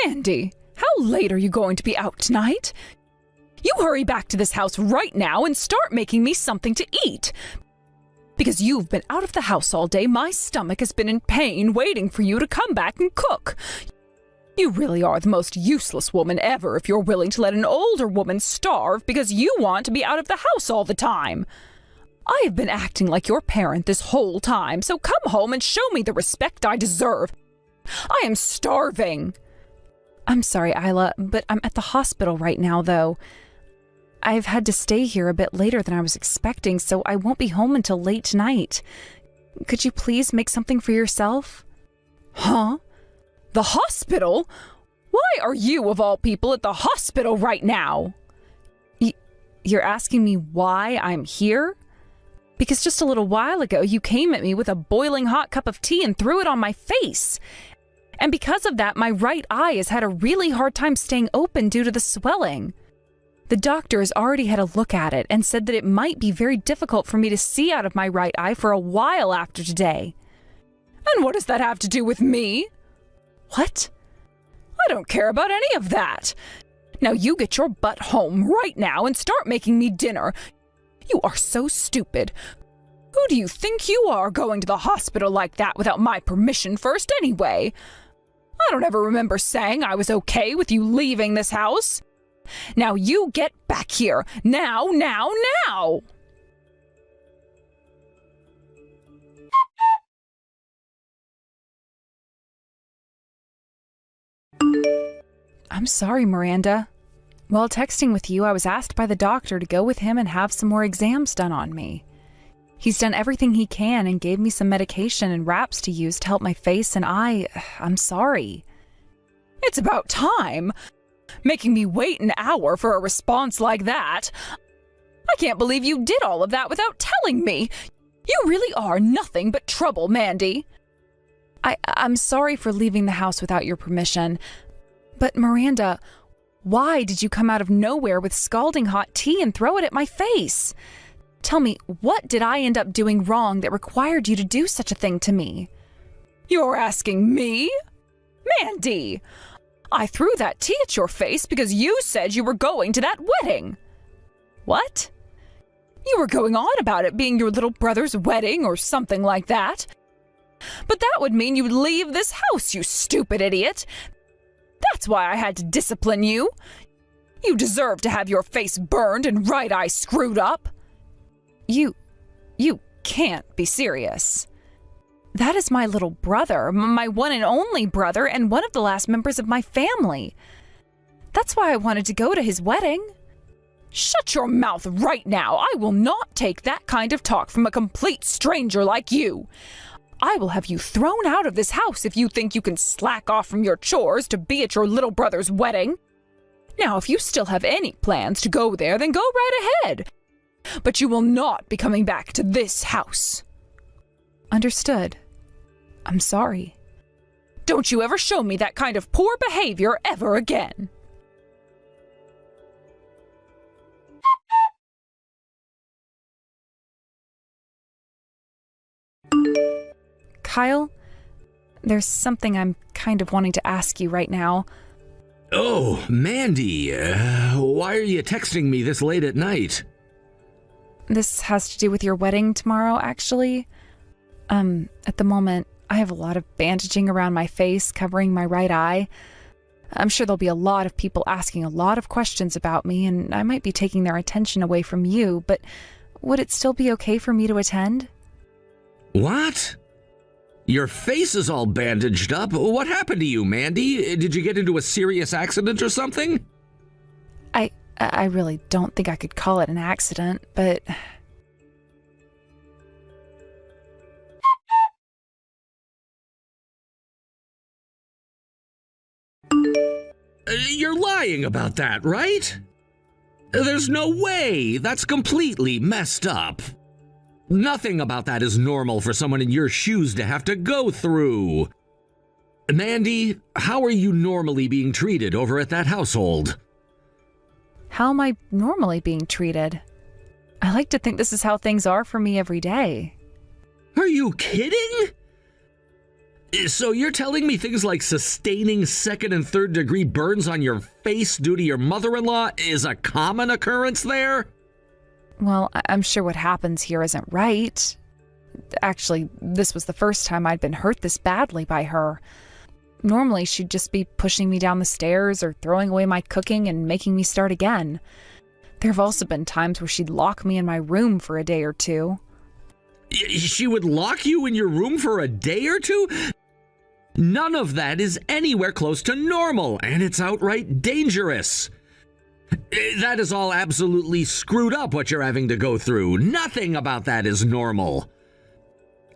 Mandy, how late are you going to be out tonight? You hurry back to this house right now and start making me something to eat. Because you've been out of the house all day, my stomach has been in pain waiting for you to come back and cook. You really are the most useless woman ever if you're willing to let an older woman starve because you want to be out of the house all the time. I have been acting like your parent this whole time, so come home and show me the respect I deserve. I am starving. I'm sorry, Isla, but I'm at the hospital right now, though. I've had to stay here a bit later than I was expecting, so I won't be home until late tonight. Could you please make something for yourself? Huh? The hospital? Why are you, of all people, at the hospital right now? You're asking me why I'm here? Because just a little while ago, you came at me with a boiling hot cup of tea and threw it on my face. And because of that, my right eye has had a really hard time staying open due to the swelling. The doctor has already had a look at it and said that it might be very difficult for me to see out of my right eye for a while after today. And what does that have to do with me? What? I don't care about any of that. Now you get your butt home right now and start making me dinner. You are so stupid. Who do you think you are going to the hospital like that without my permission first anyway? I don't ever remember saying I was okay with you leaving this house. Now you get back here. Now! I'm sorry, Miranda. While texting with you, I was asked by the doctor to go with him and have some more exams done on me. He's done everything he can and gave me some medication and wraps to use to help my face, and I'm sorry. It's about time. Making me wait an hour for a response like that. I can't believe you did all of that without telling me. You really are nothing but trouble, Mandy. I'm sorry for leaving the house without your permission. But Miranda, why did you come out of nowhere with scalding hot tea and throw it at my face? Tell me, what did I end up doing wrong that required you to do such a thing to me? You're asking me? Mandy! I threw that tea at your face because you said you were going to that wedding. What? You were going on about it being your little brother's wedding or something like that. But that would mean you'd leave this house, you stupid idiot. That's why I had to discipline you. You deserve to have your face burned and right eye screwed up. You can't be serious. That is my little brother, my one and only brother, and one of the last members of my family. That's why I wanted to go to his wedding. Shut your mouth right now. I will not take that kind of talk from a complete stranger like you. I will have you thrown out of this house if you think you can slack off from your chores to be at your little brother's wedding. Now, if you still have any plans to go there, then go right ahead. But you will not be coming back to this house. Understood. I'm sorry. Don't you ever show me that kind of poor behavior ever again. Kyle, there's something I'm kind of wanting to ask you right now. Oh, Mandy, why are you texting me this late at night? This has to do with your wedding tomorrow, actually. At the moment, I have a lot of bandaging around my face, covering my right eye. I'm sure there'll be a lot of people asking a lot of questions about me, and I might be taking their attention away from you, but would it still be okay for me to attend? What? Your face is all bandaged up. What happened to you, Mandy? Did you get into a serious accident or something? I really don't think I could call it an accident, but... You're lying about that, right? There's no way. That's completely messed up. Nothing about that is normal for someone in your shoes to have to go through. Mandy, how are you normally being treated over at that household? How am I normally being treated? I like to think this is how things are for me every day. Are you kidding? So you're telling me things like sustaining second and third degree burns on your face due to your mother-in-law is a common occurrence there? Well, I'm sure what happens here isn't right. Actually, this was the first time I'd been hurt this badly by her. Normally, she'd just be pushing me down the stairs or throwing away my cooking and making me start again. There have also been times where she'd lock me in my room for a day or two. She would lock you in your room for a day or two? None of that is anywhere close to normal, and it's outright dangerous. That is all absolutely screwed up what you're having to go through. Nothing about that is normal.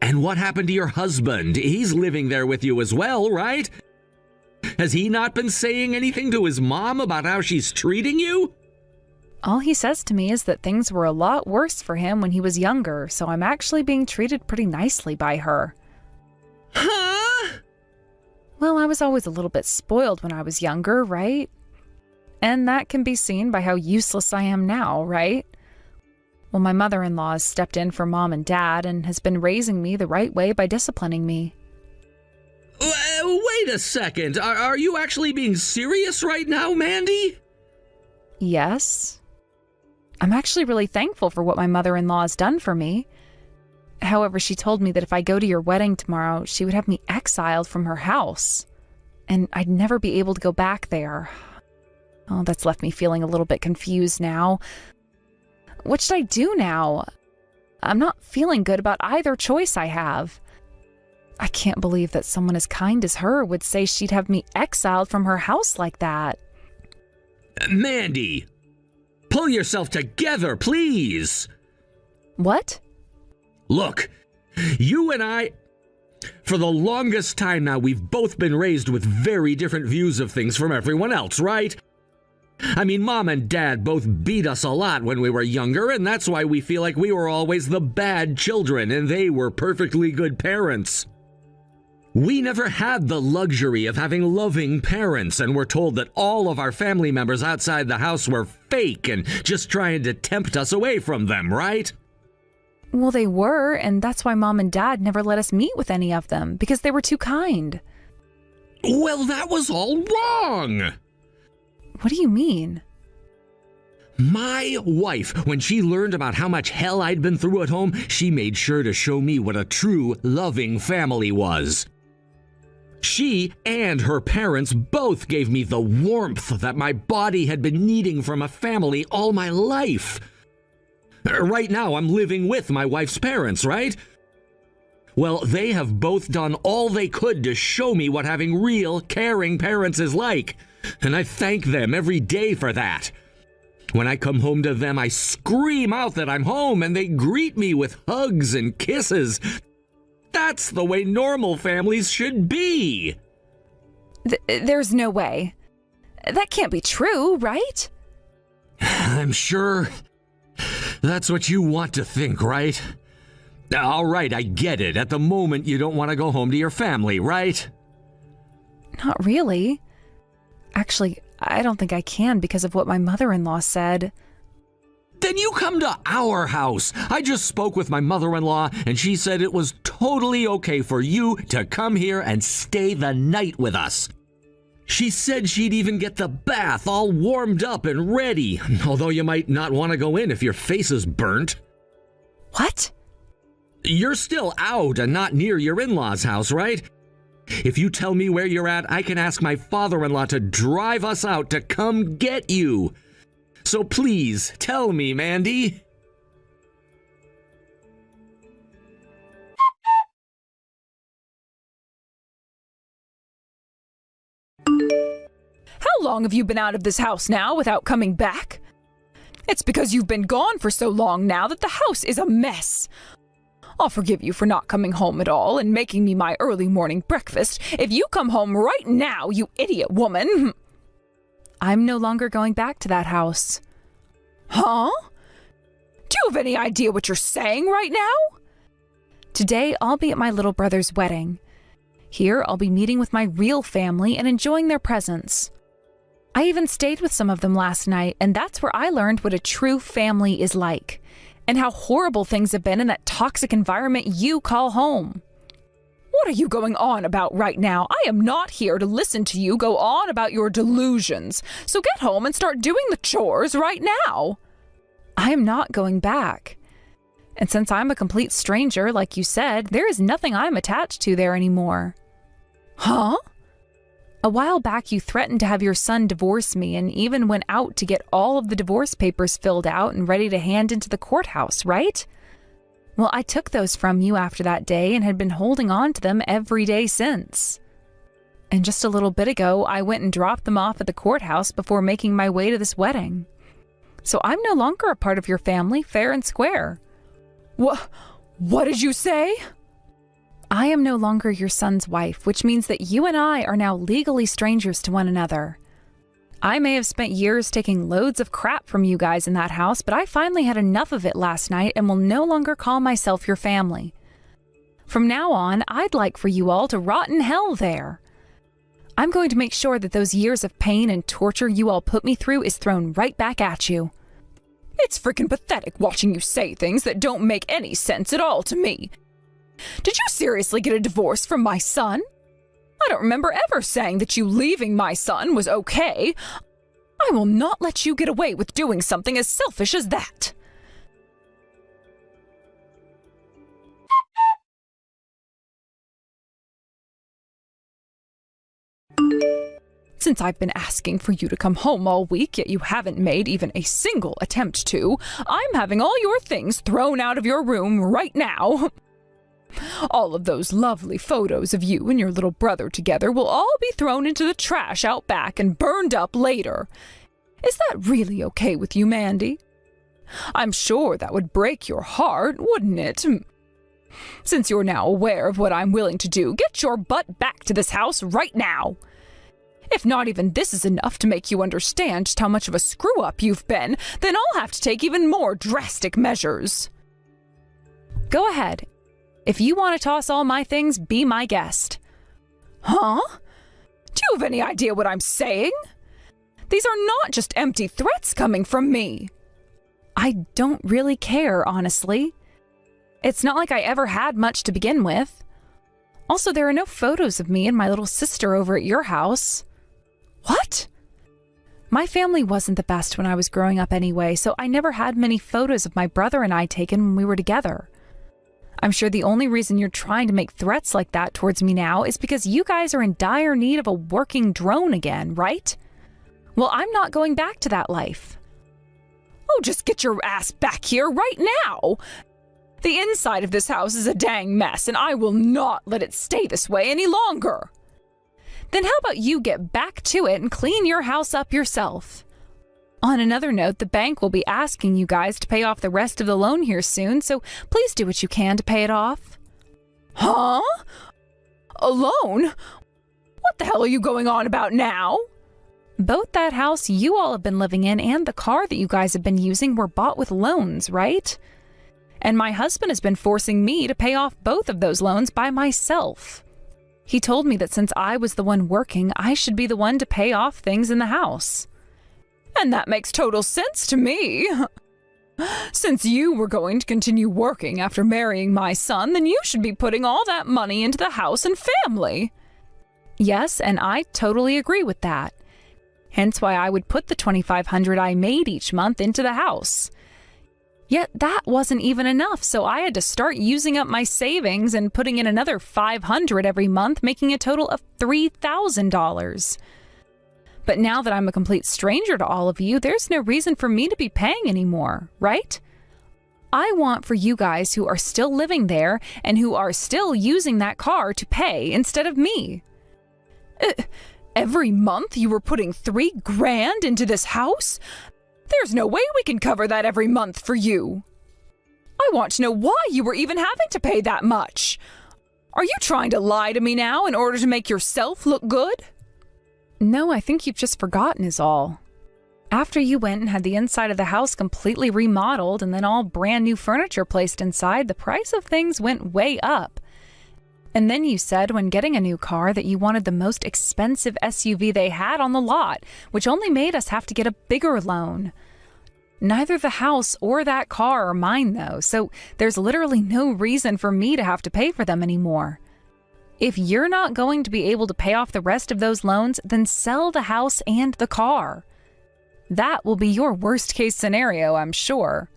And what happened to your husband? He's living there with you as well, right? Has he not been saying anything to his mom about how she's treating you? All he says to me is that things were a lot worse for him when he was younger, so I'm actually being treated pretty nicely by her. Huh? Well, I was always a little bit spoiled when I was younger, right? And that can be seen by how useless I am now, right? Well, my mother-in-law has stepped in for Mom and Dad and has been raising me the right way by disciplining me. Wait a second. Are you actually being serious right now, Mandy? Yes. I'm actually really thankful for what my mother-in-law has done for me. However, she told me that if I go to your wedding tomorrow, she would have me exiled from her house, and I'd never be able to go back there. Oh, that's left me feeling a little bit confused now. What should I do now? I'm not feeling good about either choice I have. I can't believe that someone as kind as her would say she'd have me exiled from her house like that. Mandy, pull yourself together, please. What? Look, you and I, for the longest time now, we've both been raised with very different views of things from everyone else, right? I mean, Mom and Dad both beat us a lot when we were younger, and that's why we feel like we were always the bad children and they were perfectly good parents. We never had the luxury of having loving parents, and we're told that all of our family members outside the house were fake and just trying to tempt us away from them, right? Well, they were, and that's why Mom and Dad never let us meet with any of them, because they were too kind. Well, that was all wrong! What do you mean? My wife, when she learned about how much hell I'd been through at home, she made sure to show me what a true, loving family was. She and her parents both gave me the warmth that my body had been needing from a family all my life. Right now, I'm living with my wife's parents, right? Well, they have both done all they could to show me what having real, caring parents is like, and I thank them every day for that. When I come home to them, I scream out that I'm home, and they greet me with hugs and kisses. That's the way normal families should be. There's no way. That can't be true, right? I'm sure that's what you want to think, right? All right, I get it. At the moment, you don't want to go home to your family, right? Not really. Actually, I don't think I can because of what my mother-in-law said. Then you come to our house. I just spoke with my mother-in-law, and she said it was totally okay for you to come here and stay the night with us. She said she'd even get the bath all warmed up and ready, although you might not want to go in if your face is burnt. What? You're still out and not near your in-laws' house, right? If you tell me where you're at, I can ask my father-in-law to drive us out to come get you. So please, tell me, Mandy. How long have you been out of this house now without coming back? It's because you've been gone for so long now that the house is a mess. I'll forgive you for not coming home at all and making me my early morning breakfast if you come home right now, you idiot woman. I'm no longer going back to that house. Huh? Do you have any idea what you're saying right now? Today, I'll be at my little brother's wedding. Here, I'll be meeting with my real family and enjoying their presence. I even stayed with some of them last night, and that's where I learned what a true family is like, and how horrible things have been in that toxic environment you call home. What are you going on about right now? I am not here to listen to you go on about your delusions. So get home and start doing the chores right now. I am not going back. And since I'm a complete stranger, like you said, there is nothing I'm attached to there anymore. Huh? A while back, you threatened to have your son divorce me and even went out to get all of the divorce papers filled out and ready to hand into the courthouse, right? Well, I took those from you after that day and had been holding on to them every day since. And just a little bit ago, I went and dropped them off at the courthouse before making my way to this wedding. So I'm no longer a part of your family, fair and square. What did you say? I am no longer your son's wife, which means that you and I are now legally strangers to one another. I may have spent years taking loads of crap from you guys in that house, but I finally had enough of it last night and will no longer call myself your family. From now on, I'd like for you all to rot in hell there. I'm going to make sure that those years of pain and torture you all put me through is thrown right back at you. It's freaking pathetic watching you say things that don't make any sense at all to me. Did you seriously get a divorce from my son? I don't remember ever saying that you leaving my son was okay. I will not let you get away with doing something as selfish as that. Since I've been asking for you to come home all week, yet you haven't made even a single attempt to, I'm having all your things thrown out of your room right now. All of those lovely photos of you and your little brother together will all be thrown into the trash out back and burned up later. Is that really okay with you, Mandy? I'm sure that would break your heart, wouldn't it? Since you're now aware of what I'm willing to do, get your butt back to this house right now. If not even this is enough to make you understand just how much of a screw-up you've been, then I'll have to take even more drastic measures. Go ahead. If you want to toss all my things, be my guest. Huh? Do you have any idea what I'm saying? These are not just empty threats coming from me. I don't really care, honestly. It's not like I ever had much to begin with. Also, there are no photos of me and my little sister over at your house. What? My family wasn't the best when I was growing up anyway, so I never had many photos of my brother and I taken when we were together. I'm sure the only reason you're trying to make threats like that towards me now is because you guys are in dire need of a working drone again, right? Well, I'm not going back to that life. Oh, just get your ass back here right now! The inside of this house is a dang mess, and I will not let it stay this way any longer. Then how about you get back to it and clean your house up yourself? On another note, the bank will be asking you guys to pay off the rest of the loan here soon, so please do what you can to pay it off. Huh? A loan? What the hell are you going on about now? Both that house you all have been living in and the car that you guys have been using were bought with loans, right? And my husband has been forcing me to pay off both of those loans by myself. He told me that since I was the one working, I should be the one to pay off things in the house. And that makes total sense to me. Since you were going to continue working after marrying my son, then you should be putting all that money into the house and family. Yes, and I totally agree with that. Hence why I would put the $2,500 I made each month into the house. Yet that wasn't even enough, so I had to start using up my savings and putting in another $500 every month, making a total of $3,000. But now that I'm a complete stranger to all of you, there's no reason for me to be paying anymore, right? I want for you guys who are still living there and who are still using that car to pay instead of me. Every month you were putting $3,000 into this house? There's no way we can cover that every month for you. I want to know why you were even having to pay that much. Are you trying to lie to me now in order to make yourself look good? No, I think you've just forgotten is all. After you went and had the inside of the house completely remodeled and then all brand new furniture placed inside, the price of things went way up. And then you said when getting a new car that you wanted the most expensive SUV they had on the lot, which only made us have to get a bigger loan. Neither the house or that car are mine though, so there's literally no reason for me to have to pay for them anymore. If you're not going to be able to pay off the rest of those loans, then sell the house and the car. That will be your worst-case scenario, I'm sure.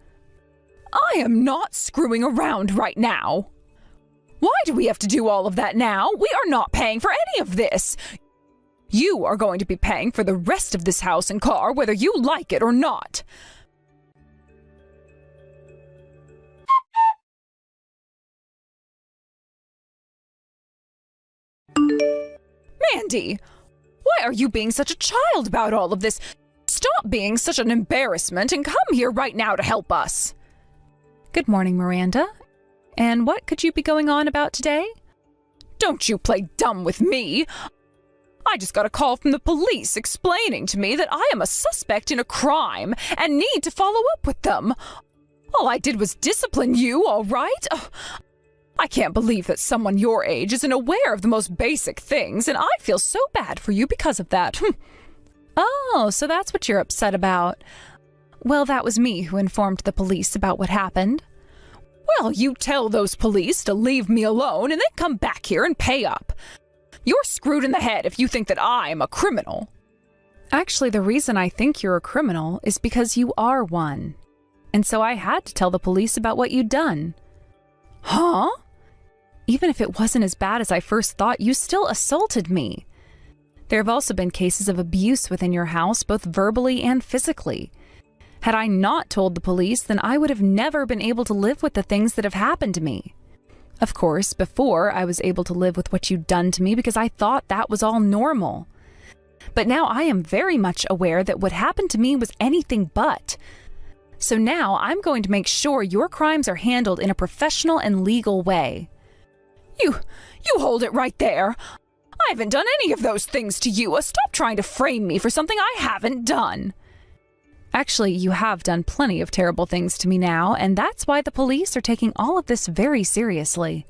I am not screwing around right now. Why do we have to do all of that now? We are not paying for any of this. You are going to be paying for the rest of this house and car, whether you like it or not. Mandy, why are you being such a child about all of this? Stop being such an embarrassment and come here right now to help us. Good morning, Miranda. And what could you be going on about today? Don't you play dumb with me. I just got a call from the police explaining to me that I am a suspect in a crime and need to follow up with them. All I did was discipline you, all right? I can't believe that someone your age isn't aware of the most basic things, and I feel so bad for you because of that. Oh, so that's what you're upset about. Well, that was me who informed the police about what happened. Well, you tell those police to leave me alone and then come back here and pay up. You're screwed in the head if you think that I am a criminal. Actually, the reason I think you're a criminal is because you are one. And so I had to tell the police about what you'd done. Huh? Even if it wasn't as bad as I first thought, you still assaulted me. There have also been cases of abuse within your house, both verbally and physically. Had I not told the police, then I would have never been able to live with the things that have happened to me. Of course, before, I was able to live with what you'd done to me because I thought that was all normal. But now I am very much aware that what happened to me was anything but. So now I'm going to make sure your crimes are handled in a professional and legal way. You hold it right there. I haven't done any of those things to you. Stop trying to frame me for something I haven't done. Actually, you have done plenty of terrible things to me now, and that's why the police are taking all of this very seriously.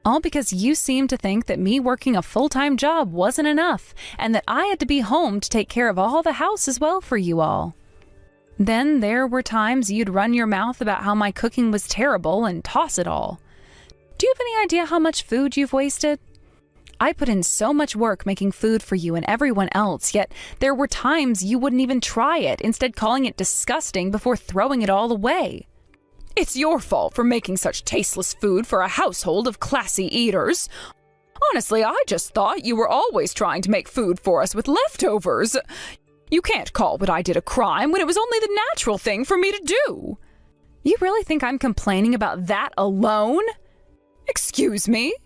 All because you seem to think that me working a full-time job wasn't enough, and that I had to be home to take care of all the house as well for you all. Then there were times you'd run your mouth about how my cooking was terrible and toss it all. Do you have any idea how much food you've wasted? I put in so much work making food for you and everyone else, yet there were times you wouldn't even try it, instead calling it disgusting before throwing it all away. It's your fault for making such tasteless food for a household of classy eaters. Honestly, I just thought you were always trying to make food for us with leftovers. You can't call what I did a crime when it was only the natural thing for me to do. You really think I'm complaining about that alone? Excuse me?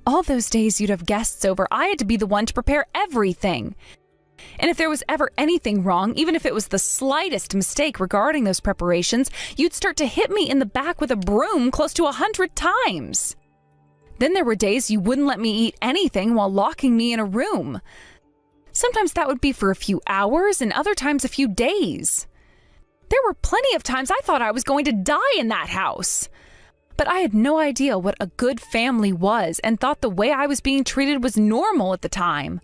All those days you'd have guests over, I had to be the one to prepare everything. And if there was ever anything wrong, even if it was the slightest mistake regarding those preparations, you'd start to hit me in the back with a broom close to 100 times. Then there were days you wouldn't let me eat anything while locking me in a room. Sometimes that would be for a few hours, and other times a few days. There were plenty of times I thought I was going to die in that house. But I had no idea what a good family was and thought the way I was being treated was normal at the time.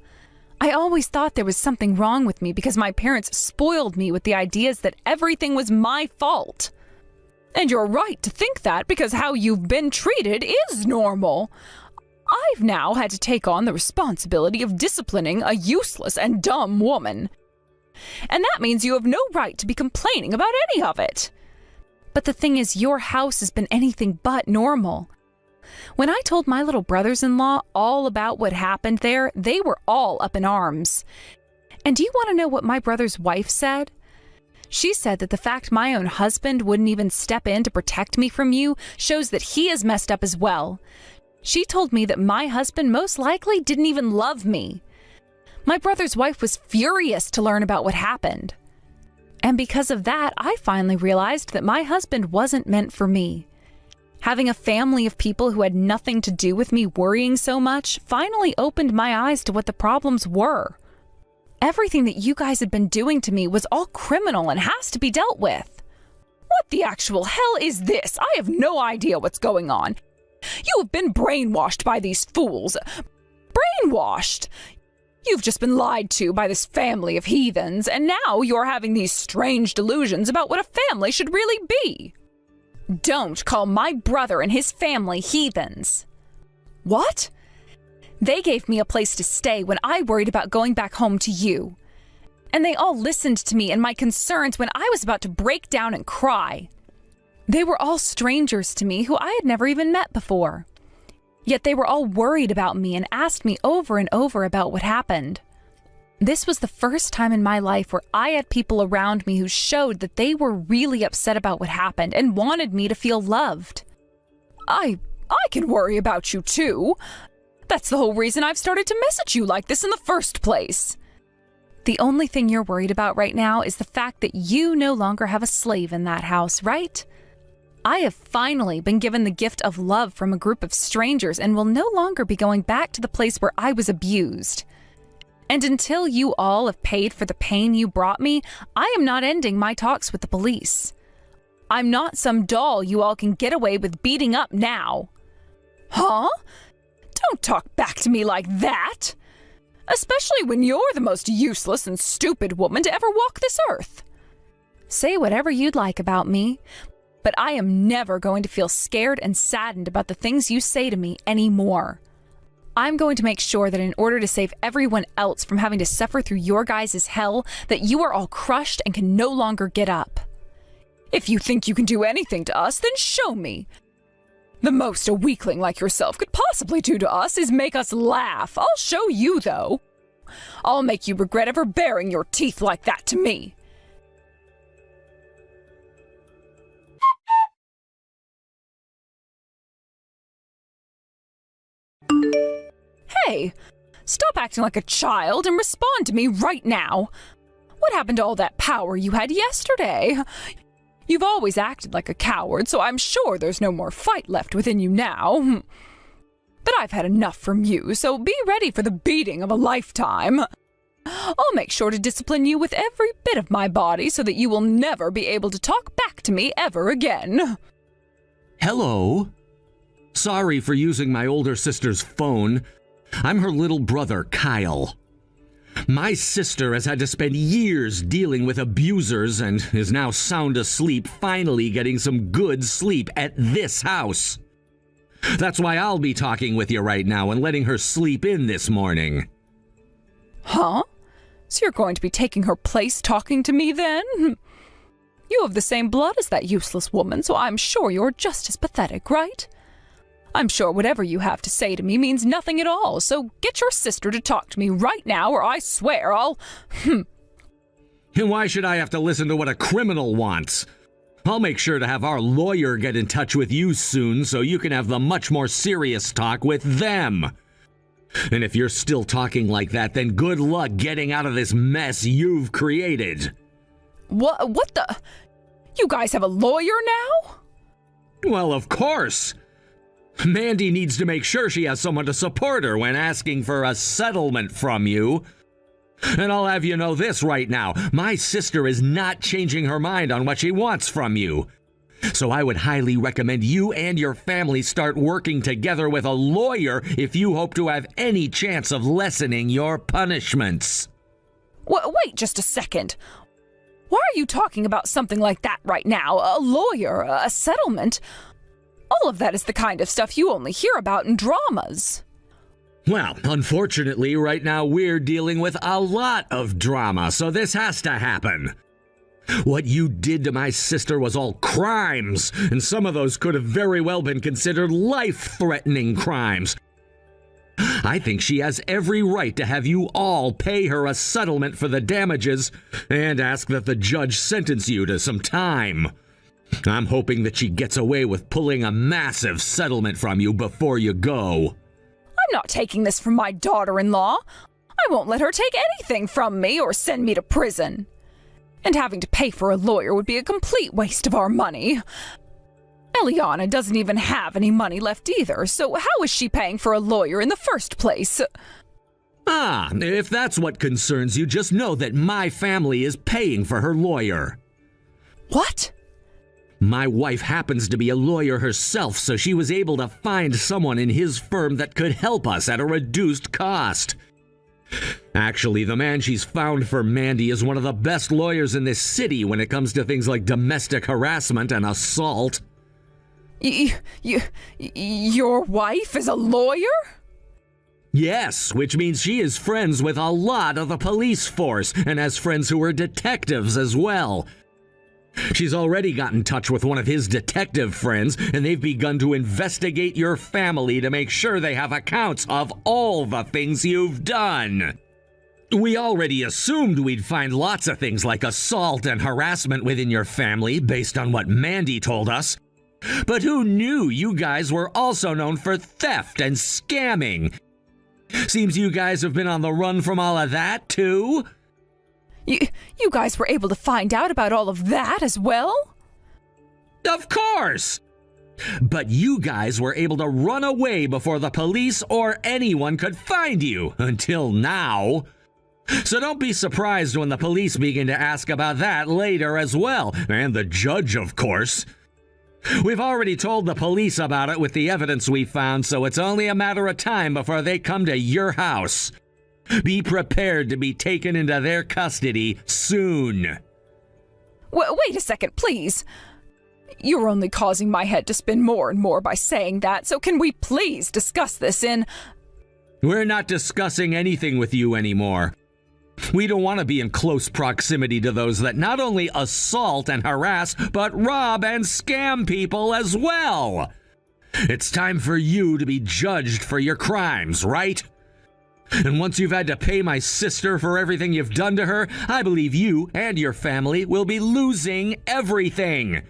I always thought there was something wrong with me because my parents spoiled me with the ideas that everything was my fault. And you're right to think that because how you've been treated is normal. I've now had to take on the responsibility of disciplining a useless and dumb woman. And that means you have no right to be complaining about any of it. But the thing is, your house has been anything but normal. When I told my little brothers-in-law all about what happened there, they were all up in arms. And do you want to know what my brother's wife said? She said that the fact my own husband wouldn't even step in to protect me from you shows that he is messed up as well. She told me that my husband most likely didn't even love me. My brother's wife was furious to learn about what happened. And because of that, I finally realized that my husband wasn't meant for me. Having a family of people who had nothing to do with me worrying so much finally opened my eyes to what the problems were. Everything that you guys had been doing to me was all criminal and has to be dealt with. What the actual hell is this? I have no idea what's going on. You have been brainwashed by these fools. Brainwashed! You've just been lied to by this family of heathens, and now you're having these strange delusions about what a family should really be. Don't call my brother and his family heathens. What? They gave me a place to stay when I worried about going back home to you. And they all listened to me and my concerns when I was about to break down and cry. They were all strangers to me who I had never even met before. Yet they were all worried about me and asked me over and over about what happened. This was the first time in my life where I had people around me who showed that they were really upset about what happened and wanted me to feel loved. I can worry about you too. That's the whole reason I've started to message you like this in the first place. The only thing you're worried about right now is the fact that you no longer have a slave in that house, right? I have finally been given the gift of love from a group of strangers and will no longer be going back to the place where I was abused. And until you all have paid for the pain you brought me, I am not ending my talks with the police. I'm not some doll you all can get away with beating up now. Huh? Don't talk back to me like that! Especially when you're the most useless and stupid woman to ever walk this earth. Say whatever you'd like about me, but I am never going to feel scared and saddened about the things you say to me anymore. I'm going to make sure that in order to save everyone else from having to suffer through your guys' hell, that you are all crushed and can no longer get up. If you think you can do anything to us, then show me. The most a weakling like yourself could possibly do to us is make us laugh. I'll show you, though. I'll make you regret ever baring your teeth like that to me. Hey, stop acting like a child and respond to me right now. What happened to all that power you had yesterday? You've always acted like a coward, so I'm sure there's no more fight left within you now. But I've had enough from you, so be ready for the beating of a lifetime. I'll make sure to discipline you with every bit of my body so that you will never be able to talk back to me ever again. Hello? Sorry for using my older sister's phone. I'm her little brother, Kyle. My sister has had to spend years dealing with abusers and is now sound asleep, finally getting some good sleep at this house. That's why I'll be talking with you right now and letting her sleep in this morning. Huh? So you're going to be taking her place talking to me then? You have the same blood as that useless woman, so I'm sure you're just as pathetic, right? I'm sure whatever you have to say to me means nothing at all, so get your sister to talk to me right now or I swear I'll… And why should I have to listen to what a criminal wants? I'll make sure to have our lawyer get in touch with you soon so you can have the much more serious talk with them. And if you're still talking like that, then good luck getting out of this mess you've created. What the… You guys have a lawyer now? Well, of course. Mandy needs to make sure she has someone to support her when asking for a settlement from you. And I'll have you know this right now. My sister is not changing her mind on what she wants from you. So I would highly recommend you and your family start working together with a lawyer if you hope to have any chance of lessening your punishments. Wait just a second. Why are you talking about something like that right now? A lawyer? A settlement? All of that is the kind of stuff you only hear about in dramas. Well, unfortunately, right now we're dealing with a lot of drama, so this has to happen. What you did to my sister was all crimes, and some of those could have very well been considered life-threatening crimes. I think she has every right to have you all pay her a settlement for the damages and ask that the judge sentence you to some time. I'm hoping that she gets away with pulling a massive settlement from you before you go. I'm not taking this from my daughter-in-law. I won't let her take anything from me or send me to prison. And having to pay for a lawyer would be a complete waste of our money. Eliana doesn't even have any money left either, so how is she paying for a lawyer in the first place? Ah, if that's what concerns you, just know that my family is paying for her lawyer. What? My wife happens to be a lawyer herself, so she was able to find someone in his firm that could help us at a reduced cost. Actually, the man she's found for Mandy is one of the best lawyers in this city when it comes to things like domestic harassment and assault. Your wife is a lawyer? Yes, which means she is friends with a lot of the police force and has friends who are detectives as well. She's already got in touch with one of his detective friends, and they've begun to investigate your family to make sure they have accounts of all the things you've done. We already assumed we'd find lots of things like assault and harassment within your family based on what Mandy told us. But who knew you guys were also known for theft and scamming? Seems you guys have been on the run from all of that, too? You guys were able to find out about all of that as well? Of course! But you guys were able to run away before the police or anyone could find you, until now. So don't be surprised when the police begin to ask about that later as well, and the judge, of course. We've already told the police about it with the evidence we found, so it's only a matter of time before they come to your house. Be prepared to be taken into their custody soon. Wait a second, please. You're only causing my head to spin more and more by saying that, so can we please discuss this in... We're not discussing anything with you anymore. We don't want to be in close proximity to those that not only assault and harass, but rob and scam people as well. It's time for you to be judged for your crimes, right? And once you've had to pay my sister for everything you've done to her, I believe you and your family will be losing everything.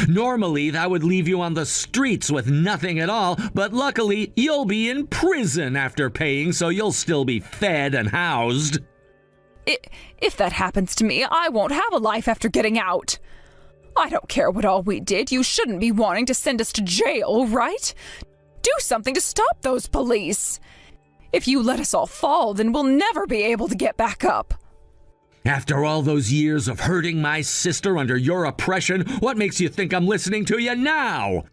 Normally, that would leave you on the streets with nothing at all, but luckily, you'll be in prison after paying, so you'll still be fed and housed. If that happens to me, I won't have a life after getting out. I don't care what all we did. You shouldn't be wanting to send us to jail, right? Do something to stop those police. If you let us all fall, then we'll never be able to get back up. After all those years of hurting my sister under your oppression, what makes you think I'm listening to you now?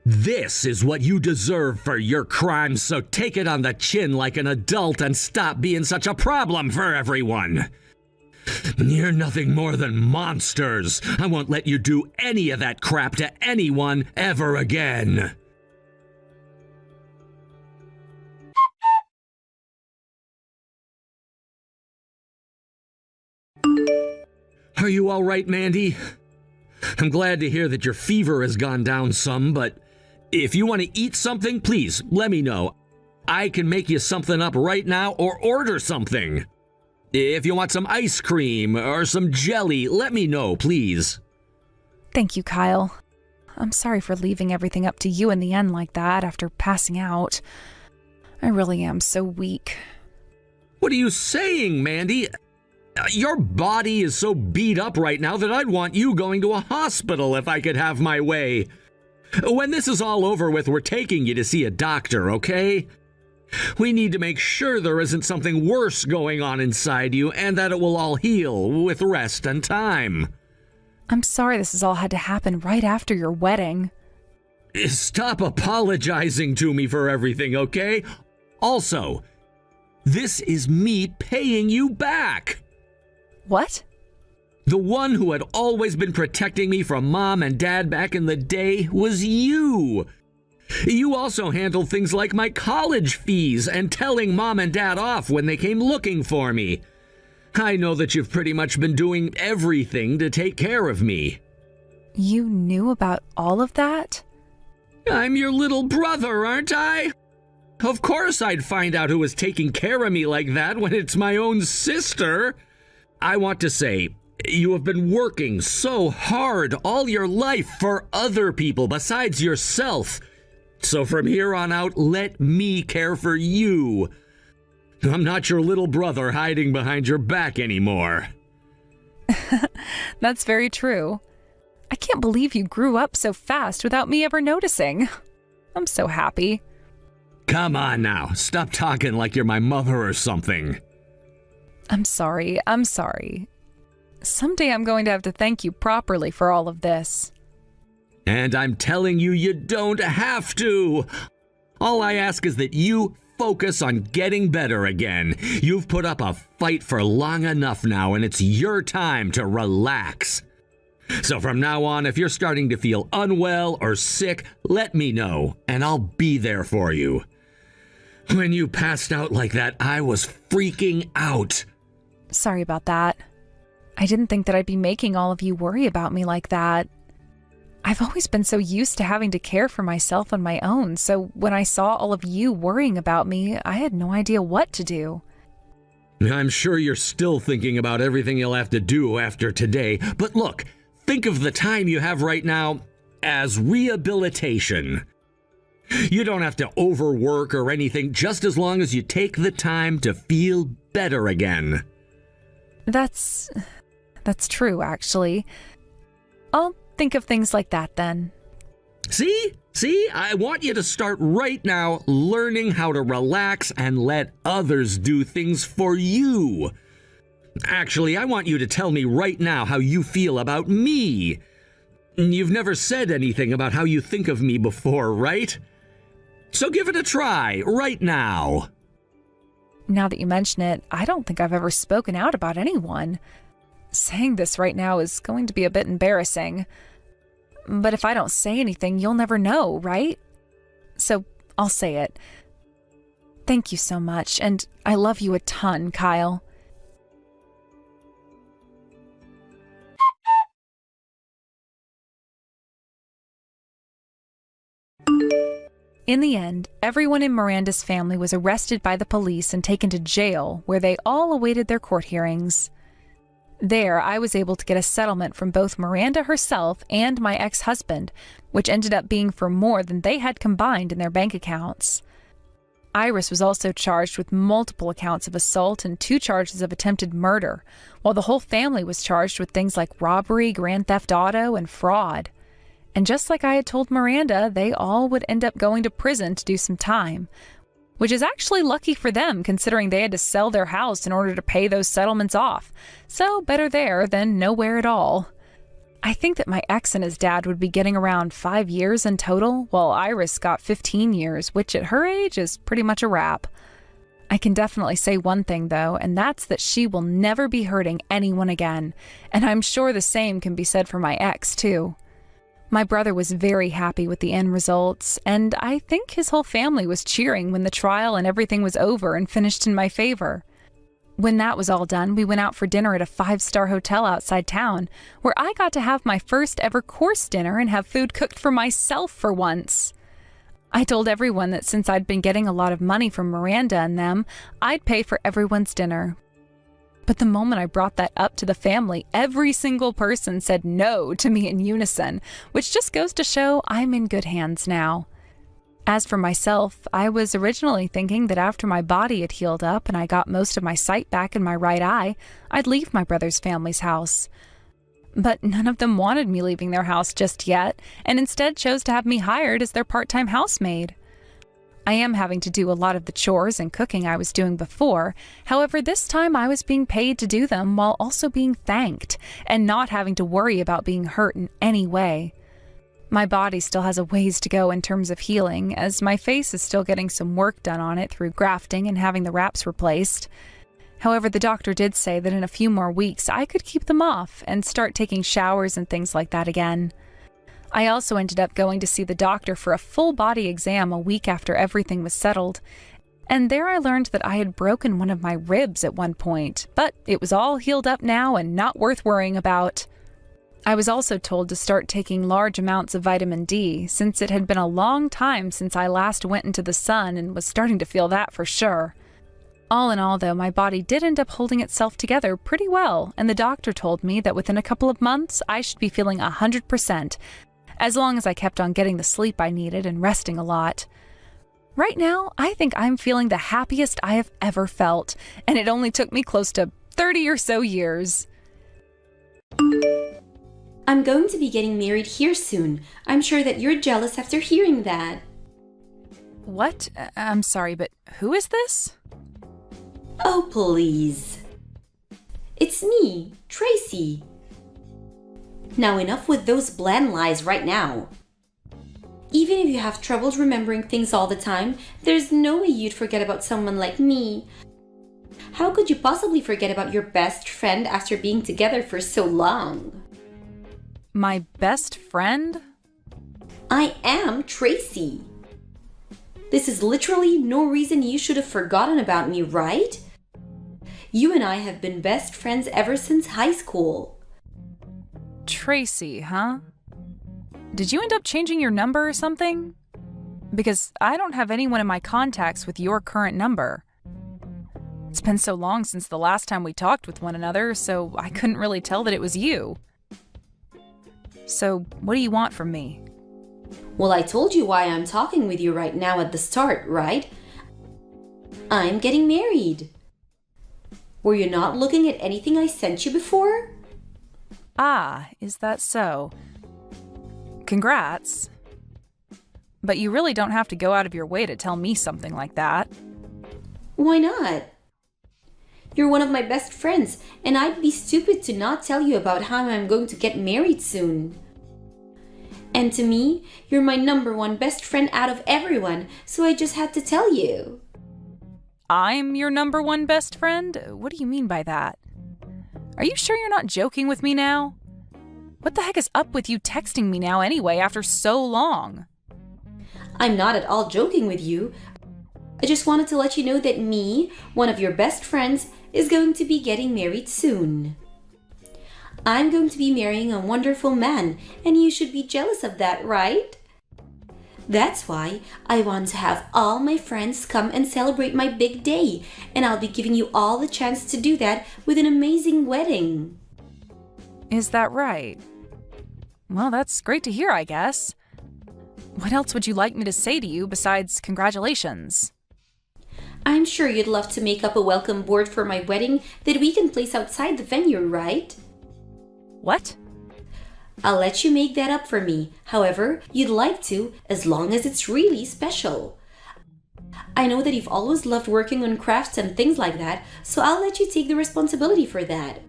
This is what you deserve for your crimes, so take it on the chin like an adult and stop being such a problem for everyone. You're nothing more than monsters. I won't let you do any of that crap to anyone ever again. Are you all right, Mandy? I'm glad to hear that your fever has gone down some, but if you want to eat something, please let me know. I can make you something up right now or order something. If you want some ice cream or some jelly, let me know, please. Thank you, Kyle. I'm sorry for leaving everything up to you in the end like that after passing out. I really am so weak. What are you saying, Mandy? Your body is so beat up right now that I'd want you going to a hospital if I could have my way. When this is all over with, we're taking you to see a doctor, okay? We need to make sure there isn't something worse going on inside you and that it will all heal with rest and time. I'm sorry this has all had to happen right after your wedding. Stop apologizing to me for everything, okay? Also, this is me paying you back. What? The one who had always been protecting me from Mom and Dad back in the day was you. You also handled things like my college fees and telling Mom and Dad off when they came looking for me. I know that you've pretty much been doing everything to take care of me. You knew about all of that? I'm your little brother, aren't I? Of course I'd find out who was taking care of me like that when it's my own sister. I want to say, you have been working so hard all your life for other people besides yourself. So from here on out, let me care for you. I'm not your little brother hiding behind your back anymore. That's very true. I can't believe you grew up so fast without me ever noticing. I'm so happy. Come on now, stop talking like you're my mother or something. I'm sorry. Someday I'm going to have to thank you properly for all of this. And I'm telling you, you don't have to. All I ask is that you focus on getting better again. You've put up a fight for long enough now, and it's your time to relax. So from now on, if you're starting to feel unwell or sick, let me know, and I'll be there for you. When you passed out like that, I was freaking out. Sorry about that. I didn't think that I'd be making all of you worry about me like that. I've always been so used to having to care for myself on my own, so when I saw all of you worrying about me, I had no idea what to do. I'm sure you're still thinking about everything you'll have to do after today, but look, think of the time you have right now as rehabilitation. You don't have to overwork or anything, just as long as you take the time to feel better again. That's true, actually. I'll think of things like that then. See, I want you to start right now learning how to relax and let others do things for you. Actually, I want you to tell me right now how you feel about me. You've never said anything about how you think of me before, right? So give it a try right now. Now that you mention it, I don't think I've ever spoken out about anyone. Saying this right now is going to be a bit embarrassing. But if I don't say anything, you'll never know, right? So I'll say it. Thank you so much, and I love you a ton, Kyle. In the end, everyone in Miranda's family was arrested by the police and taken to jail, where they all awaited their court hearings. There, I was able to get a settlement from both Miranda herself and my ex-husband, which ended up being for more than they had combined in their bank accounts. Iris was also charged with multiple accounts of assault and 2 charges of attempted murder, while the whole family was charged with things like robbery, grand theft auto, and fraud. And just like I had told Miranda, they all would end up going to prison to do some time, which is actually lucky for them considering they had to sell their house in order to pay those settlements off. So better there than nowhere at all. I think that my ex and his dad would be getting around 5 years in total, while Iris got 15 years, which at her age is pretty much a wrap. I can definitely say one thing though, and that's that she will never be hurting anyone again, and I'm sure the same can be said for my ex too. My brother was very happy with the end results, and I think his whole family was cheering when the trial and everything was over and finished in my favor. When that was all done, we went out for dinner at a 5-star hotel outside town, where I got to have my first ever course dinner and have food cooked for myself for once. I told everyone that since I'd been getting a lot of money from Miranda and them, I'd pay for everyone's dinner. But the moment I brought that up to the family, every single person said no to me in unison, which just goes to show I'm in good hands now. As for myself, I was originally thinking that after my body had healed up and I got most of my sight back in my right eye, I'd leave my brother's family's house. But none of them wanted me leaving their house just yet, and instead chose to have me hired as their part-time housemaid. I am having to do a lot of the chores and cooking I was doing before. However, this time I was being paid to do them while also being thanked and not having to worry about being hurt in any way. My body still has a ways to go in terms of healing, as my face is still getting some work done on it through grafting and having the wraps replaced. However, the doctor did say that in a few more weeks I could keep them off and start taking showers and things like that again. I also ended up going to see the doctor for a full body exam a week after everything was settled, and there I learned that I had broken one of my ribs at one point, but it was all healed up now and not worth worrying about. I was also told to start taking large amounts of vitamin D, since it had been a long time since I last went into the sun and was starting to feel that for sure. All in all, though, my body did end up holding itself together pretty well, and the doctor told me that within a couple of months I should be feeling 100%, as long as I kept on getting the sleep I needed and resting a lot. Right now, I think I'm feeling the happiest I have ever felt, and it only took me close to 30 or so years. I'm going to be getting married here soon. I'm sure that you're jealous after hearing that. What? I'm sorry, but who is this? Oh, please. It's me, Tracy. Now enough with those bland lies right now. Even if you have troubles remembering things all the time, there's no way you'd forget about someone like me. How could you possibly forget about your best friend after being together for so long? My best friend? I am Tracy. This is literally no reason you should have forgotten about me, right? You and I have been best friends ever since high school. Tracy, huh? Did you end up changing your number or something? Because I don't have anyone in my contacts with your current number. It's been so long since the last time we talked with one another, so I couldn't really tell that it was you. So, what do you want from me? Well, I told you why I'm talking with you right now at the start, right? I'm getting married. Were you not looking at anything I sent you before? Ah, is that so? Congrats. But you really don't have to go out of your way to tell me something like that. Why not? You're one of my best friends, and I'd be stupid to not tell you about how I'm going to get married soon. And to me, you're my #1 best friend out of everyone, so I just had to tell you. I'm your #1 best friend? What do you mean by that? Are you sure you're not joking with me now? What the heck is up with you texting me now anyway after so long? I'm not at all joking with you. I just wanted to let you know that me, one of your best friends, is going to be getting married soon. I'm going to be marrying a wonderful man, and you should be jealous of that, right? That's why I want to have all my friends come and celebrate my big day, and I'll be giving you all the chance to do that with an amazing wedding. Is that right? Well, that's great to hear, I guess. What else would you like me to say to you besides congratulations? I'm sure you'd love to make up a welcome board for my wedding that we can place outside the venue, right? What? I'll let you make that up for me, however you'd like to, as long as it's really special. I know that you've always loved working on crafts and things like that, so I'll let you take the responsibility for that.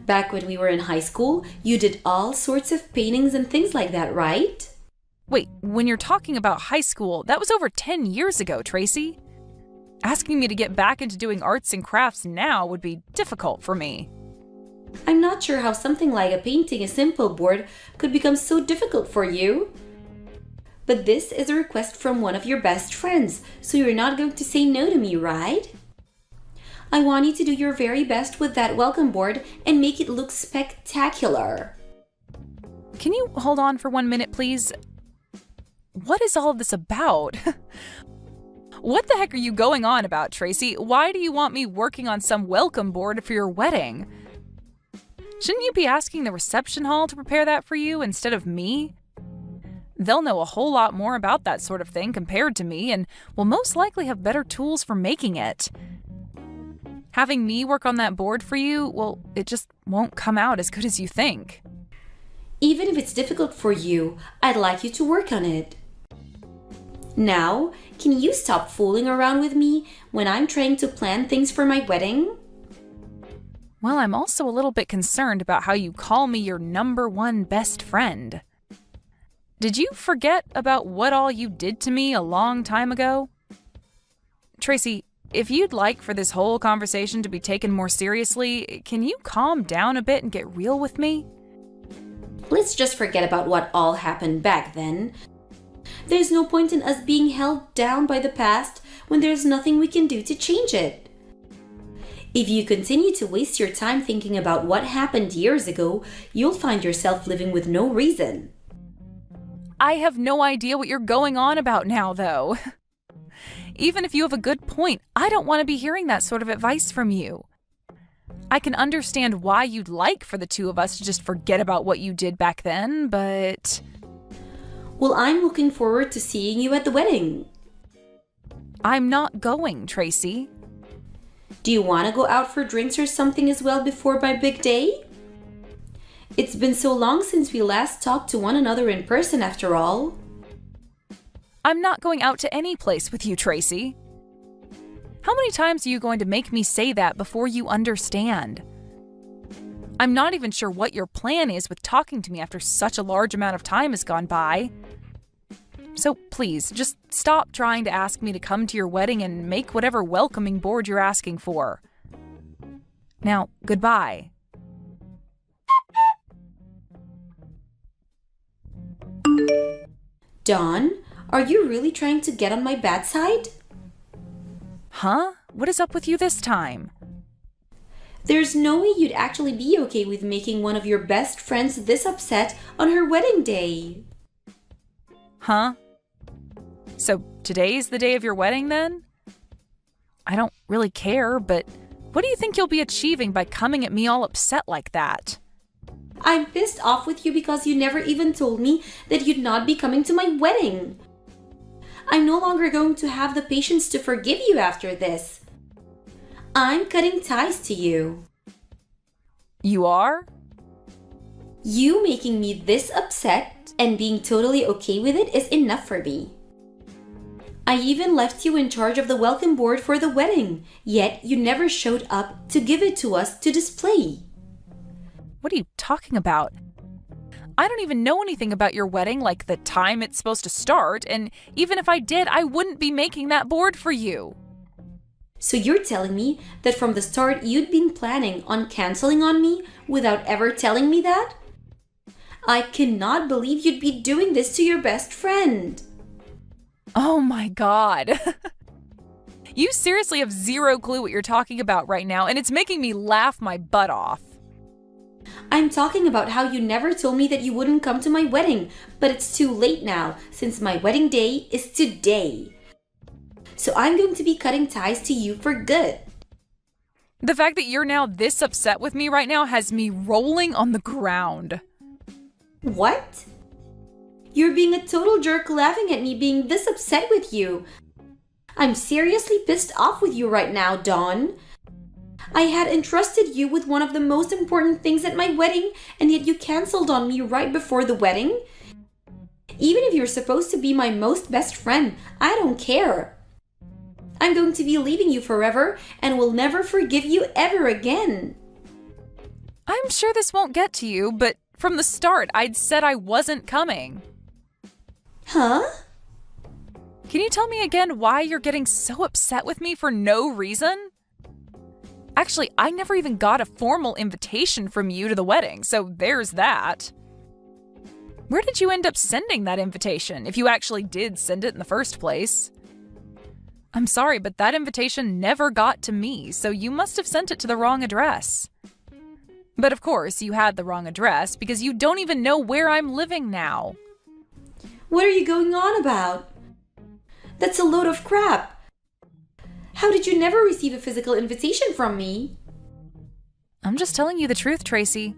Back when we were in high school, you did all sorts of paintings and things like that, right? Wait, when you're talking about high school, that was over 10 years ago, Tracy. Asking me to get back into doing arts and crafts now would be difficult for me. I'm not sure how something like a painting a simple board could become so difficult for you. But this is a request from one of your best friends, so you're not going to say no to me, right? I want you to do your very best with that welcome board and make it look spectacular. Can you hold on for 1 minute, please? What is all of this about? What the heck are you going on about, Tracy? Why do you want me working on some welcome board for your wedding? Shouldn't you be asking the reception hall to prepare that for you instead of me? They'll know a whole lot more about that sort of thing compared to me and will most likely have better tools for making it. Having me work on that board for you, well, it just won't come out as good as you think. Even if it's difficult for you, I'd like you to work on it. Now, can you stop fooling around with me when I'm trying to plan things for my wedding? Well, I'm also a little bit concerned about how you call me your #1 best friend. Did you forget about what all you did to me a long time ago? Tracy, if you'd like for this whole conversation to be taken more seriously, can you calm down a bit and get real with me? Let's just forget about what all happened back then. There's no point in us being held down by the past when there's nothing we can do to change it. If you continue to waste your time thinking about what happened years ago, you'll find yourself living with no reason. I have no idea what you're going on about now, though. Even if you have a good point, I don't want to be hearing that sort of advice from you. I can understand why you'd like for the two of us to just forget about what you did back then, but... Well, I'm looking forward to seeing you at the wedding. I'm not going, Tracy. Do you want to go out for drinks or something as well before my big day? It's been so long since we last talked to one another in person after all. I'm not going out to any place with you, Tracy. How many times are you going to make me say that before you understand? I'm not even sure what your plan is with talking to me after such a large amount of time has gone by. So please, just stop trying to ask me to come to your wedding and make whatever welcoming board you're asking for. Now, goodbye. Dawn, Are you really trying to get on my bad side? Huh? What is up with you this time? There's no way you'd actually be okay with making one of your best friends this upset on her wedding day. Huh? So today's the day of your wedding then? I don't really care, but what do you think you'll be achieving by coming at me all upset like that? I'm pissed off with you because you never even told me that you'd not be coming to my wedding. I'm no longer going to have the patience to forgive you after this. I'm cutting ties to you. You are? You making me this upset and being totally okay with it is enough for me. I even left you in charge of the welcome board for the wedding, yet you never showed up to give it to us to display. What are you talking about? I don't even know anything about your wedding, like the time it's supposed to start, and even if I did, I wouldn't be making that board for you. So you're telling me that from the start you'd been planning on canceling on me without ever telling me that? I cannot believe you'd be doing this to your best friend. Oh my god. You seriously have zero clue what you're talking about right now, and it's making me laugh my butt off. I'm talking about how you never told me that you wouldn't come to my wedding, but it's too late now since my wedding day is today. So I'm going to be cutting ties to you for good. The fact that you're now this upset with me right now has me rolling on the ground. What? You're being a total jerk laughing at me being this upset with you. I'm seriously pissed off with you right now, Dawn. I had entrusted you with one of the most important things at my wedding, and yet you canceled on me right before the wedding? Even if you're supposed to be my most best friend, I don't care. I'm going to be leaving you forever and will never forgive you ever again. I'm sure this won't get to you, but from the start, I'd said I wasn't coming. Huh? Can you tell me again why you're getting so upset with me for no reason? Actually, I never even got a formal invitation from you to the wedding, so there's that. Where did you end up sending that invitation, if you actually did send it in the first place? I'm sorry, but that invitation never got to me, so you must have sent it to the wrong address. But of course, you had the wrong address because you don't even know where I'm living now. What are you going on about? That's a load of crap. How did you never receive a physical invitation from me? I'm just telling you the truth, Tracy.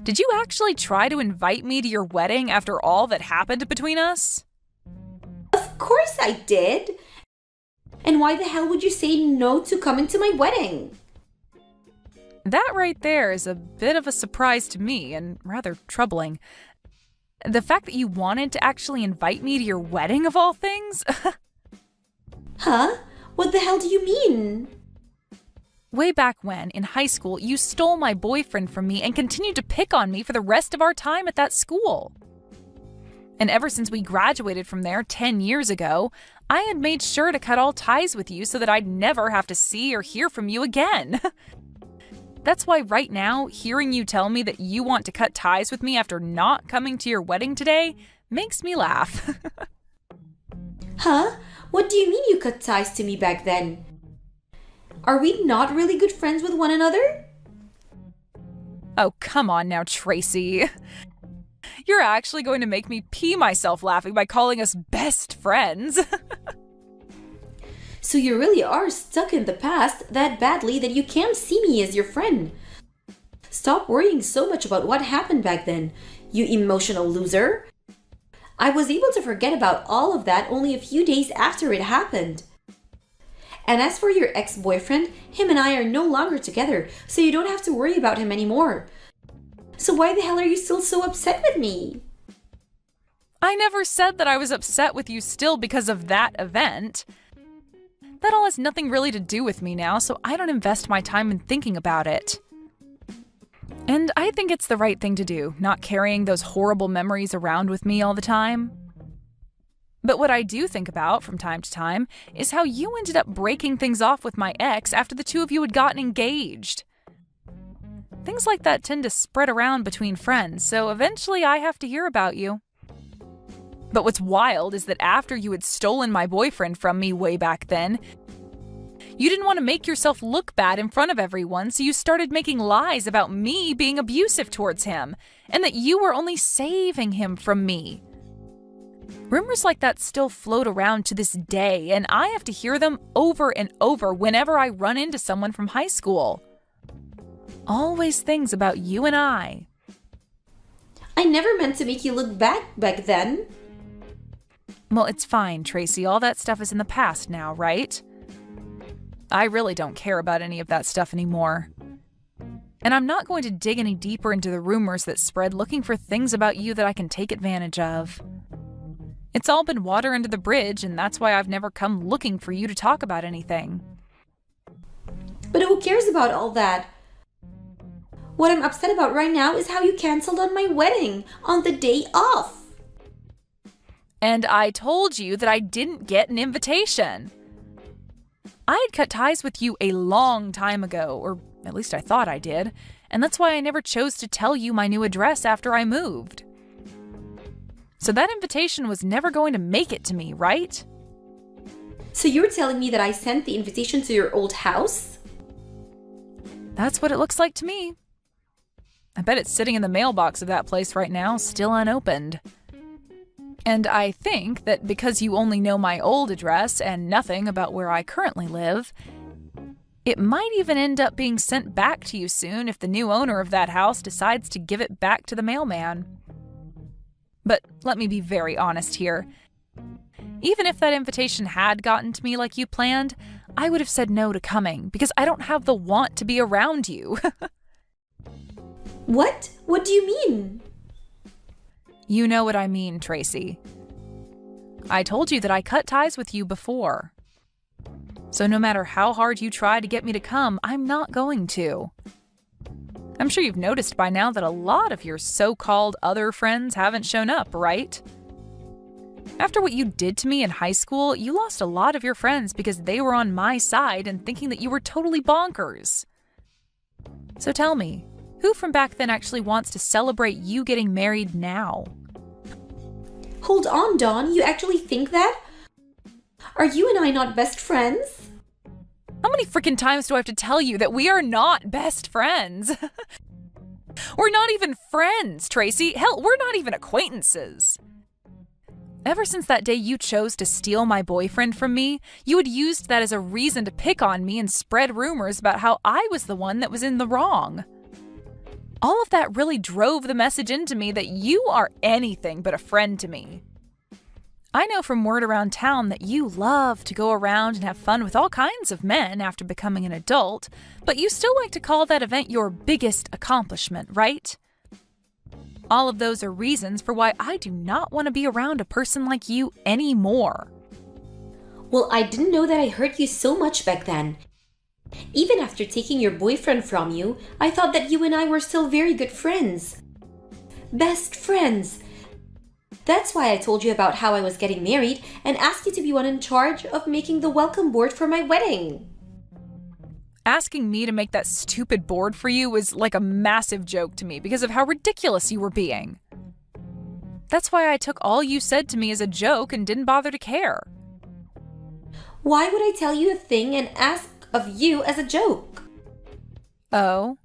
Did you actually try to invite me to your wedding after all that happened between us? Of course I did. And why the hell would you say no to coming to my wedding? That right there is a bit of a surprise to me and rather troubling. The fact that you wanted to actually invite me to your wedding of all things? Huh? What the hell do you mean? Way back when, in high school, you stole my boyfriend from me and continued to pick on me for the rest of our time at that school. And ever since we graduated from there 10 years ago, I had made sure to cut all ties with you so that I'd never have to see or hear from you again. That's why right now, hearing you tell me that you want to cut ties with me after not coming to your wedding today makes me laugh. Huh? What do you mean you cut ties to me back then? Are we not really good friends with one another? Oh, come on now, Tracy. You're actually going to make me pee myself laughing by calling us best friends. So you really are stuck in the past that badly that you can't see me as your friend. Stop worrying so much about what happened back then, you emotional loser. I was able to forget about all of that only a few days after it happened. And as for your ex-boyfriend, him and I are no longer together, so you don't have to worry about him anymore. So why the hell are you still so upset with me? I never said that I was upset with you still because of that event. That all has nothing really to do with me now, so I don't invest my time in thinking about it. And I think it's the right thing to do, not carrying those horrible memories around with me all the time. But what I do think about from time to time is how you ended up breaking things off with my ex after the two of you had gotten engaged. Things like that tend to spread around between friends, so eventually I have to hear about you. But what's wild is that after you had stolen my boyfriend from me way back then, you didn't want to make yourself look bad in front of everyone, so you started making lies about me being abusive towards him, and that you were only saving him from me. Rumors like that still float around to this day, and I have to hear them over and over whenever I run into someone from high school. Always things about you and I. I never meant to make you look bad back then. Well, it's fine, Tracy. All that stuff is in the past now, right? I really don't care about any of that stuff anymore. And I'm not going to dig any deeper into the rumors that spread looking for things about you that I can take advantage of. It's all been water under the bridge, and that's why I've never come looking for you to talk about anything. But who cares about all that? What I'm upset about right now is how you canceled on my wedding on the day off. And I told you that I didn't get an invitation. I had cut ties with you a long time ago, or at least I thought I did, and that's why I never chose to tell you my new address after I moved. So that invitation was never going to make it to me, right? So you're telling me that I sent the invitation to your old house? That's what it looks like to me. I bet it's sitting in the mailbox of that place right now, still unopened. And I think that because you only know my old address and nothing about where I currently live, it might even end up being sent back to you soon if the new owner of that house decides to give it back to the mailman. But let me be very honest here. Even if that invitation had gotten to me like you planned, I would have said no to coming because I don't have the want to be around you. What? What do you mean? You know what I mean, Tracy. I told you that I cut ties with you before. So no matter how hard you try to get me to come, I'm not going to. I'm sure you've noticed by now that a lot of your so-called other friends haven't shown up, right? After what you did to me in high school, you lost a lot of your friends because they were on my side and thinking that you were totally bonkers. So tell me, who from back then actually wants to celebrate you getting married now? Hold on, Dawn. You actually think that? Are you and I not best friends? How many freaking times do I have to tell you that we are not best friends? We're not even friends, Tracy. Hell, we're not even acquaintances. Ever since that day you chose to steal my boyfriend from me, you had used that as a reason to pick on me and spread rumors about how I was the one that was in the wrong. All of that really drove the message into me that you are anything but a friend to me. I know from word around town that you love to go around and have fun with all kinds of men after becoming an adult, but you still like to call that event your biggest accomplishment, right? All of those are reasons for why I do not want to be around a person like you anymore. Well, I didn't know that I hurt you so much back then. Even after taking your boyfriend from you, I thought that you and I were still very good friends. Best friends. That's why I told you about how I was getting married and asked you to be one in charge of making the welcome board for my wedding. Asking me to make that stupid board for you was like a massive joke to me because of how ridiculous you were being. That's why I took all you said to me as a joke and didn't bother to care. Why would I tell you a thing and ask of you as a joke? Oh?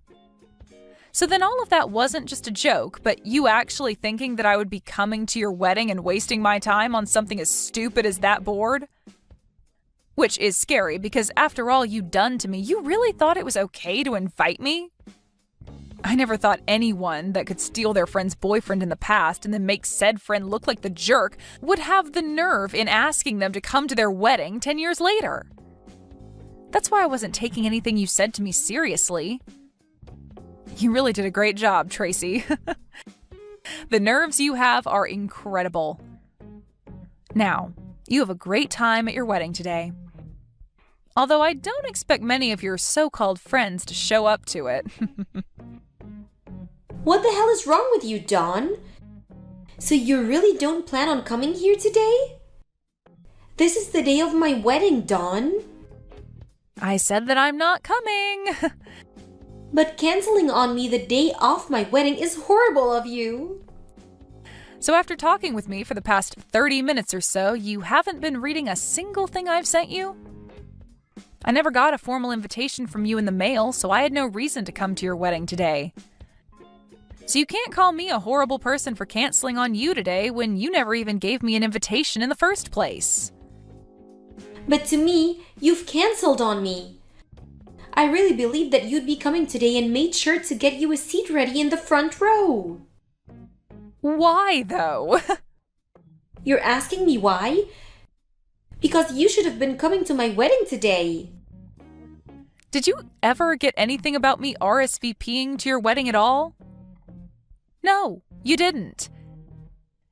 So then all of that wasn't just a joke, but you actually thinking that I would be coming to your wedding and wasting my time on something as stupid as that board? Which is scary because after all you'd done to me, you really thought it was okay to invite me? I never thought anyone that could steal their friend's boyfriend in the past and then make said friend look like the jerk would have the nerve in asking them to come to their wedding 10 years later. That's why I wasn't taking anything you said to me seriously. You really did a great job, Tracy. The nerves you have are incredible. Now, you have a great time at your wedding today. Although I don't expect many of your so-called friends to show up to it. What the hell is wrong with you, Dawn? So you really don't plan on coming here today? This is the day of my wedding, Dawn. I said that I'm not coming. But canceling on me the day of my wedding is horrible of you. So after talking with me for the past 30 minutes or so, you haven't been reading a single thing I've sent you? I never got a formal invitation from you in the mail, so I had no reason to come to your wedding today. So you can't call me a horrible person for canceling on you today when you never even gave me an invitation in the first place. But to me, you've cancelled on me. I really believed that you'd be coming today and made sure to get you a seat ready in the front row. Why, though? You're asking me why? Because you should have been coming to my wedding today. Did you ever get anything about me RSVPing to your wedding at all? No, you didn't.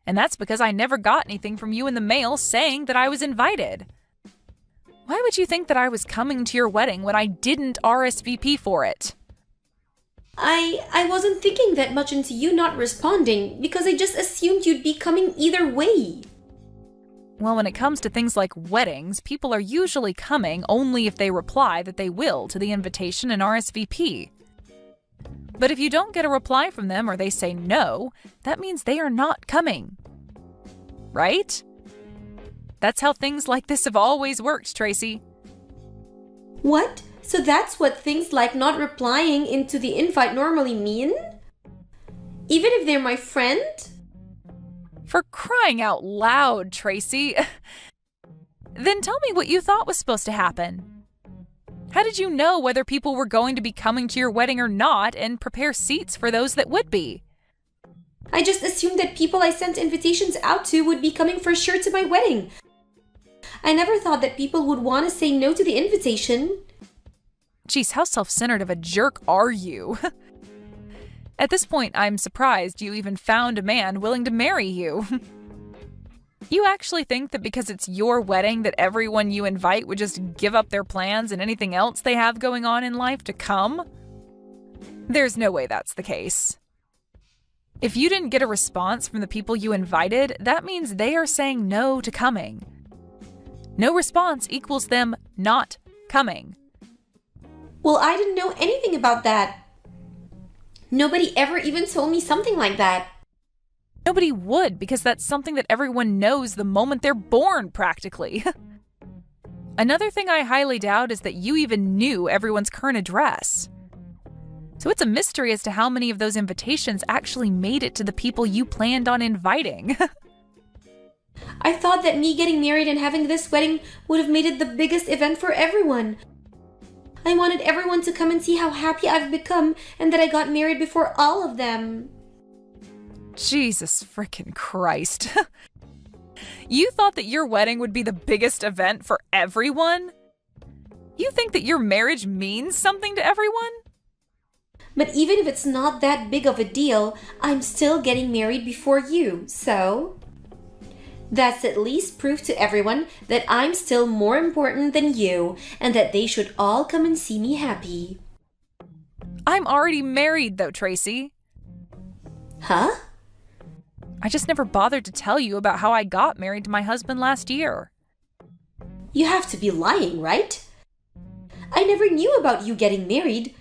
And that's because I never got anything from you in the mail saying that I was invited. Why would you think that I was coming to your wedding when I didn't RSVP for it? I wasn't thinking that much into you not responding because I just assumed you'd be coming either way. Well, when it comes to things like weddings, people are usually coming only if they reply that they will to the invitation and RSVP. But if you don't get a reply from them or they say no, that means they are not coming. Right? That's how things like this have always worked, Tracy. What? So that's what things like not replying into the invite normally mean? Even if they're my friend? For crying out loud, Tracy. Then tell me what you thought was supposed to happen. How did you know whether people were going to be coming to your wedding or not and prepare seats for those that would be? I just assumed that people I sent invitations out to would be coming for sure to my wedding. I never thought that people would want to say no to the invitation. Geez, how self-centered of a jerk are you? At this point, I'm surprised you even found a man willing to marry you. You actually think that because it's your wedding that everyone you invite would just give up their plans and anything else they have going on in life to come? There's no way that's the case. If you didn't get a response from the people you invited, that means they are saying no to coming. No response equals them not coming. Well, I didn't know anything about that. Nobody ever even told me something like that. Nobody would, because that's something that everyone knows the moment they're born, practically. Another thing I highly doubt is that you even knew everyone's current address. So it's a mystery as to how many of those invitations actually made it to the people you planned on inviting. I thought that me getting married and having this wedding would have made it the biggest event for everyone. I wanted everyone to come and see how happy I've become and that I got married before all of them. Jesus frickin' Christ. You thought that your wedding would be the biggest event for everyone? You think that your marriage means something to everyone? But even if it's not that big of a deal, I'm still getting married before you, so... That's at least proof to everyone that I'm still more important than you and that they should all come and see me happy. I'm already married, though, Tracy. Huh? I just never bothered to tell you about how I got married to my husband last year. You have to be lying, right? I never knew about you getting married.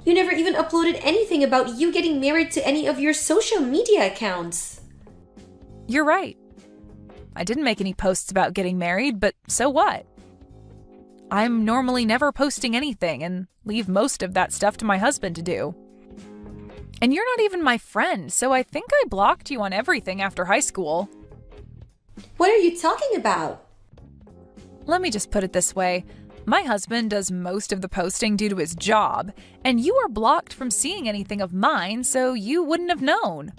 You never even uploaded anything about you getting married to any of your social media accounts. You're right. I didn't make any posts about getting married, but so what? I'm normally never posting anything and leave most of that stuff to my husband to do. And you're not even my friend, so I think I blocked you on everything after high school. What are you talking about? Let me just put it this way. My husband does most of the posting due to his job, and you are blocked from seeing anything of mine, so you wouldn't have known.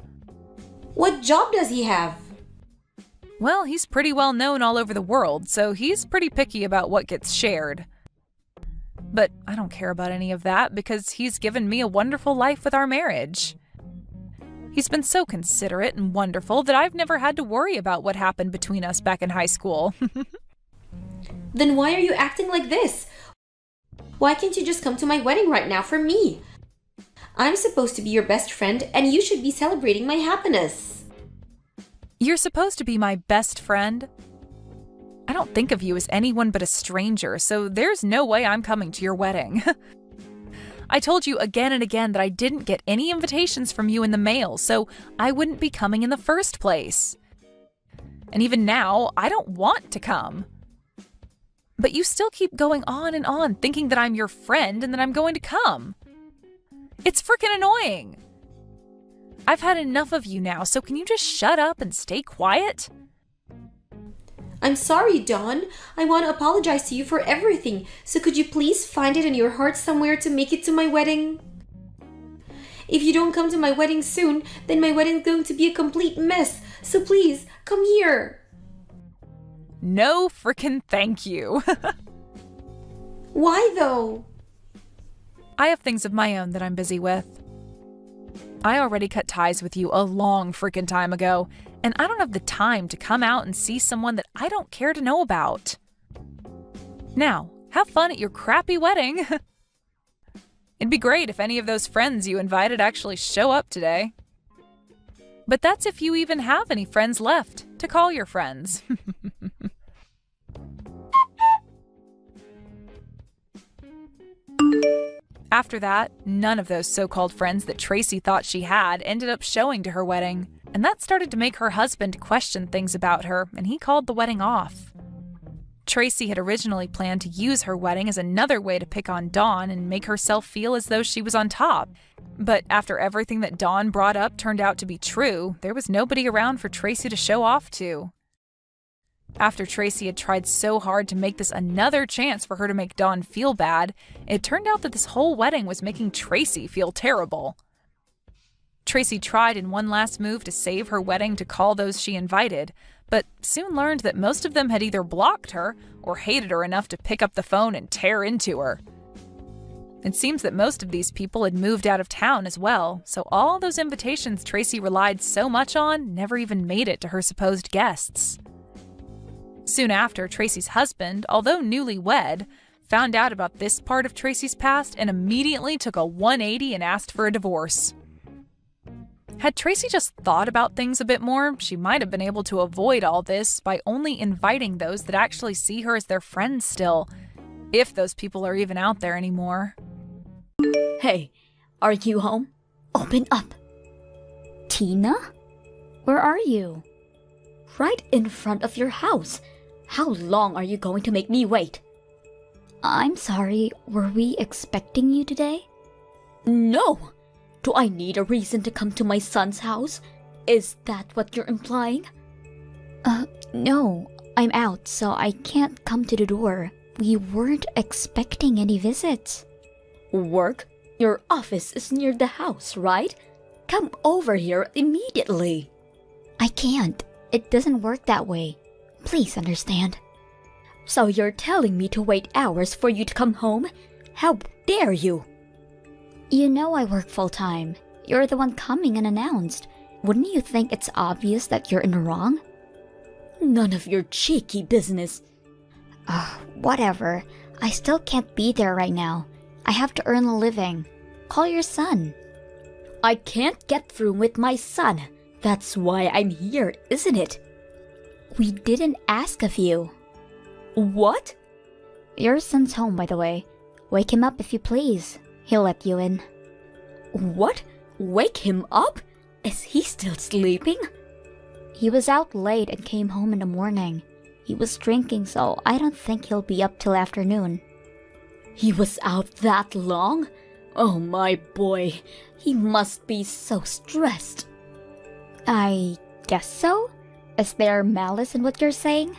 What job does he have? Well, he's pretty well known all over the world, so he's pretty picky about what gets shared. But I don't care about any of that because he's given me a wonderful life with our marriage. He's been so considerate and wonderful that I've never had to worry about what happened between us back in high school. Then why are you acting like this? Why can't you just come to my wedding right now for me? I'm supposed to be your best friend and you should be celebrating my happiness. You're supposed to be my best friend. I don't think of you as anyone but a stranger, so there's no way I'm coming to your wedding. I told you again and again that I didn't get any invitations from you in the mail, so I wouldn't be coming in the first place. And even now, I don't want to come. But you still keep going on and on, thinking that I'm your friend and that I'm going to come. It's freaking annoying. I've had enough of you now, so can you just shut up and stay quiet? I'm sorry, Dawn. I want to apologize to you for everything, so could you please find it in your heart somewhere to make it to my wedding? If you don't come to my wedding soon, then my wedding's going to be a complete mess, so please, come here. No frickin' thank you. Why though? I have things of my own that I'm busy with. I already cut ties with you a long frickin' time ago, and I don't have the time to come out and see someone that I don't care to know about. Now, have fun at your crappy wedding. It'd be great if any of those friends you invited actually show up today. But that's if you even have any friends left to call your friends. After that, none of those so-called friends that Tracy thought she had ended up showing to her wedding, and that started to make her husband question things about her, and he called the wedding off. Tracy had originally planned to use her wedding as another way to pick on Dawn and make herself feel as though she was on top. But after everything that Dawn brought up turned out to be true, there was nobody around for Tracy to show off to. After Tracy had tried so hard to make this another chance for her to make Dawn feel bad, it turned out that this whole wedding was making Tracy feel terrible. Tracy tried in one last move to save her wedding to call those she invited, but soon learned that most of them had either blocked her or hated her enough to pick up the phone and tear into her. It seems that most of these people had moved out of town as well, so all those invitations Tracy relied so much on never even made it to her supposed guests. Soon after, Tracy's husband, although newlywed, found out about this part of Tracy's past and immediately took a 180 and asked for a divorce. Had Tracy just thought about things a bit more, she might have been able to avoid all this by only inviting those that actually see her as their friends still, if those people are even out there anymore. Hey, are you home? Open up. Tina? Where are you? Right in front of your house. How long are you going to make me wait? I'm sorry, were we expecting you today? No! Do I need a reason to come to my son's house? Is that what you're implying? No. I'm out, so I can't come to the door. We weren't expecting any visits. Work? Your office is near the house, right? Come over here immediately. I can't. It doesn't work that way. Please understand. So you're telling me to wait hours for you to come home? How dare you? You know I work full-time. You're the one coming unannounced. Wouldn't you think it's obvious that you're in the wrong? None of your cheeky business. Whatever. I still can't be there right now. I have to earn a living. Call your son. I can't get through with my son. That's why I'm here, isn't it? We didn't ask of you. What? Your son's home, by the way. Wake him up if you please. He'll let you in. What? Wake him up? Is he still sleeping? He was out late and came home in the morning. He was drinking, so I don't think he'll be up till afternoon. He was out that long? Oh my boy, he must be so stressed. I guess so? Is there malice in what you're saying?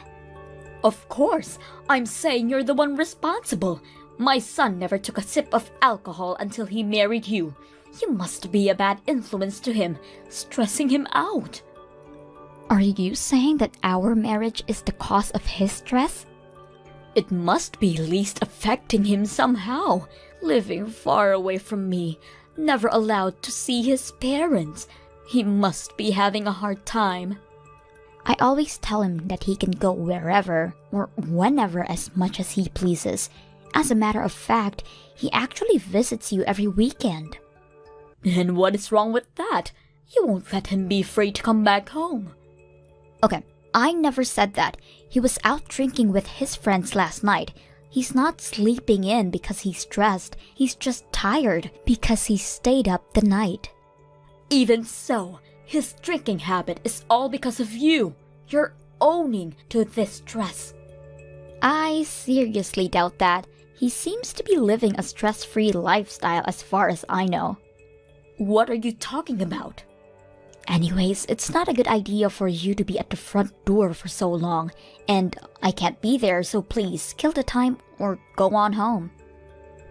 Of course, I'm saying you're the one responsible. My son never took a sip of alcohol until he married you. You must be a bad influence to him, stressing him out. Are you saying that our marriage is the cause of his stress? It must be least affecting him somehow, living far away from me, never allowed to see his parents. He must be having a hard time. I always tell him that he can go wherever or whenever as much as he pleases. As a matter of fact, he actually visits you every weekend. And what is wrong with that? You won't let him be free to come back home. Okay, I never said that. He was out drinking with his friends last night. He's not sleeping in because he's stressed. He's just tired because he stayed up the night. Even so, his drinking habit is all because of you. You're owning to this stress. I seriously doubt that. He seems to be living a stress-free lifestyle as far as I know. What are you talking about? Anyways, it's not a good idea for you to be at the front door for so long, and I can't be there, so please kill the time or go on home.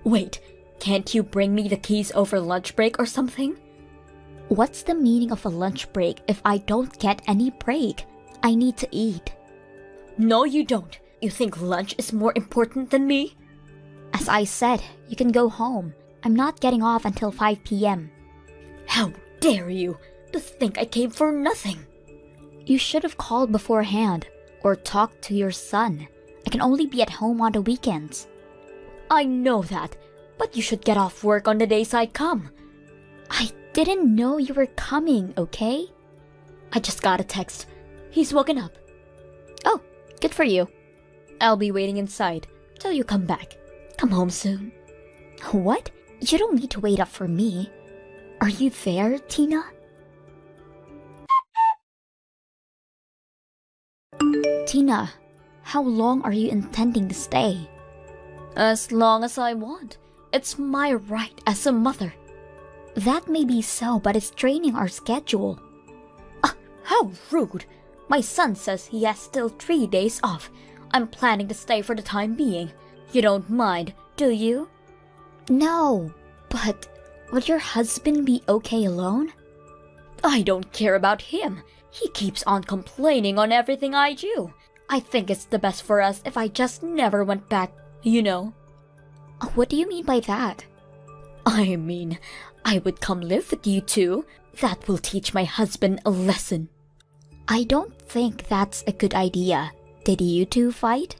Wait, can't you bring me the keys over lunch break or something? What's the meaning of a lunch break if I don't get any break? I need to eat. No, you don't. You think lunch is more important than me? As I said, you can go home. I'm not getting off until 5 p.m. How dare you! To think I came for nothing. You should have called beforehand or talked to your son. I can only be at home on the weekends. I know that, but you should get off work on the days I come. I didn't know you were coming, okay? I just got a text. He's woken up. Oh, good for you. I'll be waiting inside till you come back. Come home soon. What? You don't need to wait up for me. Are you there, Tina? Tina, how long are you intending to stay? As long as I want. It's my right as a mother. That may be so, but it's draining our schedule. How rude! My son says he has still 3 days off. I'm planning to stay for the time being. You don't mind, do you? No, but would your husband be okay alone? I don't care about him. He keeps on complaining on everything I do. I think it's the best for us if I just never went back, you know. What do you mean by that? I mean, I would come live with you two. That will teach my husband a lesson. I don't think that's a good idea. Did you two fight?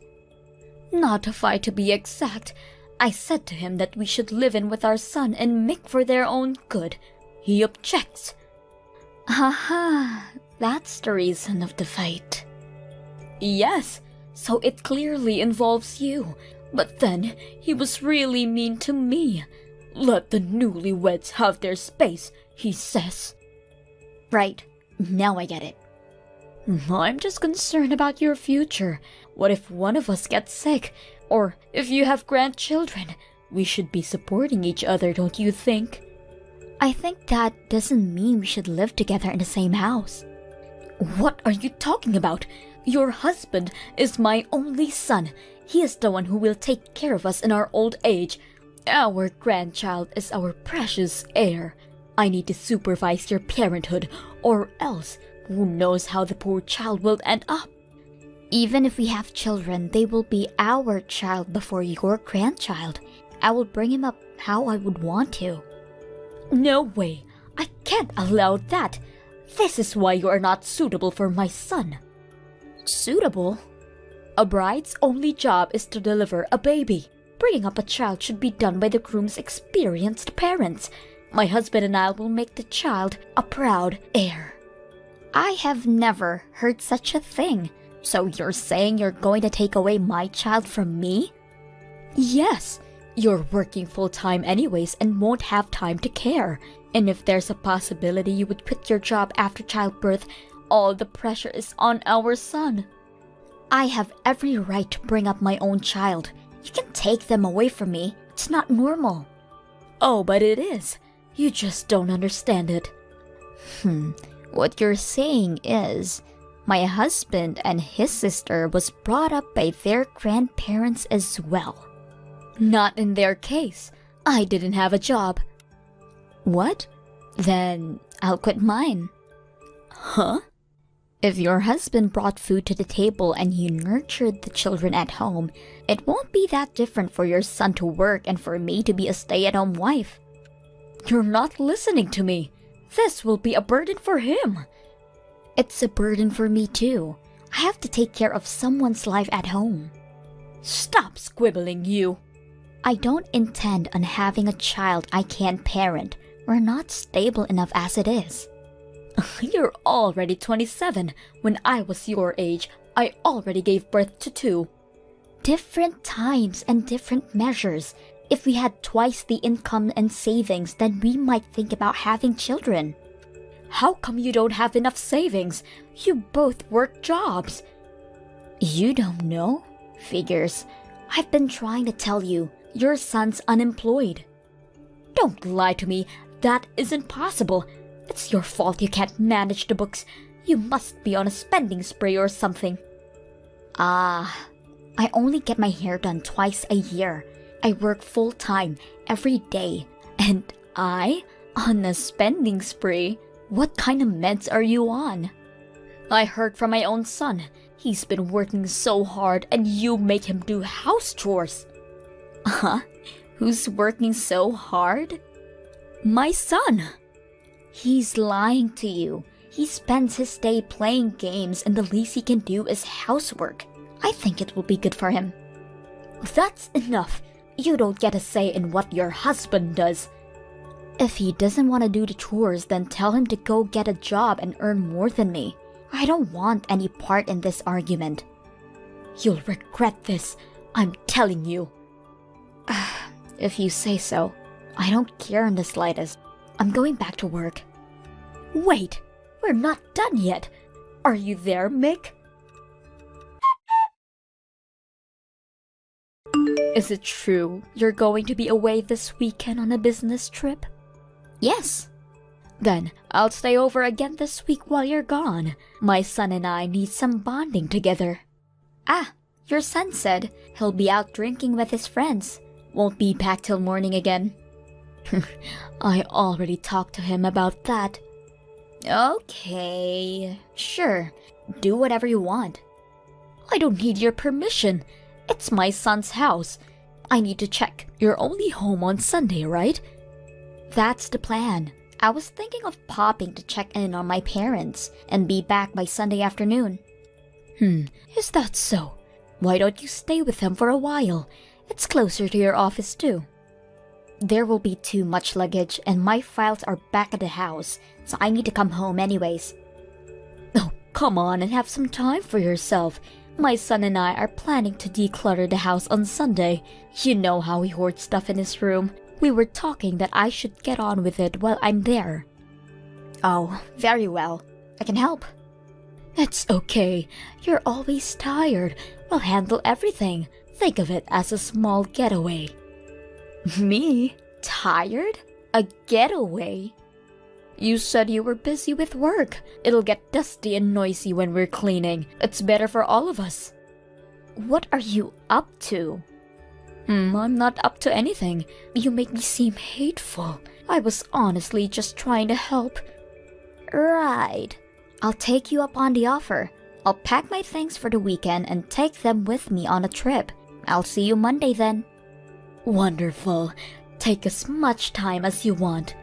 Not a fight to be exact. I said to him that we should live in with our son and make for their own good. He objects. Haha, that's the reason of the fight. Yes, so it clearly involves you. But then, he was really mean to me. Let the newlyweds have their space, he says. Right, now I get it. I'm just concerned about your future. What if one of us gets sick? Or if you have grandchildren? We should be supporting each other, don't you think? I think that doesn't mean we should live together in the same house. What are you talking about? Your husband is my only son. He is the one who will take care of us in our old age. Our grandchild is our precious heir. I need to supervise your parenthood, or else who knows how the poor child will end up. Even if we have children, they will be our child before your grandchild. I will bring him up how I would want to. No way. I can't allow that. This is why you are not suitable for my son. Suitable? A bride's only job is to deliver a baby. Bringing up a child should be done by the groom's experienced parents. My husband and I will make the child a proud heir. I have never heard such a thing. So you're saying you're going to take away my child from me? Yes. You're working full-time anyways and won't have time to care. And if there's a possibility you would quit your job after childbirth, all the pressure is on our son. I have every right to bring up my own child. You can take them away from me. It's not normal. Oh, but it is. You just don't understand it. What you're saying is, my husband and his sister was brought up by their grandparents as well. Not in their case. I didn't have a job. What? Then I'll quit mine. Huh? If your husband brought food to the table and you nurtured the children at home, it won't be that different for your son to work and for me to be a stay-at-home wife. You're not listening to me. This will be a burden for him. It's a burden for me too. I have to take care of someone's life at home. Stop squibbling, you. I don't intend on having a child I can't parent. We're not stable enough as it is. You're already 27. When I was your age, I already gave birth to 2. different times and different measures. If we had twice the income and savings, then we might think about having children. How come you don't have enough savings? You both work jobs. You don't know? Figures. I've been trying to tell you, your son's unemployed. Don't lie to me. That isn't possible. It's your fault you can't manage the books. You must be on a spending spree or something. I only get my hair done twice a year. I work full-time every day. And on a spending spree? What kind of meds are you on? I heard from my own son. He's been working so hard and you make him do house chores. Huh? Who's working so hard? My son. He's lying to you. He spends his day playing games and the least he can do is housework. I think it will be good for him. That's enough. You don't get a say in what your husband does. If he doesn't want to do the chores, then tell him to go get a job and earn more than me. I don't want any part in this argument. You'll regret this, I'm telling you. If you say so. I don't care in the slightest. I'm going back to work. Wait, we're not done yet. Are you there, Mick? Is it true you're going to be away this weekend on a business trip? Yes. Then I'll stay over again this week while you're gone. My son and I need some bonding together. Your son said he'll be out drinking with his friends. Won't be back till morning again. I already talked to him about that. Okay, sure. Do whatever you want. I don't need your permission. It's my son's house. I need to check. You're only home on Sunday, right? That's the plan. I was thinking of popping to check in on my parents and be back by Sunday afternoon. Is that so? Why don't you stay with them for a while? It's closer to your office too. There will be too much luggage and my files are back at the house, so I need to come home anyways. Oh, come on and have some time for yourself. My son and I are planning to declutter the house on Sunday. You know how he hoards stuff in his room. We were talking that I should get on with it while I'm there. Oh, very well. I can help. It's okay. You're always tired. We'll handle everything. Think of it as a small getaway. Me? Tired? A getaway? You said you were busy with work. It'll get dusty and noisy when we're cleaning. It's better for all of us. What are you up to? I'm not up to anything. You make me seem hateful. I was honestly just trying to help. Right. I'll take you up on the offer. I'll pack my things for the weekend and take them with me on a trip. I'll see you Monday then. Wonderful. Take as much time as you want.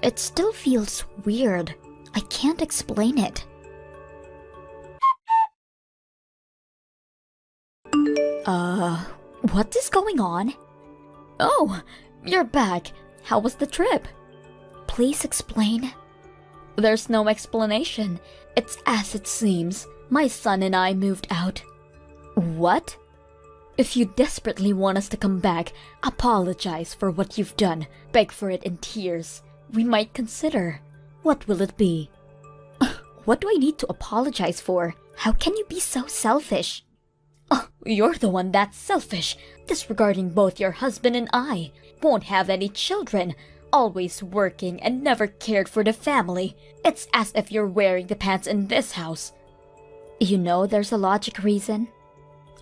It still feels weird. I can't explain it. What is going on? Oh, you're back. How was the trip? Please explain. There's no explanation. It's as it seems. My son and I moved out. What? If you desperately want us to come back, apologize for what you've done. Beg for it in tears. We might consider. What will it be? What do I need to apologize for? How can you be so selfish? You're the one that's selfish, disregarding both your husband and I. Won't have any children. Always working and never cared for the family. It's as if you're wearing the pants in this house. You know there's a logic reason.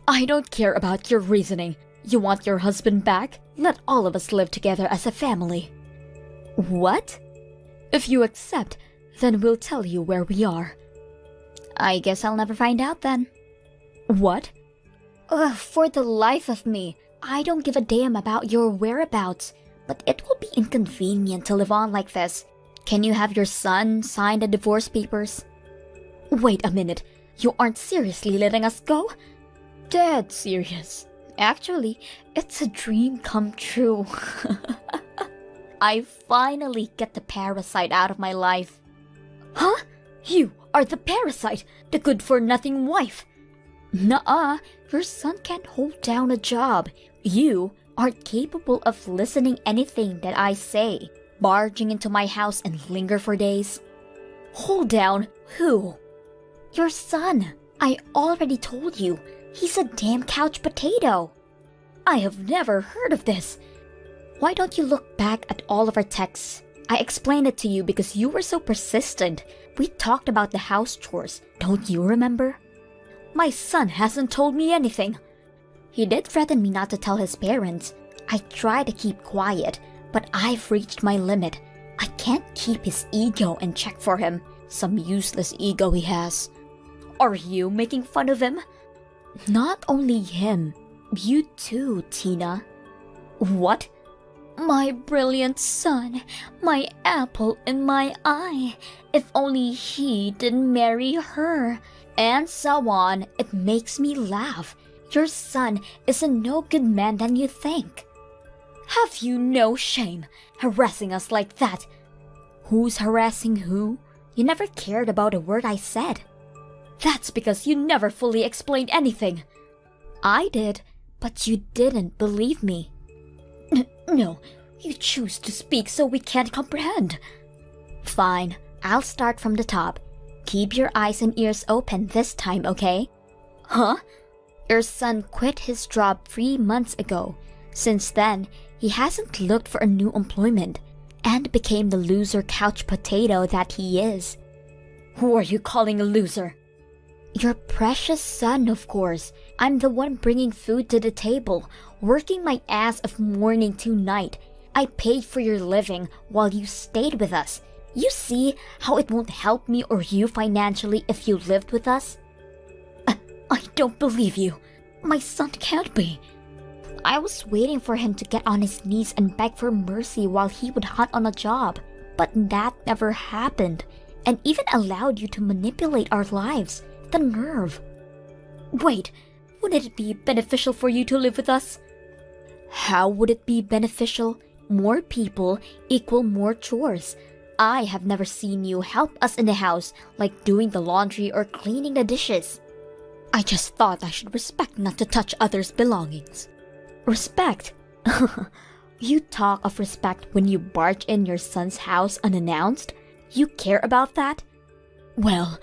I don't care about your reasoning. You want your husband back? Let all of us live together as a family. What? If you accept, then we'll tell you where we are. I guess I'll never find out then. What? For the life of me, I don't give a damn about your whereabouts. But it will be inconvenient to live on like this. Can you have your son sign the divorce papers? Wait a minute. You aren't seriously letting us go? Dead serious. Actually, it's a dream come true. I finally get the parasite out of my life. Huh? You are the parasite, the good-for-nothing wife. Nuh-uh, your son can't hold down a job. You aren't capable of listening anything that I say. Barging into my house and linger for days. Hold down who? Your son. I already told you, he's a damn couch potato. I have never heard of this. Why don't you look back at all of our texts? I explained it to you because you were so persistent. We talked about the house chores, don't you remember? My son hasn't told me anything. He did threaten me not to tell his parents. I try to keep quiet, but I've reached my limit. I can't keep his ego in check for him. Some useless ego he has. Are you making fun of him? Not only him, you too, Tina. What? My brilliant son, my apple in my eye. If only he didn't marry her. And so on. It makes me laugh. Your son is a no good man than you think. Have you no shame, harassing us like that? Who's harassing who? You never cared about a word I said. That's because you never fully explained anything. I did, but you didn't believe me. No, you choose to speak so we can't comprehend. Fine, I'll start from the top. Keep your eyes and ears open this time, okay? Huh? Your son quit his job 3 months ago. Since then, he hasn't looked for a new employment and became the loser couch potato that he is. Who are you calling a loser? Your precious son, of course. I'm the one bringing food to the table, working my ass off morning to night. I paid for your living while you stayed with us. You see how it won't help me or you financially if you lived with us? I don't believe you. My son can't be. I was waiting for him to get on his knees and beg for mercy while he would hunt on a job. But that never happened, and even allowed you to manipulate our lives. The nerve. Wait, wouldn't it be beneficial for you to live with us? How would it be beneficial? More people equal more chores. I have never seen you help us in the house, like doing the laundry or cleaning the dishes. I just thought I should respect not to touch others' belongings. Respect? You talk of respect when you barge in your son's house unannounced? You care about that? Well,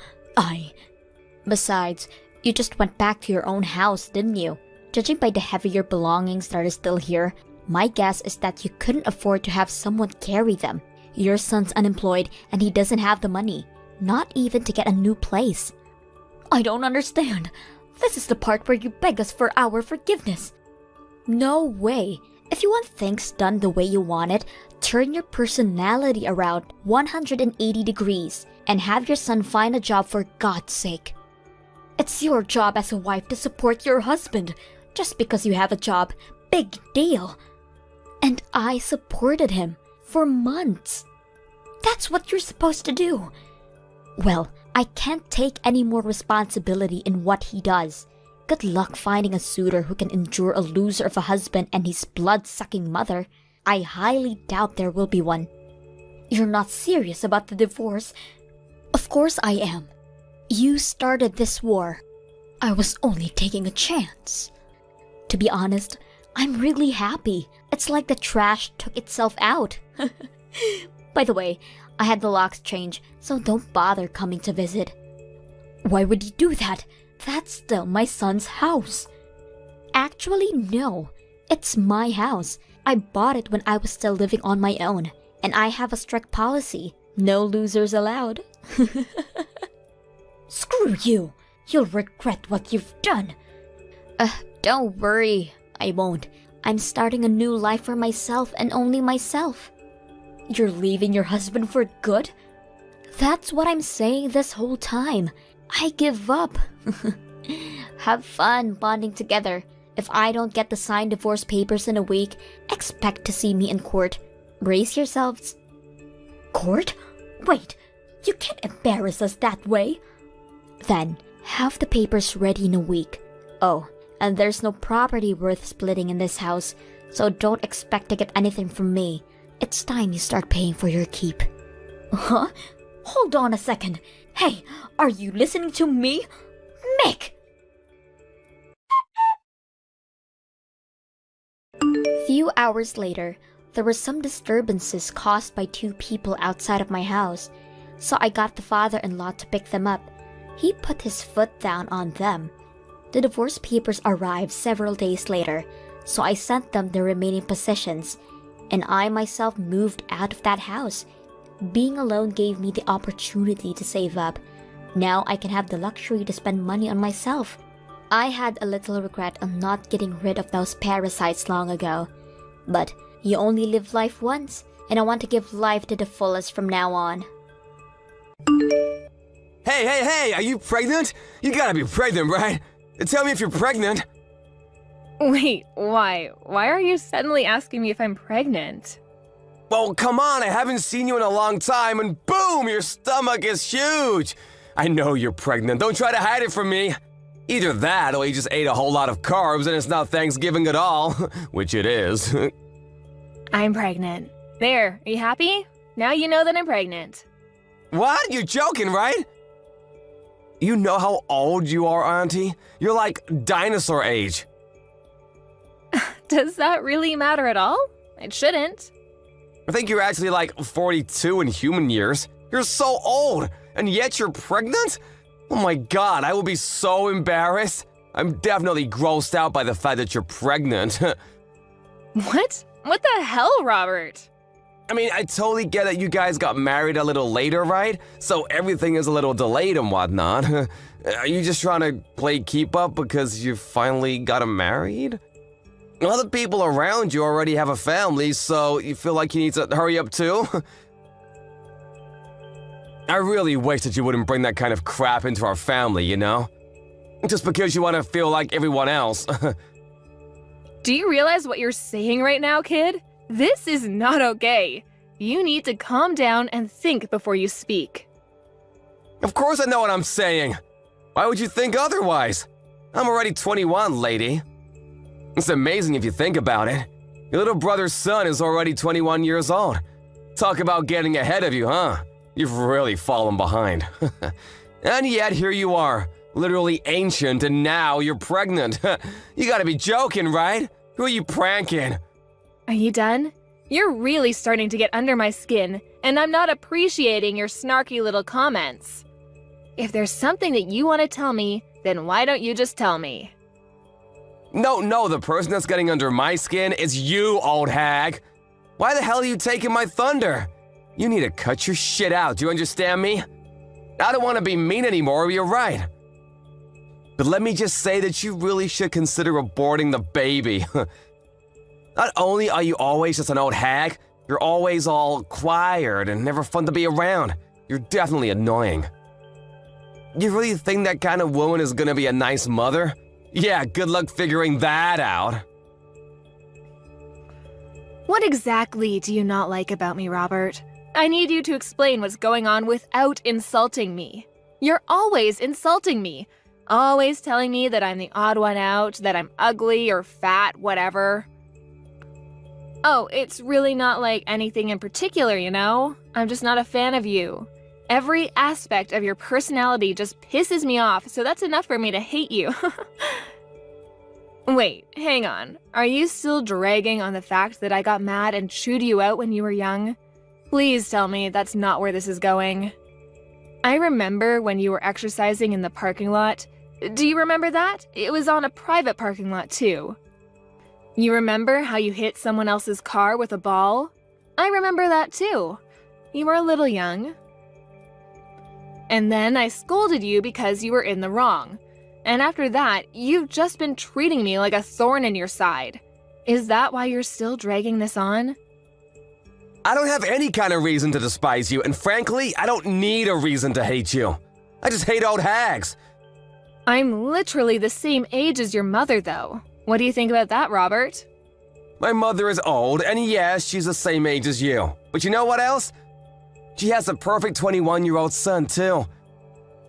Besides, you just went back to your own house, didn't you? Judging by the heavier belongings that are still here, my guess is that you couldn't afford to have someone carry them. Your son's unemployed and he doesn't have the money, not even to get a new place. I don't understand. This is the part where you beg us for our forgiveness. No way. If you want things done the way you want it, turn your personality around 180 degrees and have your son find a job for God's sake. It's your job as a wife to support your husband. Just because you have a job, big deal. And I supported him for months. That's what you're supposed to do. Well, I can't take any more responsibility in what he does. Good luck finding a suitor who can endure a loser of a husband and his blood-sucking mother. I highly doubt there will be one. You're not serious about the divorce? Of course I am. You started this war. I was only taking a chance. To be honest, I'm really happy. It's like the trash took itself out. By the way, I had the locks changed, so don't bother coming to visit. Why would you do that? That's still my son's house. Actually, no. It's my house. I bought it when I was still living on my own, and I have a strict policy. No losers allowed. Screw you! You'll regret what you've done. Don't worry. I won't. I'm starting a new life for myself and only myself. You're leaving your husband for good? That's what I'm saying this whole time. I give up. Have fun bonding together. If I don't get the signed divorce papers in a week, expect to see me in court. Brace yourselves. Court? Wait, you can't embarrass us that way. Then, have the papers ready in a week. Oh, and there's no property worth splitting in this house, so don't expect to get anything from me. It's time you start paying for your keep. Huh? Hold on a second. Hey, are you listening to me? Mick! hours later, there were some disturbances caused by two people outside of my house, so I got the father-in-law to pick them up. He put his foot down on them. The divorce papers arrived several days later, so I sent them the remaining possessions, and I myself moved out of that house. Being alone gave me the opportunity to save up. Now I can have the luxury to spend money on myself. I had a little regret on not getting rid of those parasites long ago. But you only live life once, and I want to give life to the fullest from now on. Hey, are you pregnant? You gotta be pregnant, right? Tell me if you're pregnant. Wait, why? Why are you suddenly asking me if I'm pregnant? Well, come on, I haven't seen you in a long time, and boom, your stomach is huge. I know you're pregnant, don't try to hide it from me. Either that, or you just ate a whole lot of carbs and it's not Thanksgiving at all, which it is. I'm pregnant. There, are you happy? Now you know that I'm pregnant. What? You're joking, right? You know how old you are, Auntie? You're like dinosaur age. Does that really matter at all? It shouldn't. I think you're actually like 42 in human years. You're so old, and yet you're pregnant? Oh my god, I will be so embarrassed. I'm definitely grossed out by the fact that you're pregnant. What? What the hell, Robert? I mean, I totally get that you guys got married a little later, right? So everything is a little delayed and whatnot. Are you just trying to play keep up because you finally got married? Other people around you already have a family, so you feel like you need to hurry up too? I really wish that you wouldn't bring that kind of crap into our family, you know? Just because you want to feel like everyone else. Do you realize what you're saying right now, kid? This is not okay. You need to calm down and think before you speak. Of course I know what I'm saying. Why would you think otherwise? I'm already 21, lady. It's amazing if you think about it. Your little brother's son is already 21 years old. Talk about getting ahead of you, huh? You've really fallen behind. And yet here you are, literally ancient, and now you're pregnant. You gotta be joking, right? Who are you pranking? Are you done? You're really starting to get under my skin, and I'm not appreciating your snarky little comments. If there's something that you want to tell me, then why don't you just tell me? No, the person that's getting under my skin is you, old hag. Why the hell are you taking my thunder? You need to cut your shit out, do you understand me? I don't want to be mean anymore, you're right. But let me just say that you really should consider aborting the baby. Not only are you always just an old hag, you're always all quiet and never fun to be around. You're definitely annoying. You really think that kind of woman is gonna be a nice mother? Yeah, good luck figuring that out. What exactly do you not like about me, Robert? I need you to explain what's going on without insulting me. You're always insulting me. Always telling me that I'm the odd one out, that I'm ugly or fat, whatever. Oh, it's really not like anything in particular, you know? I'm just not a fan of you. Every aspect of your personality just pisses me off, so that's enough for me to hate you. Wait, hang on. Are you still dragging on the fact that I got mad and chewed you out when you were young? Please tell me that's not where this is going. I remember when you were exercising in the parking lot. Do you remember that? It was on a private parking lot, too. You remember how you hit someone else's car with a ball? I remember that, too. You were a little young. And then I scolded you because you were in the wrong. And after that, you've just been treating me like a thorn in your side. Is that why you're still dragging this on? I don't have any kind of reason to despise you, and frankly, I don't need a reason to hate you. I just hate old hags. I'm literally the same age as your mother, though. What do you think about that, Robert? My mother is old, and yes, she's the same age as you. But you know what else? She has a perfect 21-year-old son, too.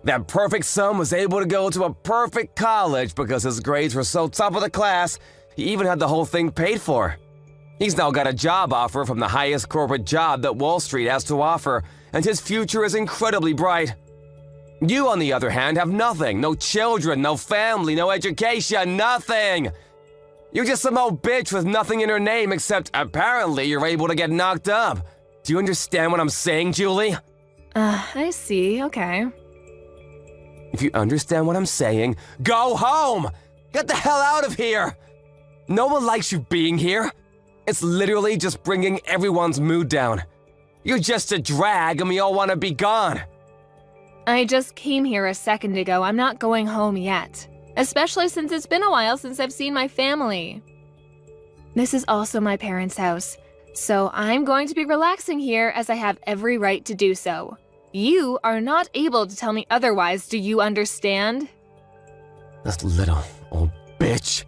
That perfect son was able to go to a perfect college because his grades were so top of the class, he even had the whole thing paid for. He's now got a job offer from the highest corporate job that Wall Street has to offer, and his future is incredibly bright. You, on the other hand, have nothing. No children, no family, no education, nothing. You're just some old bitch with nothing in her name except apparently you're able to get knocked up. Do you understand what I'm saying, Julie? I see, okay. If you understand what I'm saying, go home! Get the hell out of here! No one likes you being here. It's literally just bringing everyone's mood down. You're just a drag and we all want to be gone. I just came here a second ago. I'm not going home yet. Especially since it's been a while since I've seen my family. This is also my parents' house, so I'm going to be relaxing here as I have every right to do so. You are not able to tell me otherwise, do you understand? This little old bitch.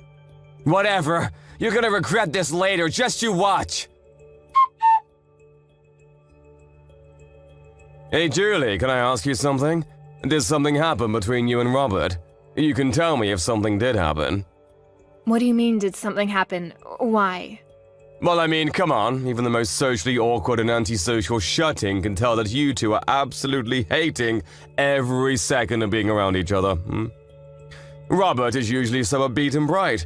Whatever. You're gonna regret this later, just you watch. Hey Julie, can I ask you something? Did something happen between you and Robert? You can tell me if something did happen. What do you mean, did something happen? Why? Well, I mean, come on. Even the most socially awkward and antisocial shutting can tell that you two are absolutely hating every second of being around each other. Robert is usually so upbeat and bright,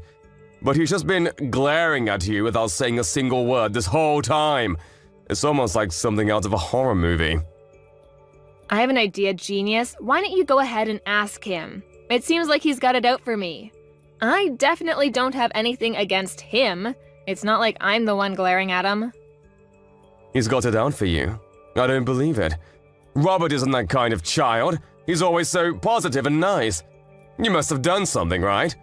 but he's just been glaring at you without saying a single word this whole time. It's almost like something out of a horror movie. I have an idea, genius. Why don't you go ahead and ask him? It seems like he's got it out for me. I definitely don't have anything against him. It's not like I'm the one glaring at him. He's got it out for you. I don't believe it. Robert isn't that kind of child. He's always so positive and nice. You must have done something, right?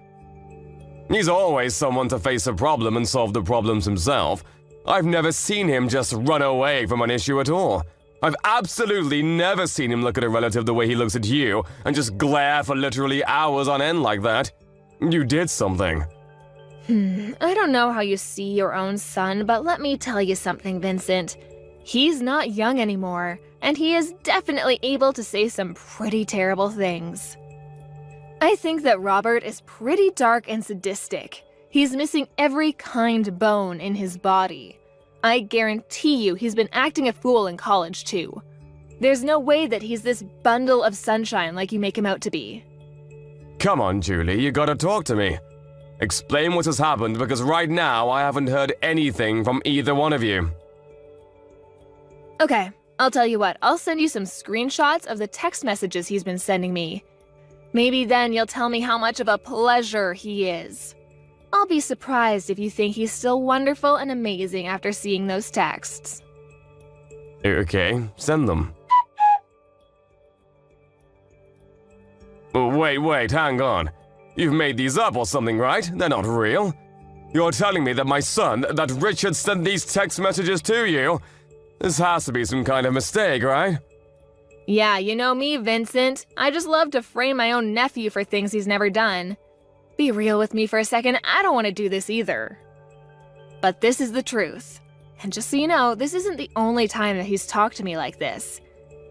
He's always someone to face a problem and solve the problems himself. I've never seen him just run away from an issue at all. I've absolutely never seen him look at a relative the way he looks at you and just glare for literally hours on end like that. You did something. I don't know how you see your own son, but let me tell you something, Vincent. He's not young anymore, and he is definitely able to say some pretty terrible things. I think that Robert is pretty dark and sadistic. He's missing every kind bone in his body. I guarantee you he's been acting a fool in college too. There's no way that he's this bundle of sunshine like you make him out to be. Come on, Julie, you gotta talk to me. Explain what has happened, because right now I haven't heard anything from either one of you. Okay, I'll tell you what, I'll send you some screenshots of the text messages he's been sending me. Maybe then you'll tell me how much of a pleasure he is. I'll be surprised if you think he's still wonderful and amazing after seeing those texts. Okay, send them. Wait, hang on. You've made these up or something, right? They're not real. You're telling me that my son, that Richard sent these text messages to you? This has to be some kind of mistake, right? Yeah, you know me, Vincent. I just love to frame my own nephew for things he's never done. Be real with me for a second, I don't want to do this either. But this is the truth. And just so you know, this isn't the only time that he's talked to me like this.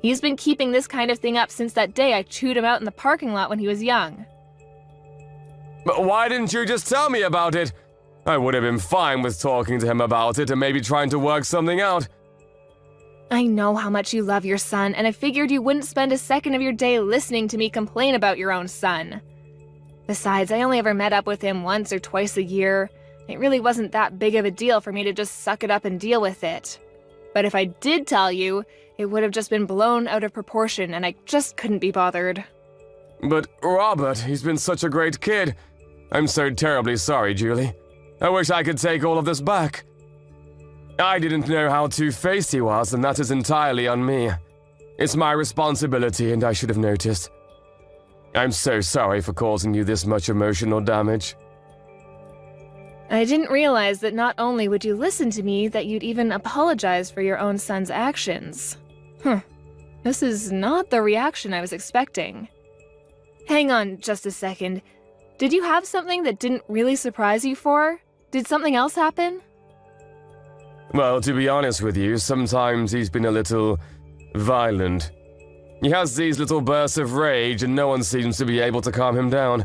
He's been keeping this kind of thing up since that day I chewed him out in the parking lot when he was young. But why didn't you just tell me about it? I would have been fine with talking to him about it and maybe trying to work something out. I know how much you love your son, and I figured you wouldn't spend a second of your day listening to me complain about your own son. Besides, I only ever met up with him once or twice a year. It really wasn't that big of a deal for me to just suck it up and deal with it. But if I did tell you, it would have just been blown out of proportion, and I just couldn't be bothered. But Robert, he's been such a great kid. I'm so terribly sorry, Julie. I wish I could take all of this back. I didn't know how two-faced he was, and that is entirely on me. It's my responsibility, and I should have noticed. I'm so sorry for causing you this much emotional damage. I didn't realize that not only would you listen to me, that you'd even apologize for your own son's actions. This is not the reaction I was expecting. Hang on just a second. Did you have something that didn't really surprise you for? Did something else happen? Well, to be honest with you, sometimes he's been a little violent. He has these little bursts of rage and no one seems to be able to calm him down.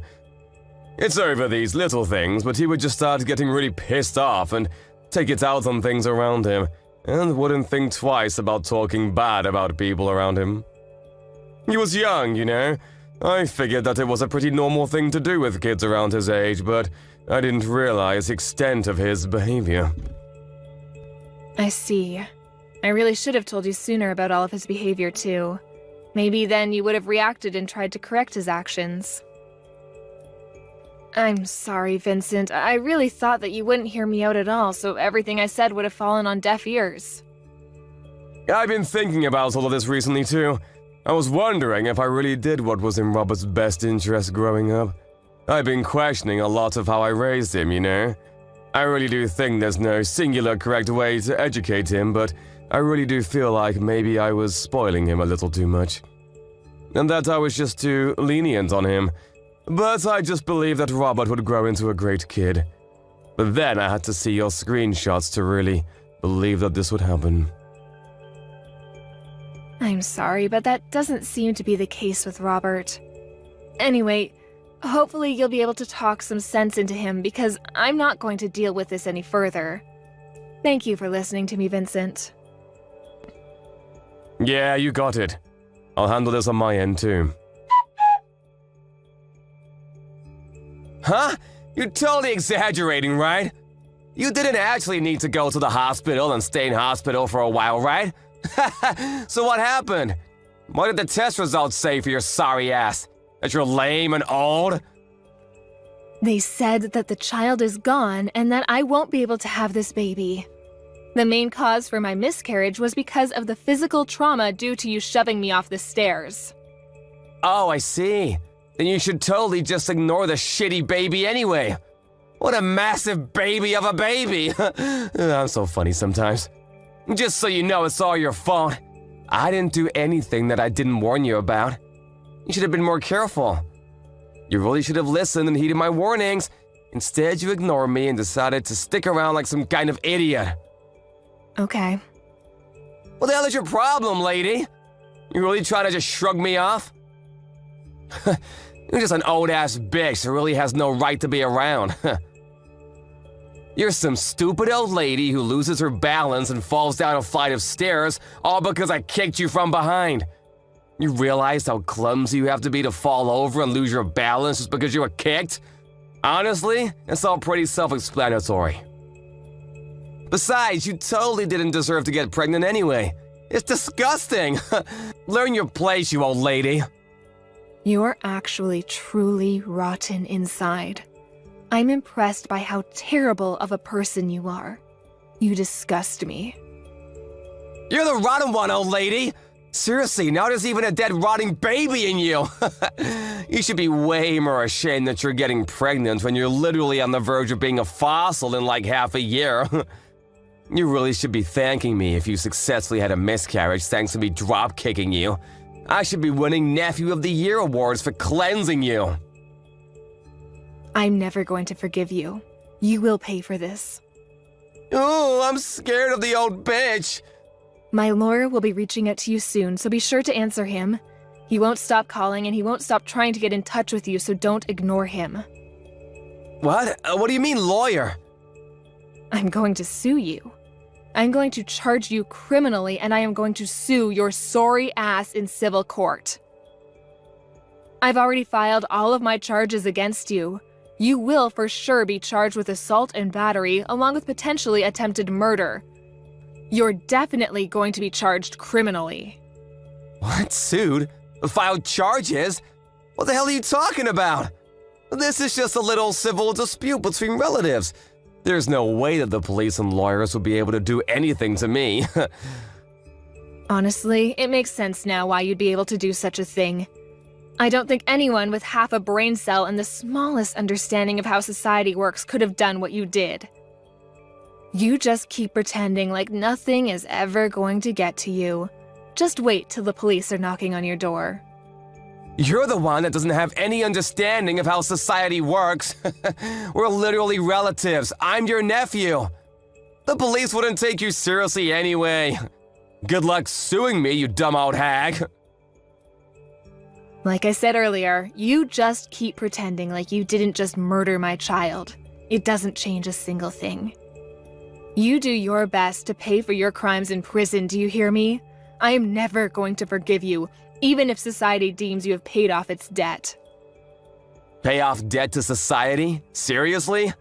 It's over these little things, but he would just start getting really pissed off and take it out on things around him, and wouldn't think twice about talking bad about people around him. He was young, you know. I figured that it was a pretty normal thing to do with kids around his age, but I didn't realize the extent of his behavior. I see. I really should have told you sooner about all of his behavior, too. Maybe then you would have reacted and tried to correct his actions. I'm sorry, Vincent. I really thought that you wouldn't hear me out at all, so everything I said would have fallen on deaf ears. I've been thinking about all of this recently, too. I was wondering if I really did what was in Robert's best interest growing up. I've been questioning a lot of how I raised him, you know? I really do think there's no singular correct way to educate him, but I really do feel like maybe I was spoiling him a little too much. And that I was just too lenient on him. But I just believed that Robert would grow into a great kid. But then I had to see your screenshots to really believe that this would happen. I'm sorry, but that doesn't seem to be the case with Robert. Anyway, hopefully you'll be able to talk some sense into him because I'm not going to deal with this any further. Thank you for listening to me, Vincent. Yeah, you got it. I'll handle this on my end, too. Huh? You're totally exaggerating, right? You didn't actually need to go to the hospital and stay in hospital for a while, right? So what happened? What did the test results say for your sorry ass? That you're lame and old? They said that the child is gone and that I won't be able to have this baby. The main cause for my miscarriage was because of the physical trauma due to you shoving me off the stairs. Oh, I see. Then you should totally just ignore the shitty baby anyway. What a massive baby of a baby. I'm so funny sometimes. Just so you know, it's all your fault. I didn't do anything that I didn't warn you about. You should have been more careful. You really should have listened and heeded my warnings. Instead, you ignored me and decided to stick around like some kind of idiot. Okay. What the hell is your problem, lady? You really trying to just shrug me off? You're just an old-ass bitch who really has no right to be around. You're some stupid old lady who loses her balance and falls down a flight of stairs all because I kicked you from behind. You realize how clumsy you have to be to fall over and lose your balance just because you were kicked? Honestly, it's all pretty self-explanatory. Besides, you totally didn't deserve to get pregnant anyway. It's disgusting. Learn your place, you old lady. You're actually truly rotten inside. I'm impressed by how terrible of a person you are. You disgust me. You're the rotten one, old lady. Seriously, now there's even a dead rotting baby in you. You should be way more ashamed that you're getting pregnant when you're literally on the verge of being a fossil in like half a year. You really should be thanking me if you successfully had a miscarriage thanks to me drop-kicking you. I should be winning Nephew of the Year awards for cleansing you. I'm never going to forgive you. You will pay for this. Ooh, I'm scared of the old bitch. My lawyer will be reaching out to you soon, so be sure to answer him. He won't stop calling and he won't stop trying to get in touch with you, so don't ignore him. What? What do you mean, lawyer? I'm going to sue you. I'm going to charge you criminally and I am going to sue your sorry ass in civil court. I've already filed all of my charges against you. You will for sure be charged with assault and battery, along with potentially attempted murder. You're definitely going to be charged criminally. What? Sued? Filed charges? What the hell are you talking about? This is just a little civil dispute between relatives. There's no way that the police and lawyers would be able to do anything to me. Honestly, it makes sense now why you'd be able to do such a thing. I don't think anyone with half a brain cell and the smallest understanding of how society works could have done what you did. You just keep pretending like nothing is ever going to get to you. Just wait till the police are knocking on your door. You're the one that doesn't have any understanding of how society works. We're literally relatives. I'm your nephew. The police wouldn't take you seriously anyway. Good luck suing me, you dumb old hag. Like I said earlier, you just keep pretending like you didn't just murder my child. It doesn't change a single thing. You do your best to pay for your crimes in prison, do you hear me? I am never going to forgive you, even if society deems you have paid off its debt. Pay off debt to society? Seriously?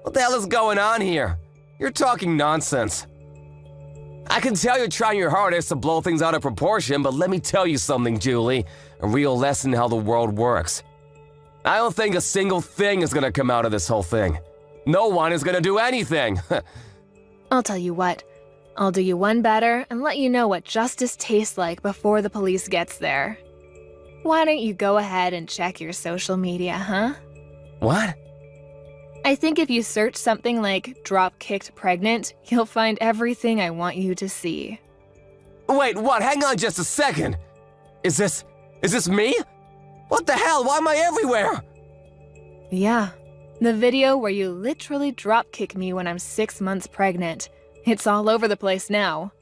What the hell is going on here? You're talking nonsense. I can tell you're trying your hardest to blow things out of proportion, but let me tell you something, Julie. A real lesson in how the world works. I don't think a single thing is gonna come out of this whole thing. No one is gonna do anything. I'll tell you what. I'll do you one better and let you know what justice tastes like before the police gets there. Why don't you go ahead and check your social media, huh? What? I think if you search something like drop-kicked pregnant, you'll find everything I want you to see. Wait, what? Hang on just a second. Is this me? What the hell? Why am I everywhere? Yeah, the video where you literally drop-kick me when I'm 6 months pregnant. It's all over the place now.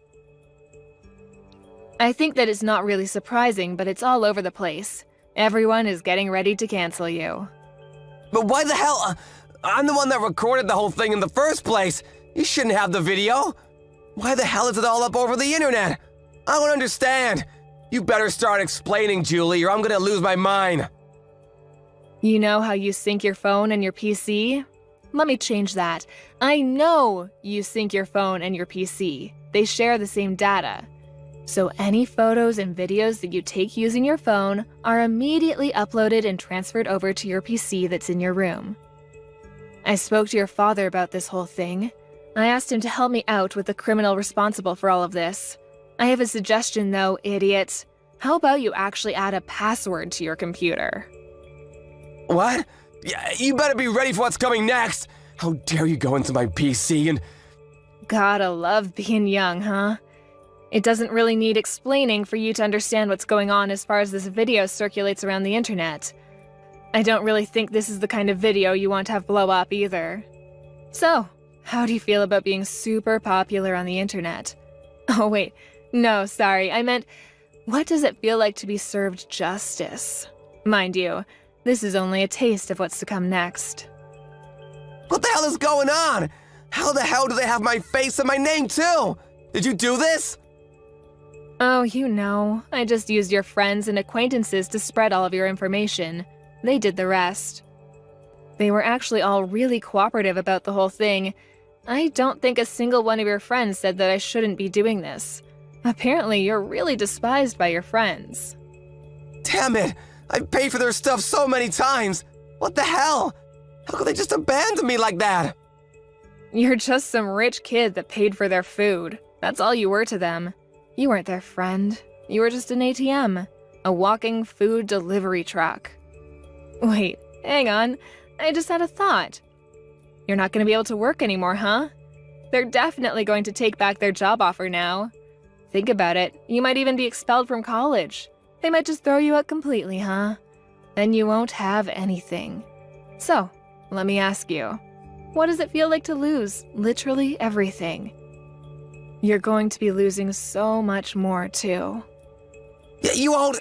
I think that it's not really surprising, but it's all over the place. Everyone is getting ready to cancel you. But why the hell? I'm the one that recorded the whole thing in the first place. You shouldn't have the video. Why the hell is it all up over the internet? I don't understand. You better start explaining, Julie, or I'm gonna lose my mind. You know how you sync your phone and your PC? Let me change that. I know you sync your phone and your PC. They share the same data. So any photos and videos that you take using your phone are immediately uploaded and transferred over to your PC that's in your room. I spoke to your father about this whole thing. I asked him to help me out with the criminal responsible for all of this. I have a suggestion though, idiot. How about you actually add a password to your computer? What? Yeah, you better be ready for what's coming next. How dare you go into my PC and... Gotta love being young, huh? It doesn't really need explaining for you to understand what's going on as far as this video circulates around the internet. I don't really think this is the kind of video you want to have blow up either. So, how do you feel about being super popular on the internet? Oh wait, no, sorry, I meant, what does it feel like to be served justice? Mind you, this is only a taste of what's to come next. What the hell is going on? How the hell do they have my face and my name too? Did you do this? Oh, you know, I just used your friends and acquaintances to spread all of your information. They did the rest. They were actually all really cooperative about the whole thing. I don't think a single one of your friends said that I shouldn't be doing this. Apparently, you're really despised by your friends. Damn it! I've paid for their stuff so many times! What the hell? How could they just abandon me like that? You're just some rich kid that paid for their food. That's all you were to them. You weren't their friend. You were just an ATM. A walking food delivery truck. Wait, hang on. I just had a thought. You're not going to be able to work anymore, huh? They're definitely going to take back their job offer now. Think about it. You might even be expelled from college. They might just throw you out completely, huh? Then you won't have anything. So, let me ask you. What does it feel like to lose literally everything? You're going to be losing so much more, too. You old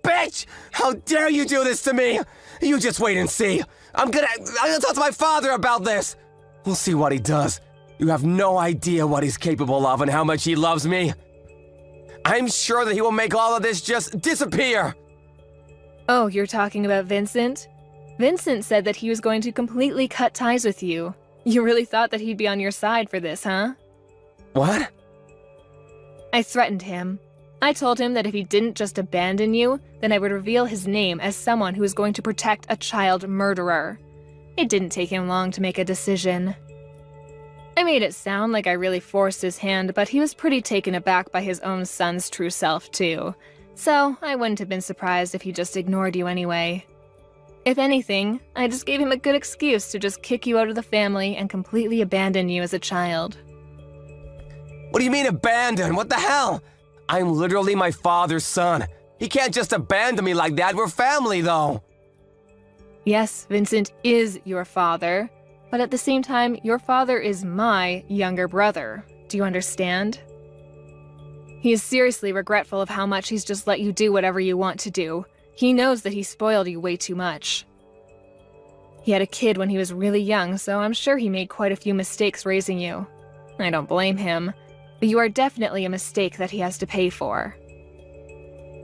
bitch! How dare you do this to me? You just wait and see. I'm gonna talk to my father about this. We'll see what he does. You have no idea what he's capable of and how much he loves me. I'm sure that he will make all of this just disappear. Oh, you're talking about Vincent? Vincent said that he was going to completely cut ties with you. You really thought that he'd be on your side for this, huh? What? I threatened him. I told him that if he didn't just abandon you, then I would reveal his name as someone who is going to protect a child murderer. It didn't take him long to make a decision. I made it sound like I really forced his hand, but he was pretty taken aback by his own son's true self, too. So I wouldn't have been surprised if he just ignored you anyway. If anything, I just gave him a good excuse to just kick you out of the family and completely abandon you as a child. What do you mean abandon? What the hell? I'm literally my father's son. He can't just abandon me like that. We're family, though. Yes, Vincent is your father, but at the same time, your father is my younger brother. Do you understand? He is seriously regretful of how much he's just let you do whatever you want to do. He knows that he spoiled you way too much. He had a kid when he was really young, so I'm sure he made quite a few mistakes raising you. I don't blame him, but you are definitely a mistake that he has to pay for.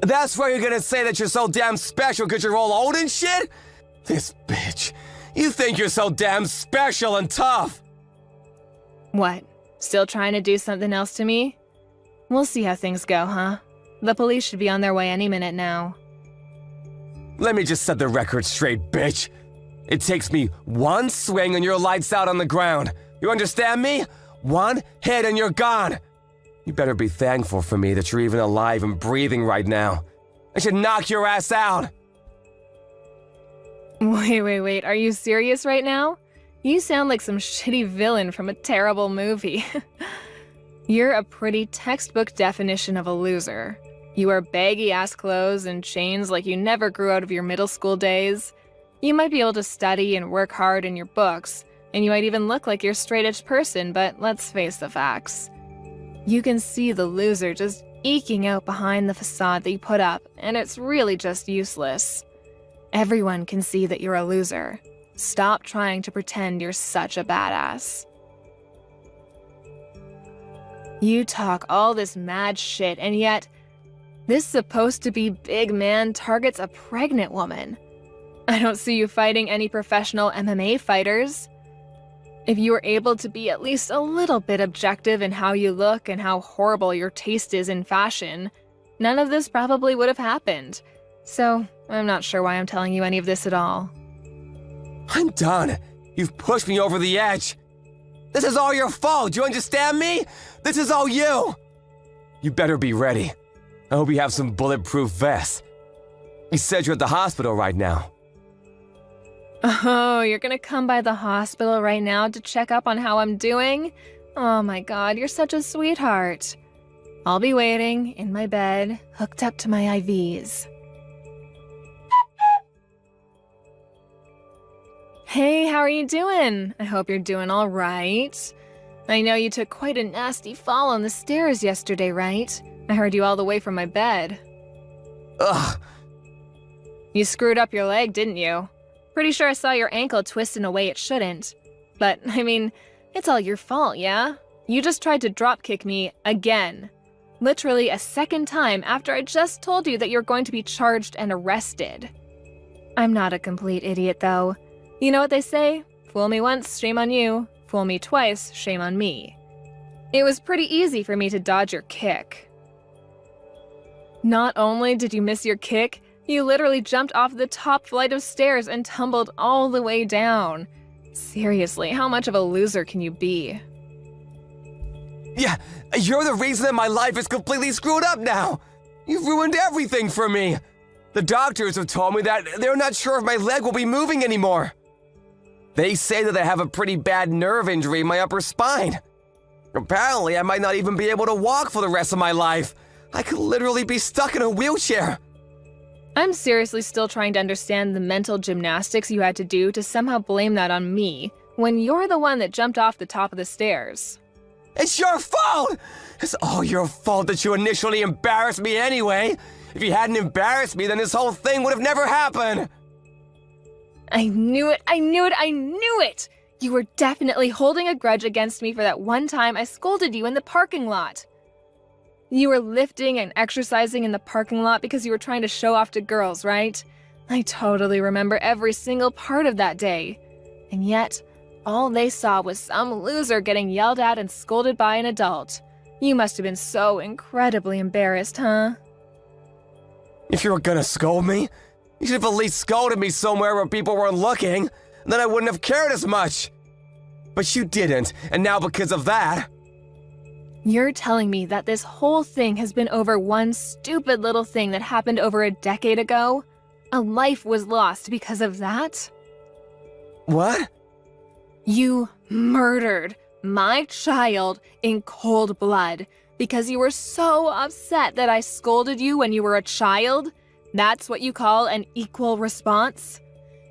That's why you're gonna say that you're so damn special because you're all old and shit? This bitch. You think you're so damn special and tough. What? Still trying to do something else to me? We'll see how things go, huh? The police should be on their way any minute now. Let me just set the record straight, bitch. It takes me one swing and you're lights out on the ground. You understand me? One hit and you're gone. You better be thankful for me that you're even alive and breathing right now. I should knock your ass out. Wait. Are you serious right now? You sound like some shitty villain from a terrible movie. You're a pretty textbook definition of a loser. You wear baggy-ass clothes and chains like you never grew out of your middle school days. You might be able to study and work hard in your books, and you might even look like you're a straight-edge person, but let's face the facts. You can see the loser just eking out behind the facade that you put up, and it's really just useless. Everyone can see that you're a loser. Stop trying to pretend you're such a badass. You talk all this mad shit, and yet, this supposed to be big man targets a pregnant woman. I don't see you fighting any professional MMA fighters. If you were able to be at least a little bit objective in how you look and how horrible your taste is in fashion, none of this probably would have happened. So, I'm not sure why I'm telling you any of this at all. I'm done. You've pushed me over the edge. This is all your fault. Do you understand me? This is all you. You better be ready. I hope you have some bulletproof vests. You said you're at the hospital right now. Oh, you're gonna come by the hospital right now to check up on how I'm doing? Oh my god, you're such a sweetheart. I'll be waiting in my bed, hooked up to my IVs. Hey, how are you doing? I hope you're doing all right. I know you took quite a nasty fall on the stairs yesterday, right? I heard you all the way from my bed. Ugh. You screwed up your leg, didn't you? Pretty sure I saw your ankle twist in a way it shouldn't. But, I mean, it's all your fault, yeah? You just tried to dropkick me again. Literally a second time after I just told you that you're going to be charged and arrested. I'm not a complete idiot, though. You know what they say? Fool me once, shame on you. Fool me twice, shame on me. It was pretty easy for me to dodge your kick. Not only did you miss your kick, you literally jumped off the top flight of stairs and tumbled all the way down. Seriously, how much of a loser can you be? Yeah, you're the reason that my life is completely screwed up now. You've ruined everything for me. The doctors have told me that they're not sure if my leg will be moving anymore. They say that I have a pretty bad nerve injury in my upper spine. Apparently, I might not even be able to walk for the rest of my life. I could literally be stuck in a wheelchair. I'm seriously still trying to understand the mental gymnastics you had to do to somehow blame that on me, when you're the one that jumped off the top of the stairs. It's your fault! It's all your fault that you initially embarrassed me anyway. If you hadn't embarrassed me, then this whole thing would have never happened. I knew it! You were definitely holding a grudge against me for that one time I scolded you in the parking lot. You were lifting and exercising in the parking lot because you were trying to show off to girls, right? I totally remember every single part of that day. And yet, all they saw was some loser getting yelled at and scolded by an adult. You must have been so incredibly embarrassed, huh? If you were gonna scold me, you should have at least scolded me somewhere where people weren't looking. Then I wouldn't have cared as much. But you didn't, and now because of that... You're telling me that this whole thing has been over one stupid little thing that happened over a decade ago? A life was lost because of that? What? You murdered my child in cold blood because you were so upset that I scolded you when you were a child? That's what you call an equal response?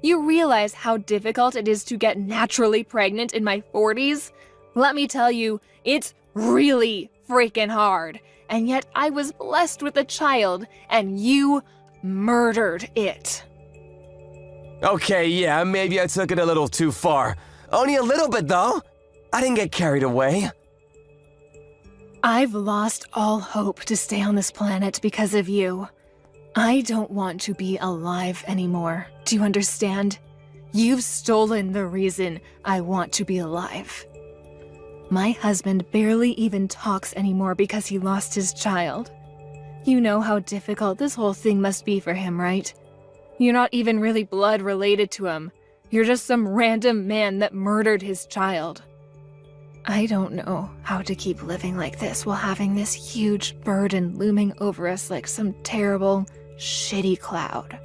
You realize how difficult it is to get naturally pregnant in my 40s? Let me tell you, it's really freaking hard. And yet I was blessed with a child, and you murdered it. Okay, yeah, maybe I took it a little too far. Only a little bit, though. I didn't get carried away. I've lost all hope to stay on this planet because of you. I don't want to be alive anymore. Do you understand? You've stolen the reason I want to be alive. My husband barely even talks anymore because he lost his child. You know how difficult this whole thing must be for him, right? You're not even really blood related to him. You're just some random man that murdered his child. I don't know how to keep living like this while having this huge burden looming over us like some terrible, shitty cloud.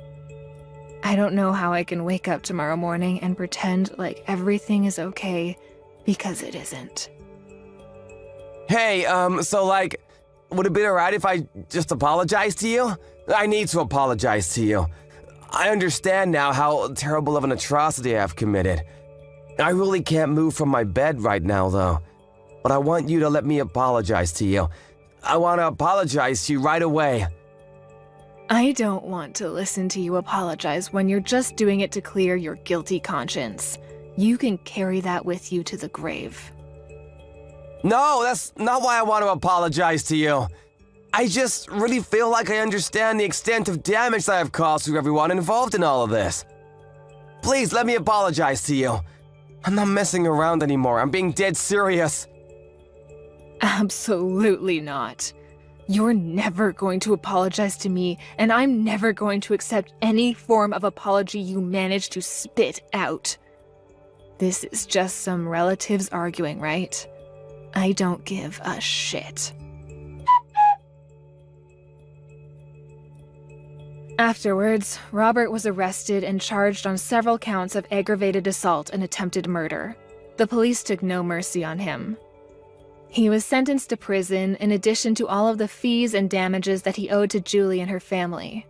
I don't know how I can wake up tomorrow morning and pretend like everything is okay, because it isn't. Hey, would it be alright if I just apologize to you? I need to apologize to you. I understand now how terrible of an atrocity I've committed. I really can't move from my bed right now, though. But I want you to let me apologize to you. I want to apologize to you right away. I don't want to listen to you apologize when you're just doing it to clear your guilty conscience. You can carry that with you to the grave. No, that's not why I want to apologize to you. I just really feel like I understand the extent of damage that I've caused to everyone involved in all of this. Please let me apologize to you. I'm not messing around anymore. I'm being dead serious. Absolutely not. You're never going to apologize to me, and I'm never going to accept any form of apology you manage to spit out. This is just some relatives arguing, right? I don't give a shit. Afterwards, Robert was arrested and charged on several counts of aggravated assault and attempted murder. The police took no mercy on him. He was sentenced to prison in addition to all of the fees and damages that he owed to Julie and her family.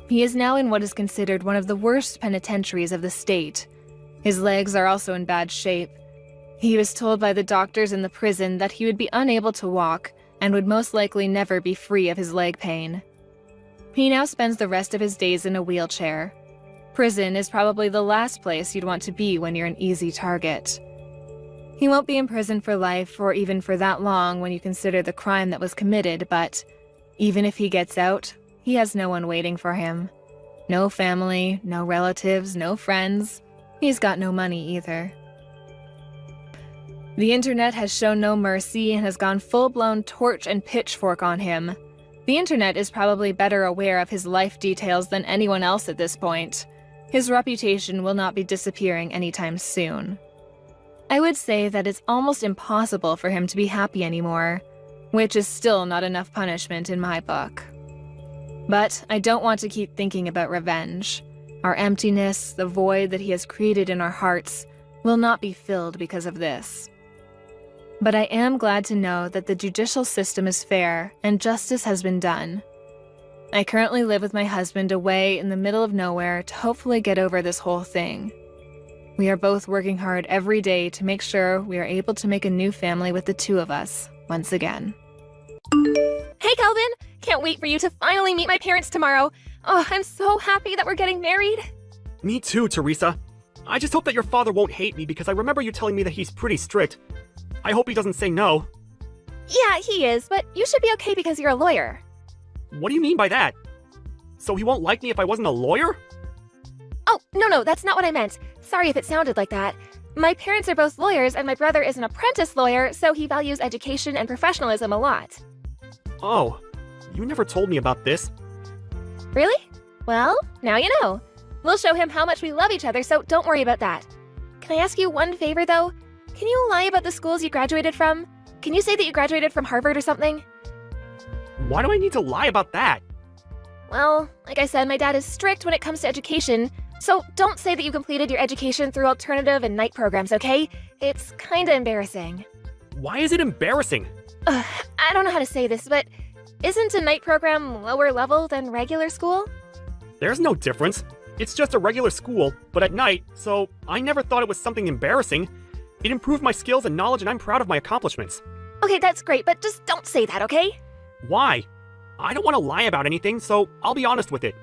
He is now in what is considered one of the worst penitentiaries of the state. His legs are also in bad shape. He was told by the doctors in the prison that he would be unable to walk and would most likely never be free of his leg pain. He now spends the rest of his days in a wheelchair. Prison is probably the last place you'd want to be when you're an easy target. He won't be in prison for life or even for that long when you consider the crime that was committed, but even if he gets out, he has no one waiting for him. No family, no relatives, no friends. He's got no money either. The internet has shown no mercy and has gone full-blown torch and pitchfork on him. The internet is probably better aware of his life details than anyone else at this point. His reputation will not be disappearing anytime soon. I would say that it's almost impossible for him to be happy anymore, which is still not enough punishment in my book. But I don't want to keep thinking about revenge. Our emptiness, the void that he has created in our hearts, will not be filled because of this. But I am glad to know that the judicial system is fair and justice has been done. I currently live with my husband away in the middle of nowhere to hopefully get over this whole thing. We are both working hard every day to make sure we are able to make a new family with the two of us, once again. Hey, Calvin! Can't wait for you to finally meet my parents tomorrow. Oh, I'm so happy that we're getting married. Me too, Teresa. I just hope that your father won't hate me because I remember you telling me that he's pretty strict. I hope he doesn't say no. Yeah, he is, but you should be okay because you're a lawyer. What do you mean by that? So he won't like me if I wasn't a lawyer? Oh, no, that's not what I meant. Sorry if it sounded like that. My parents are both lawyers and my brother is an apprentice lawyer, so he values education and professionalism a lot. Oh, you never told me about this. Really? Well, now you know. We'll show him how much we love each other, so don't worry about that. Can I ask you one favor, though? Can you lie about the schools you graduated from? Can you say that you graduated from Harvard or something? Why do I need to lie about that? Well, like I said, my dad is strict when it comes to education, so don't say that you completed your education through alternative and night programs, okay? It's kinda embarrassing. Why is it embarrassing? I don't know how to say this, but isn't a night program lower level than regular school? There's no difference. It's just a regular school, but at night, so I never thought it was something embarrassing. It improved my skills and knowledge, and I'm proud of my accomplishments. Okay, that's great, but just don't say that, okay? Why? I don't want to lie about anything, so I'll be honest with it.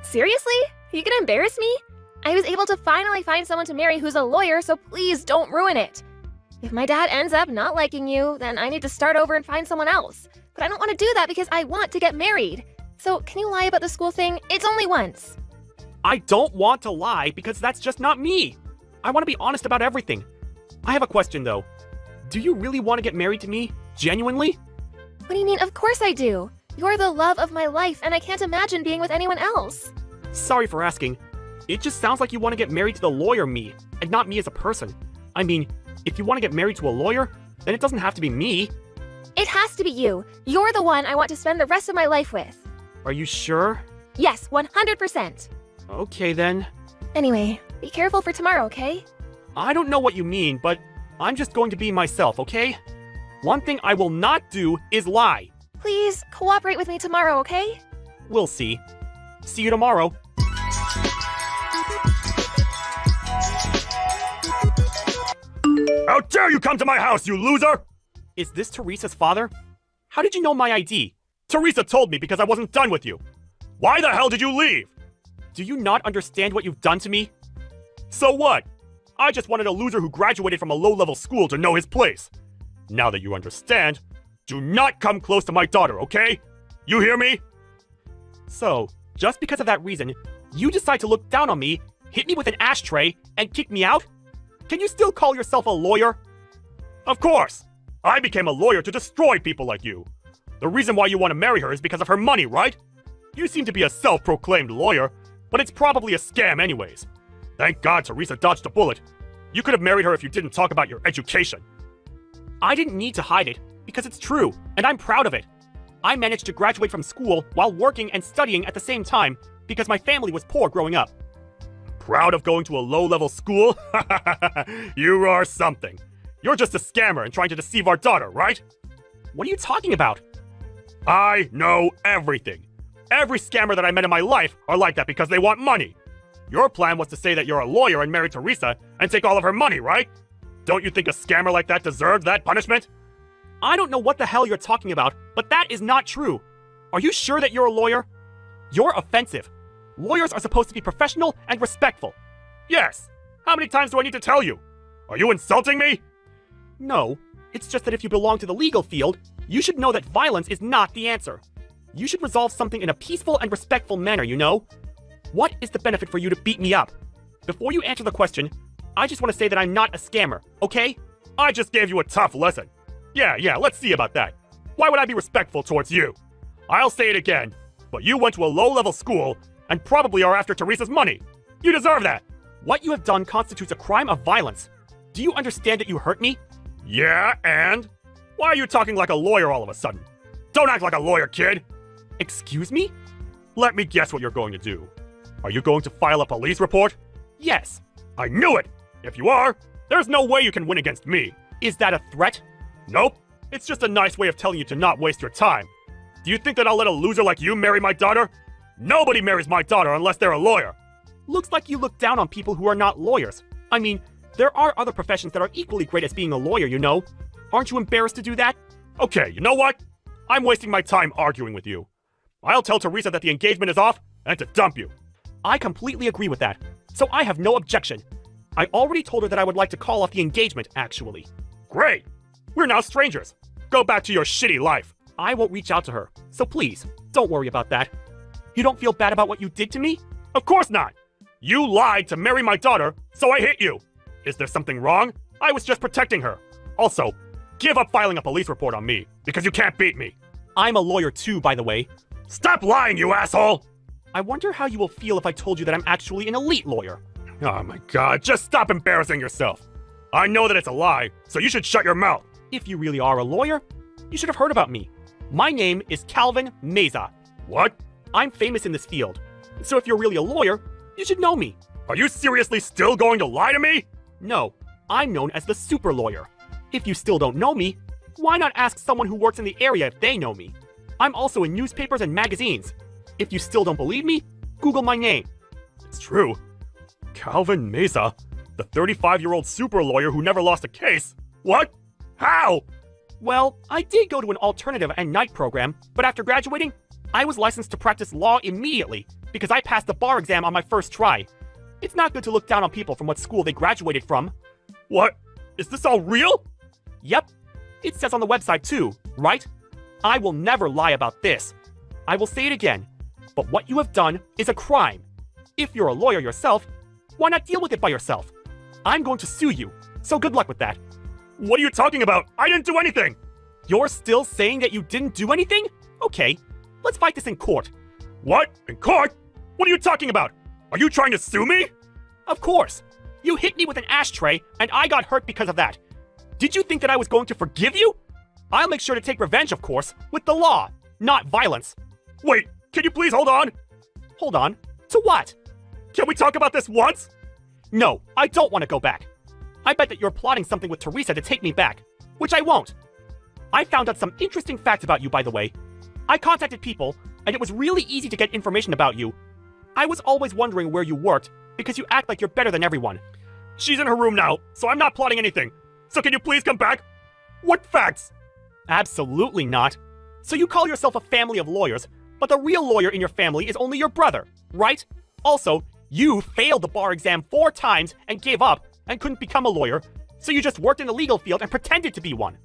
Seriously? You gonna embarrass me? I was able to finally find someone to marry who's a lawyer, so please don't ruin it. If my dad ends up not liking you, then I need to start over and find someone else. But I don't want to do that because I want to get married. So, can you lie about the school thing? It's only once. I don't want to lie because that's just not me. I want to be honest about everything. I have a question though. Do you really want to get married to me? Genuinely? What do you mean? Of course I do. You're the love of my life, and I can't imagine being with anyone else. Sorry for asking. It just sounds like you want to get married to the lawyer me, and not me as a person. I mean, if you want to get married to a lawyer, then it doesn't have to be me. It has to be you. You're the one I want to spend the rest of my life with. Are you sure? Yes, 100%. Okay then. Anyway, be careful for tomorrow, okay? I don't know what you mean, but I'm just going to be myself, okay? One thing I will not do is lie. Please cooperate with me tomorrow, okay? We'll see. See you tomorrow. How dare you come to my house, you loser! Is this Teresa's father? How did you know my ID? Teresa told me because I wasn't done with you. Why the hell did you leave? Do you not understand what you've done to me? So what? I just wanted a loser who graduated from a low-level school to know his place. Now that you understand, do not come close to my daughter, okay? You hear me? So, just because of that reason, you decide to look down on me, hit me with an ashtray, and kick me out? Can you still call yourself a lawyer? Of course! I became a lawyer to destroy people like you. The reason why you want to marry her is because of her money, right? You seem to be a self-proclaimed lawyer, but it's probably a scam anyways. Thank God Teresa dodged a bullet. You could have married her if you didn't talk about your education. I didn't need to hide it, because it's true, and I'm proud of it. I managed to graduate from school while working and studying at the same time because my family was poor growing up. Proud of going to a low-level school? You are something. You're just a scammer and trying to deceive our daughter, right? What are you talking about? I know everything. Every scammer that I met in my life are like that because they want money. Your plan was to say that you're a lawyer and marry Teresa and take all of her money, right? Don't you think a scammer like that deserves that punishment? I don't know what the hell you're talking about, but that is not true. Are you sure that you're a lawyer? You're offensive. Lawyers are supposed to be professional and respectful. Yes. How many times do I need to tell you? Are you insulting me? No. It's just that if you belong to the legal field, you should know that violence is not the answer. You should resolve something in a peaceful and respectful manner, you know? What is the benefit for you to beat me up? Before you answer the question, I just want to say that I'm not a scammer, okay? I just gave you a tough lesson. Yeah, let's see about that. Why would I be respectful towards you? I'll say it again, but you went to a low-level school and probably are after Teresa's money. You deserve that. What you have done constitutes a crime of violence. Do you understand that you hurt me? Yeah, and? Why are you talking like a lawyer all of a sudden? Don't act like a lawyer, kid! Excuse me? Let me guess what you're going to do. Are you going to file a police report? Yes. I knew it! If you are, there's no way you can win against me. Is that a threat? Nope. It's just a nice way of telling you to not waste your time. Do you think that I'll let a loser like you marry my daughter? Nobody marries my daughter unless they're a lawyer. Looks like you look down on people who are not lawyers. I mean, there are other professions that are equally great as being a lawyer, you know. Aren't you embarrassed to do that? Okay, you know what? I'm wasting my time arguing with you. I'll tell Teresa that the engagement is off and to dump you. I completely agree with that, so I have no objection. I already told her that I would like to call off the engagement, actually. Great! We're now strangers. Go back to your shitty life. I won't reach out to her, so please, don't worry about that. You don't feel bad about what you did to me? Of course not! You lied to marry my daughter, so I hit you. Is there something wrong? I was just protecting her. Also, give up filing a police report on me, because you can't beat me. I'm a lawyer too, by the way. Stop lying, you asshole! I wonder how you will feel if I told you that I'm actually an elite lawyer. Oh my god, just stop embarrassing yourself. I know that it's a lie, so you should shut your mouth. If you really are a lawyer, you should have heard about me. My name is Calvin Meza. What? I'm famous in this field. So if you're really a lawyer, you should know me. Are you seriously still going to lie to me? No, I'm known as the super lawyer. If you still don't know me, why not ask someone who works in the area if they know me? I'm also in newspapers and magazines. If you still don't believe me, Google my name. It's true. Calvin Meza, the 35-year-old super lawyer who never lost a case. What? How? Well, I did go to an alternative and night program, but after graduating, I was licensed to practice law immediately because I passed the bar exam on my first try. It's not good to look down on people from what school they graduated from. What? Is this all real? Yep. It says on the website too, right? I will never lie about this. I will say it again. But what you have done is a crime. If you're a lawyer yourself, why not deal with it by yourself? I'm going to sue you, so good luck with that. What are you talking about? I didn't do anything! You're still saying that you didn't do anything? Okay, let's fight this in court. What? In court? What are you talking about? Are you trying to sue me? Of course. You hit me with an ashtray, and I got hurt because of that. Did you think that I was going to forgive you? I'll make sure to take revenge, of course, with the law, not violence. Wait, can you please hold on? Hold on? To what? Can we talk about this once? No, I don't want to go back. I bet that you're plotting something with Teresa to take me back, which I won't. I found out some interesting facts about you, by the way. I contacted people, and it was really easy to get information about you. I was always wondering where you worked, because you act like you're better than everyone. She's in her room now, so I'm not plotting anything. So can you please come back? What facts? Absolutely not. So you call yourself a family of lawyers, but the real lawyer in your family is only your brother, right? Also, you failed the bar exam 4 times and gave up and couldn't become a lawyer, so you just worked in the legal field and pretended to be one.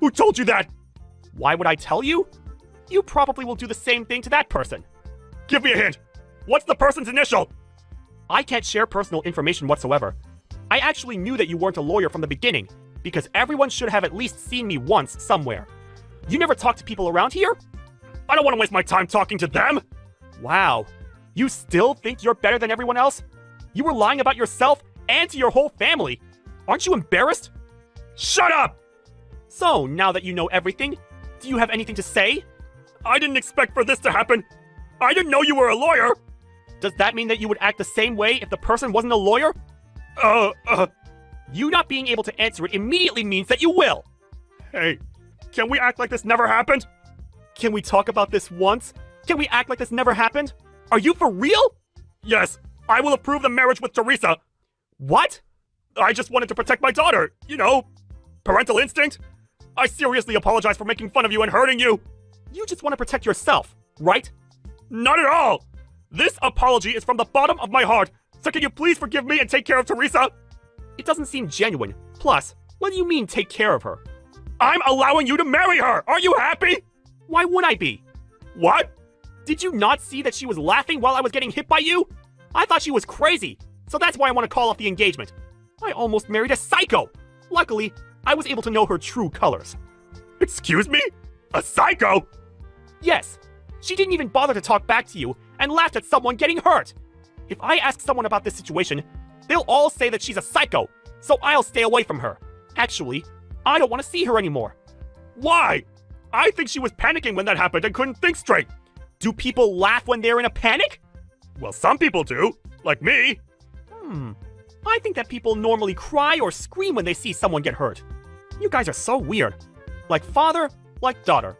Who told you that? Why would I tell you? You probably will do the same thing to that person. Give me a hint. What's the person's initial? I can't share personal information whatsoever. I actually knew that you weren't a lawyer from the beginning, because everyone should have at least seen me once somewhere. You never talk to people around here? I don't want to waste my time talking to them! Wow. You still think you're better than everyone else? You were lying about yourself and to your whole family. Aren't you embarrassed? Shut up! So, now that you know everything, do you have anything to say? I didn't expect for this to happen. I didn't know you were a lawyer. Does that mean that you would act the same way if the person wasn't a lawyer? You not being able to answer it immediately means that you will. Hey, can we act like this never happened? Can we talk about this once? Can we act like this never happened? Are you for real? Yes, I will approve the marriage with Teresa. What? I just wanted to protect my daughter. You know, parental instinct. I seriously apologize for making fun of you and hurting you. You just want to protect yourself, right? Not at all. This apology is from the bottom of my heart. So can you please forgive me and take care of Teresa? It doesn't seem genuine. Plus, what do you mean take care of her? I'm allowing you to marry her! Are you happy? Why would I be? What? Did you not see that she was laughing while I was getting hit by you? I thought she was crazy, so that's why I want to call off the engagement. I almost married a psycho! Luckily, I was able to know her true colors. Excuse me? A psycho? Yes. She didn't even bother to talk back to you and laughed at someone getting hurt. If I ask someone about this situation, they'll all say that she's a psycho, so I'll stay away from her. Actually, I don't want to see her anymore. Why? I think she was panicking when that happened and couldn't think straight. Do people laugh when they're in a panic? Well, some people do, like me. I think that people normally cry or scream when they see someone get hurt. You guys are so weird. Like father, like daughter.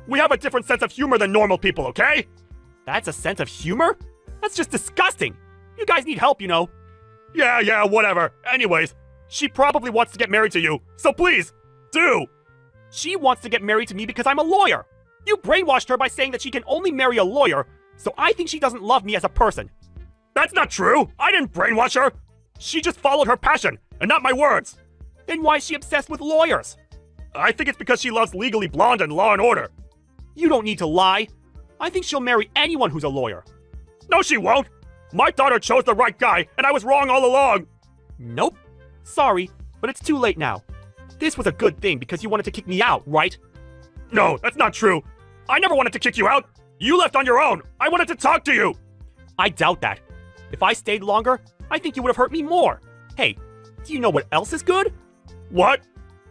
We have a different sense of humor than normal people, okay? That's a sense of humor? That's just disgusting. You guys need help, you know. Yeah, whatever. Anyways, she probably wants to get married to you, so please, do! She wants to get married to me because I'm a lawyer. You brainwashed her by saying that she can only marry a lawyer, so I think she doesn't love me as a person. That's not true! I didn't brainwash her! She just followed her passion, and not my words. Then why is she obsessed with lawyers? I think it's because she loves Legally Blonde and Law & Order. You don't need to lie. I think she'll marry anyone who's a lawyer. No, she won't! My daughter chose the right guy, and I was wrong all along! Nope. Sorry, but it's too late now. This was a good thing because you wanted to kick me out, right? No, that's not true. I never wanted to kick you out. You left on your own. I wanted to talk to you. I doubt that. If I stayed longer, I think you would have hurt me more. Hey, do you know what else is good? What?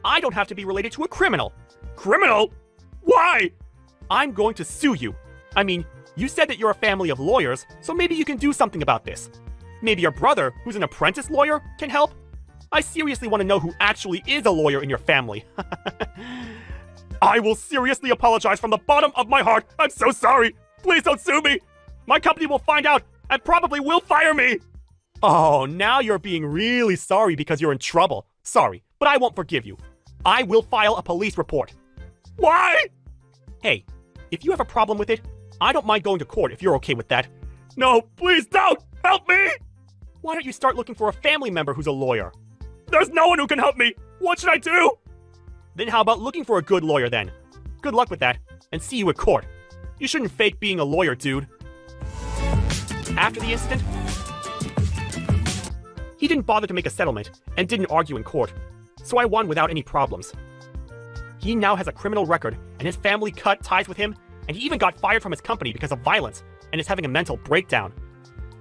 I don't have to be related to a criminal. Criminal? Why? I'm going to sue you. I mean, you said that you're a family of lawyers, so maybe you can do something about this. Maybe your brother, who's an apprentice lawyer, can help? I seriously want to know who actually is a lawyer in your family. I will seriously apologize from the bottom of my heart. I'm so sorry. Please don't sue me. My company will find out and probably will fire me. Oh, now you're being really sorry because you're in trouble. Sorry, but I won't forgive you. I will file a police report. Why? Hey, if you have a problem with it, I don't mind going to court if you're okay with that. No, please don't! Help me! Why don't you start looking for a family member who's a lawyer? There's no one who can help me! What should I do? Then how about looking for a good lawyer then? Good luck with that, and see you at court. You shouldn't fake being a lawyer, dude. after the incident? He didn't bother to make a settlement and didn't argue in court, so I won without any problems. He now has a criminal record, and his family cut ties with him, and he even got fired from his company because of violence and is having a mental breakdown.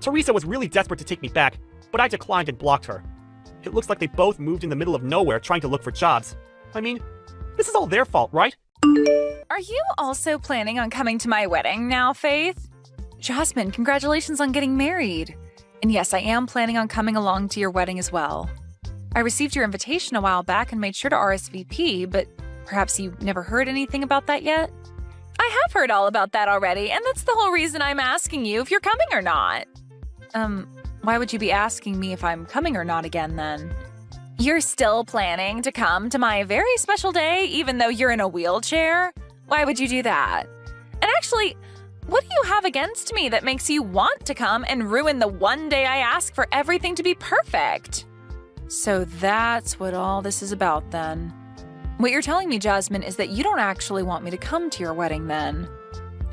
Teresa was really desperate to take me back, but I declined and blocked her. It looks like they both moved in the middle of nowhere trying to look for jobs. I mean, this is all their fault, right? Are you also planning on coming to my wedding now, Faith? Jasmine, congratulations on getting married. And yes, I am planning on coming along to your wedding as well. I received your invitation a while back and made sure to RSVP, but perhaps you never heard anything about that yet? I have heard all about that already, and that's the whole reason I'm asking you if you're coming or not. Why would you be asking me if I'm coming or not again then? You're still planning to come to my very special day even though you're in a wheelchair? Why would you do that? And actually, what do you have against me that makes you want to come and ruin the one day I ask for everything to be perfect? So that's what all this is about then. What you're telling me, Jasmine, is that you don't actually want me to come to your wedding then.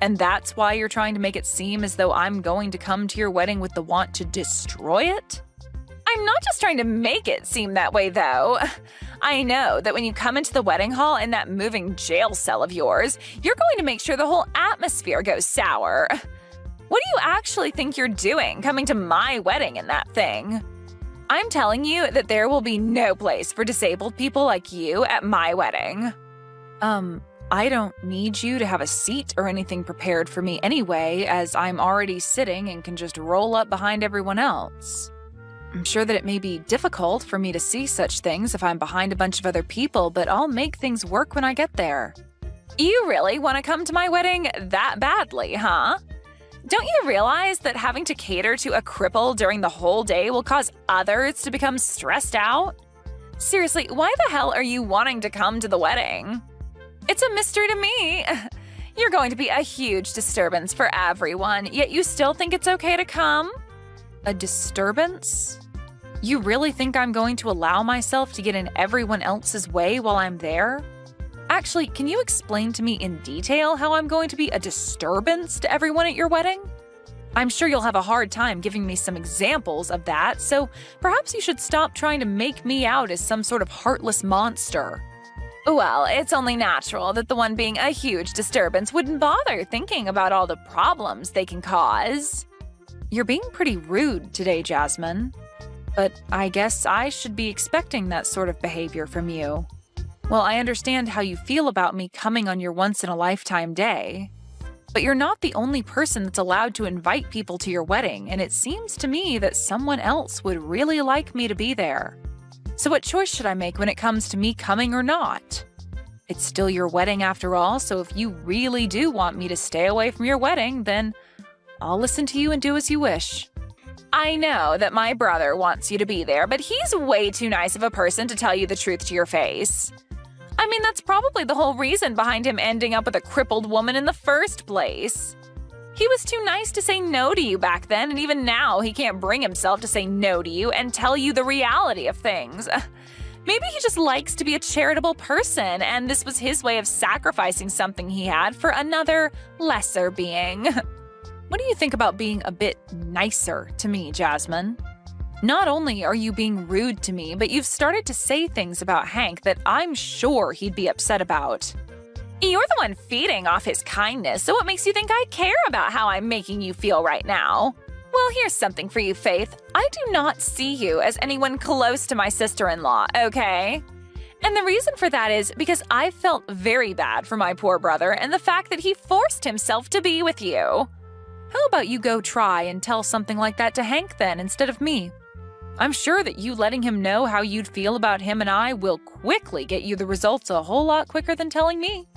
And that's why you're trying to make it seem as though I'm going to come to your wedding with the want to destroy it? I'm not just trying to make it seem that way, though. I know that when you come into the wedding hall in that moving jail cell of yours, you're going to make sure the whole atmosphere goes sour. What do you actually think you're doing coming to my wedding in that thing? I'm telling you that there will be no place for disabled people like you at my wedding. I don't need you to have a seat or anything prepared for me anyway, as I'm already sitting and can just roll up behind everyone else. I'm sure that it may be difficult for me to see such things if I'm behind a bunch of other people, but I'll make things work when I get there. You really want to come to my wedding that badly, huh? Don't you realize that having to cater to a cripple during the whole day will cause others to become stressed out? Seriously, why the hell are you wanting to come to the wedding? It's a mystery to me. You're going to be a huge disturbance for everyone, yet you still think it's okay to come? A disturbance? You really think I'm going to allow myself to get in everyone else's way while I'm there? Actually, can you explain to me in detail how I'm going to be a disturbance to everyone at your wedding? I'm sure you'll have a hard time giving me some examples of that, so perhaps you should stop trying to make me out as some sort of heartless monster. Well, it's only natural that the one being a huge disturbance wouldn't bother thinking about all the problems they can cause. You're being pretty rude today, Jasmine. But I guess I should be expecting that sort of behavior from you. Well, I understand how you feel about me coming on your once-in-a-lifetime day. But you're not the only person that's allowed to invite people to your wedding, and it seems to me that someone else would really like me to be there. So what choice should I make when it comes to me coming or not? It's still your wedding after all, so if you really do want me to stay away from your wedding, then I'll listen to you and do as you wish. I know that my brother wants you to be there, but he's way too nice of a person to tell you the truth to your face. I mean, that's probably the whole reason behind him ending up with a crippled woman in the first place. He was too nice to say no to you back then, and even now he can't bring himself to say no to you and tell you the reality of things. Maybe he just likes to be a charitable person, and this was his way of sacrificing something he had for another, lesser being. What do you think about being a bit nicer to me, Jasmine? Not only are you being rude to me, but you've started to say things about Hank that I'm sure he'd be upset about. You're the one feeding off his kindness, so what makes you think I care about how I'm making you feel right now? Well, here's something for you, Faith. I do not see you as anyone close to my sister-in-law, okay? And the reason for that is because I felt very bad for my poor brother and the fact that he forced himself to be with you. How about you go try and tell something like that to Hank then instead of me? I'm sure that you letting him know how you'd feel about him and I will quickly get you the results a whole lot quicker than telling me.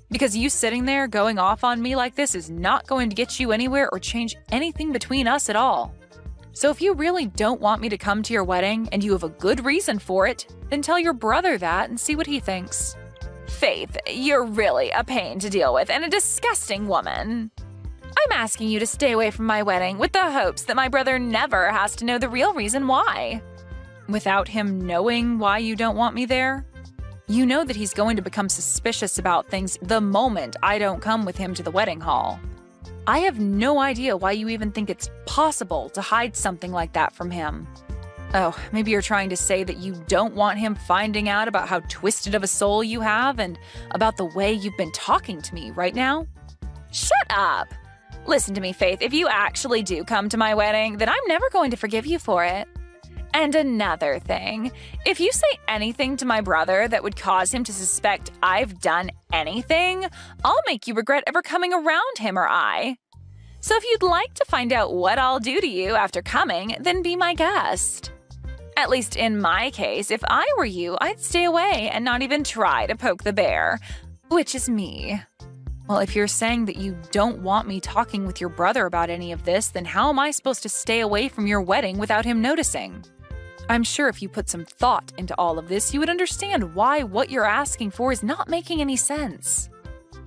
Because you sitting there going off on me like this is not going to get you anywhere or change anything between us at all. So if you really don't want me to come to your wedding and you have a good reason for it, then tell your brother that and see what he thinks. Faith, you're really a pain to deal with and a disgusting woman. I'm asking you to stay away from my wedding with the hopes that my brother never has to know the real reason why. Without him knowing why you don't want me there? You know that he's going to become suspicious about things the moment I don't come with him to the wedding hall. I have no idea why you even think it's possible to hide something like that from him. Oh, maybe you're trying to say that you don't want him finding out about how twisted of a soul you have and about the way you've been talking to me right now? Shut up! Listen to me, Faith, if you actually do come to my wedding, then I'm never going to forgive you for it. And another thing, if you say anything to my brother that would cause him to suspect I've done anything, I'll make you regret ever coming around him or I. So if you'd like to find out what I'll do to you after coming, then be my guest. At least in my case, if I were you, I'd stay away and not even try to poke the bear, which is me. Well, if you're saying that you don't want me talking with your brother about any of this, then how am I supposed to stay away from your wedding without him noticing? I'm sure if you put some thought into all of this, you would understand why what you're asking for is not making any sense.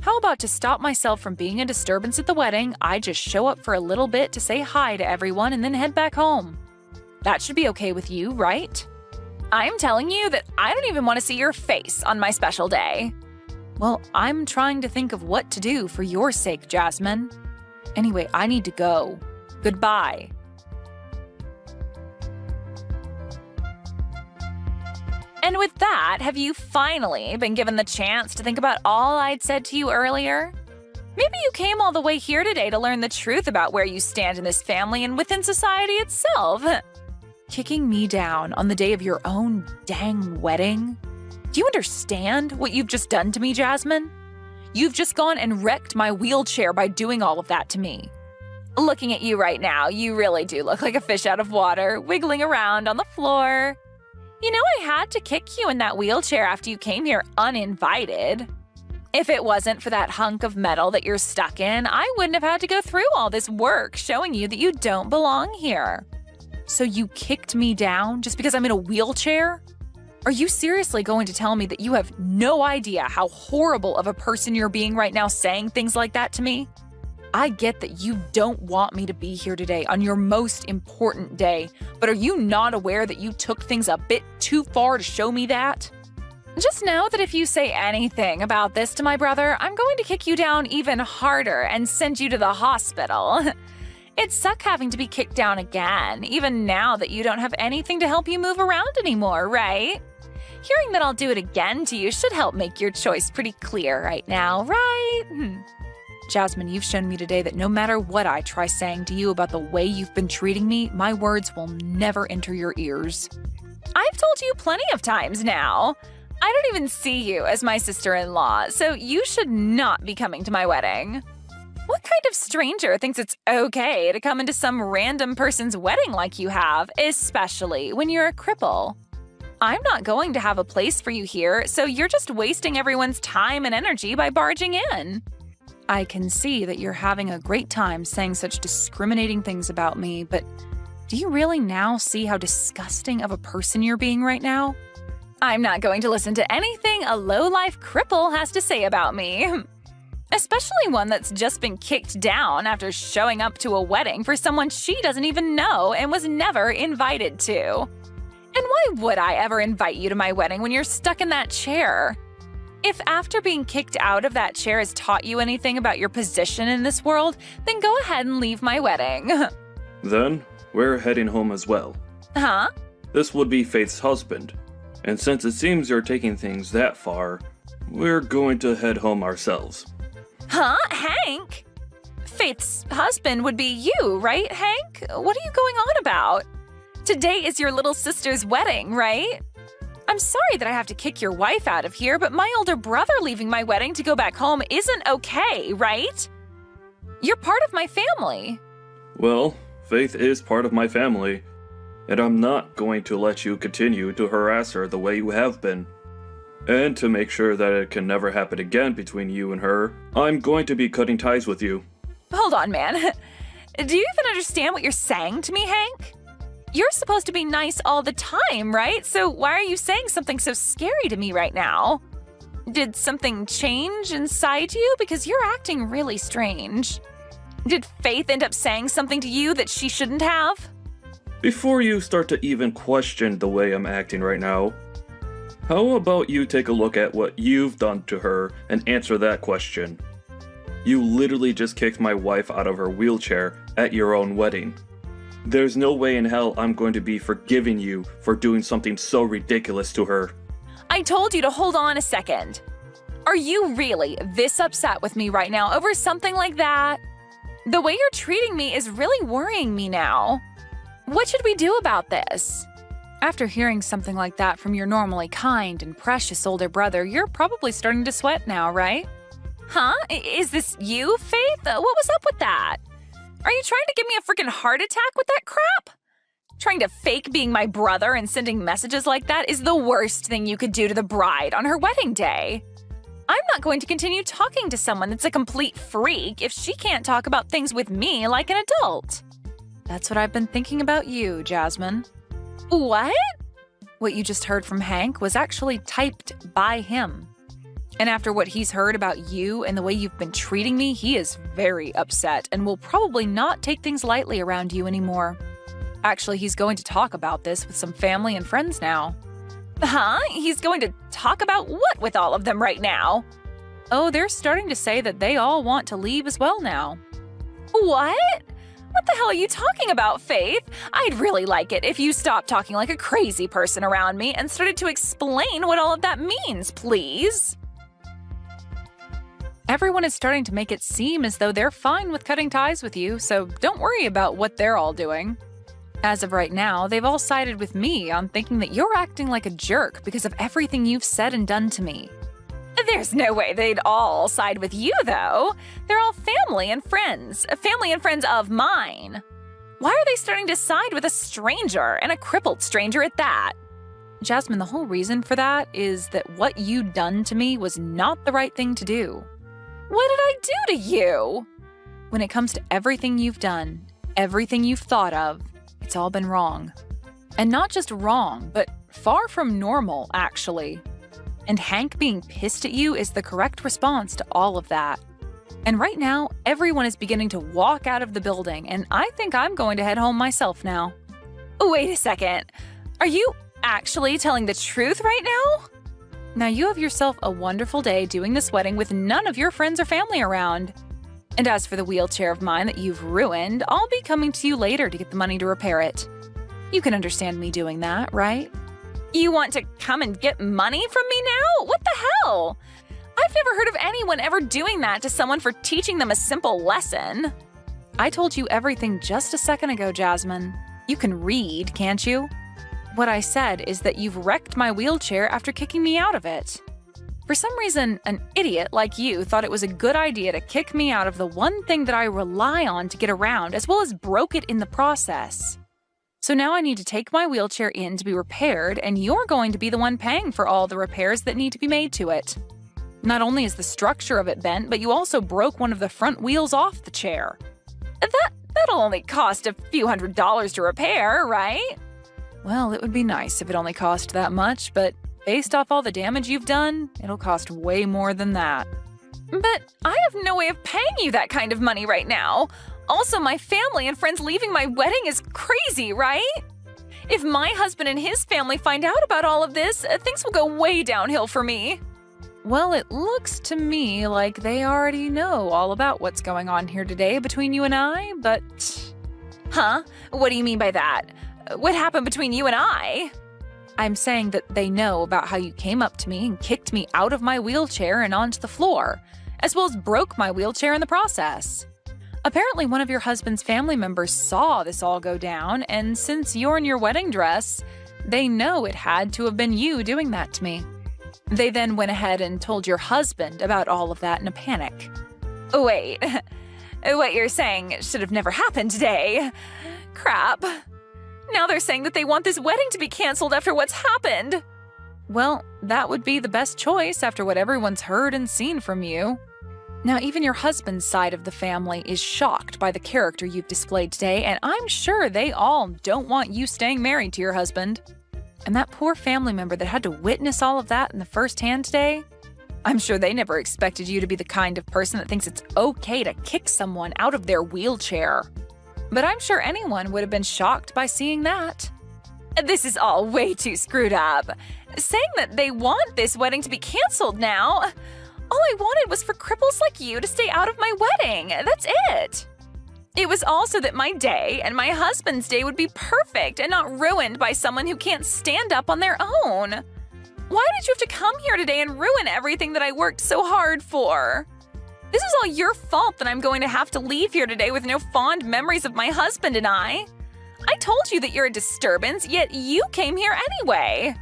How about to stop myself from being a disturbance at the wedding, I just show up for a little bit to say hi to everyone and then head back home? That should be okay with you, right? I'm telling you that I don't even want to see your face on my special day. Well, I'm trying to think of what to do for your sake, Jasmine. Anyway, I need to go. Goodbye. And with that, have you finally been given the chance to think about all I'd said to you earlier? Maybe you came all the way here today to learn the truth about where you stand in this family and within society itself. Kicking me down on the day of your own dang wedding? Do you understand what you've just done to me, Jasmine? You've just gone and wrecked my wheelchair by doing all of that to me. Looking at you right now, you really do look like a fish out of water, wiggling around on the floor. You know, I had to kick you in that wheelchair after you came here uninvited. If it wasn't for that hunk of metal that you're stuck in, I wouldn't have had to go through all this work showing you that you don't belong here. So you kicked me down just because I'm in a wheelchair? Are you seriously going to tell me that you have no idea how horrible of a person you're being right now saying things like that to me? I get that you don't want me to be here today on your most important day, but are you not aware that you took things a bit too far to show me that? Just know that if you say anything about this to my brother, I'm going to kick you down even harder and send you to the hospital. It'd suck having to be kicked down again, even now that you don't have anything to help you move around anymore, right? Hearing that I'll do it again to you should help make your choice pretty clear right now, right? Jasmine, you've shown me today that no matter what I try saying to you about the way you've been treating me, my words will never enter your ears. I've told you plenty of times now. I don't even see you as my sister-in-law, so you should not be coming to my wedding. What kind of stranger thinks it's okay to come into some random person's wedding like you have, especially when you're a cripple? I'm not going to have a place for you here, so you're just wasting everyone's time and energy by barging in. I can see that you're having a great time saying such discriminating things about me, but do you really now see how disgusting of a person you're being right now? I'm not going to listen to anything a low-life cripple has to say about me. Especially one that's just been kicked down after showing up to a wedding for someone she doesn't even know and was never invited to. And why would I ever invite you to my wedding when you're stuck in that chair? If after being kicked out of that chair has taught you anything about your position in this world, then go ahead and leave my wedding. Then, we're heading home as well. Huh? This would be Faith's husband. And since it seems you're taking things that far, we're going to head home ourselves. Huh? Hank? Faith's husband would be you, right, Hank? What are you going on about? Today is your little sister's wedding, right? I'm sorry that I have to kick your wife out of here, but my older brother leaving my wedding to go back home isn't okay, right? You're part of my family. Well, Faith is part of my family, and I'm not going to let you continue to harass her the way you have been. And to make sure that it can never happen again between you and her, I'm going to be cutting ties with you. Hold on, man. Do you even understand what you're saying to me, Hank? You're supposed to be nice all the time, right? So why are you saying something so scary to me right now? Did something change inside you? Because you're acting really strange. Did Faith end up saying something to you that she shouldn't have? Before you start to even question the way I'm acting right now, how about you take a look at what you've done to her and answer that question? You literally just kicked my wife out of her wheelchair at your own wedding. There's no way in hell I'm going to be forgiving you for doing something so ridiculous to her. I told you to hold on a second. Are you really this upset with me right now over something like that? The way you're treating me is really worrying me now. What should we do about this? After hearing something like that from your normally kind and precious older brother, you're probably starting to sweat now, right? Huh? Is this you, Faith? What was up with that? Are you trying to give me a freaking heart attack with that crap? Trying to fake being my brother and sending messages like that is the worst thing you could do to the bride on her wedding day. I'm not going to continue talking to someone that's a complete freak if she can't talk about things with me like an adult. That's what I've been thinking about you, Jasmine. What? What you just heard from Hank was actually typed by him. And after what he's heard about you and the way you've been treating me, he is very upset and will probably not take things lightly around you anymore. Actually, he's going to talk about this with some family and friends now. Huh? He's going to talk about what with all of them right now? Oh, they're starting to say that they all want to leave as well now. What? What the hell are you talking about, Faith? I'd really like it if you stopped talking like a crazy person around me and started to explain what all of that means, please. Everyone is starting to make it seem as though they're fine with cutting ties with you, so don't worry about what they're all doing. As of right now, they've all sided with me on thinking that you're acting like a jerk because of everything you've said and done to me. There's no way they'd all side with you, though. They're all family and friends of mine. Why are they starting to side with a stranger, and a crippled stranger at that? Jasmine, the whole reason for that is that what you done to me was not the right thing to do. What did I do to you? When it comes to everything you've done, everything you've thought of, it's all been wrong. And not just wrong, but far from normal, actually. And Hank being pissed at you is the correct response to all of that. And right now, everyone is beginning to walk out of the building, and I think I'm going to head home myself now. Wait a second. Are you actually telling the truth right now? Now you have yourself a wonderful day doing this wedding with none of your friends or family around. And as for the wheelchair of mine that you've ruined, I'll be coming to you later to get the money to repair it. You can understand me doing that, right? You want to come and get money from me now? What the hell? I've never heard of anyone ever doing that to someone for teaching them a simple lesson. I told you everything just a second ago, Jasmine. You can read, can't you? What I said is that you've wrecked my wheelchair after kicking me out of it. For some reason, an idiot like you thought it was a good idea to kick me out of the one thing that I rely on to get around, as well as broke it in the process. So now I need to take my wheelchair in to be repaired, and you're going to be the one paying for all the repairs that need to be made to it. Not only is the structure of it bent, but you also broke one of the front wheels off the chair. That'll only cost a few $100s to repair, right? Well, it would be nice if it only cost that much, but based off all the damage you've done, it'll cost way more than that. But I have no way of paying you that kind of money right now. Also, my family and friends leaving my wedding is crazy, right? If my husband and his family find out about all of this, things will go way downhill for me. Well, it looks to me like they already know all about what's going on here today between you and I, but... Huh? What do you mean by that? What happened between you and I? I'm saying that they know about how you came up to me and kicked me out of my wheelchair and onto the floor, as well as broke my wheelchair in the process. Apparently, one of your husband's family members saw this all go down, and since you're in your wedding dress, they know it had to have been you doing that to me. They then went ahead and told your husband about all of that in a panic. Wait, what you're saying should have never happened today. Crap. Now they're saying that they want this wedding to be canceled after what's happened. Well, that would be the best choice after what everyone's heard and seen from you. Now, even your husband's side of the family is shocked by the character you've displayed today, and I'm sure they all don't want you staying married to your husband. And that poor family member that had to witness all of that in the first hand today, I'm sure they never expected you to be the kind of person that thinks it's okay to kick someone out of their wheelchair. But I'm sure anyone would have been shocked by seeing that. This is all way too screwed up. Saying that they want this wedding to be canceled now. All I wanted was for cripples like you to stay out of my wedding. That's it. It was also that my day and my husband's day would be perfect and not ruined by someone who can't stand up on their own. Why did you have to come here today and ruin everything that I worked so hard for? This is all your fault that I'm going to have to leave here today with no fond memories of my husband and I. I told you that you're a disturbance, yet you came here anyway.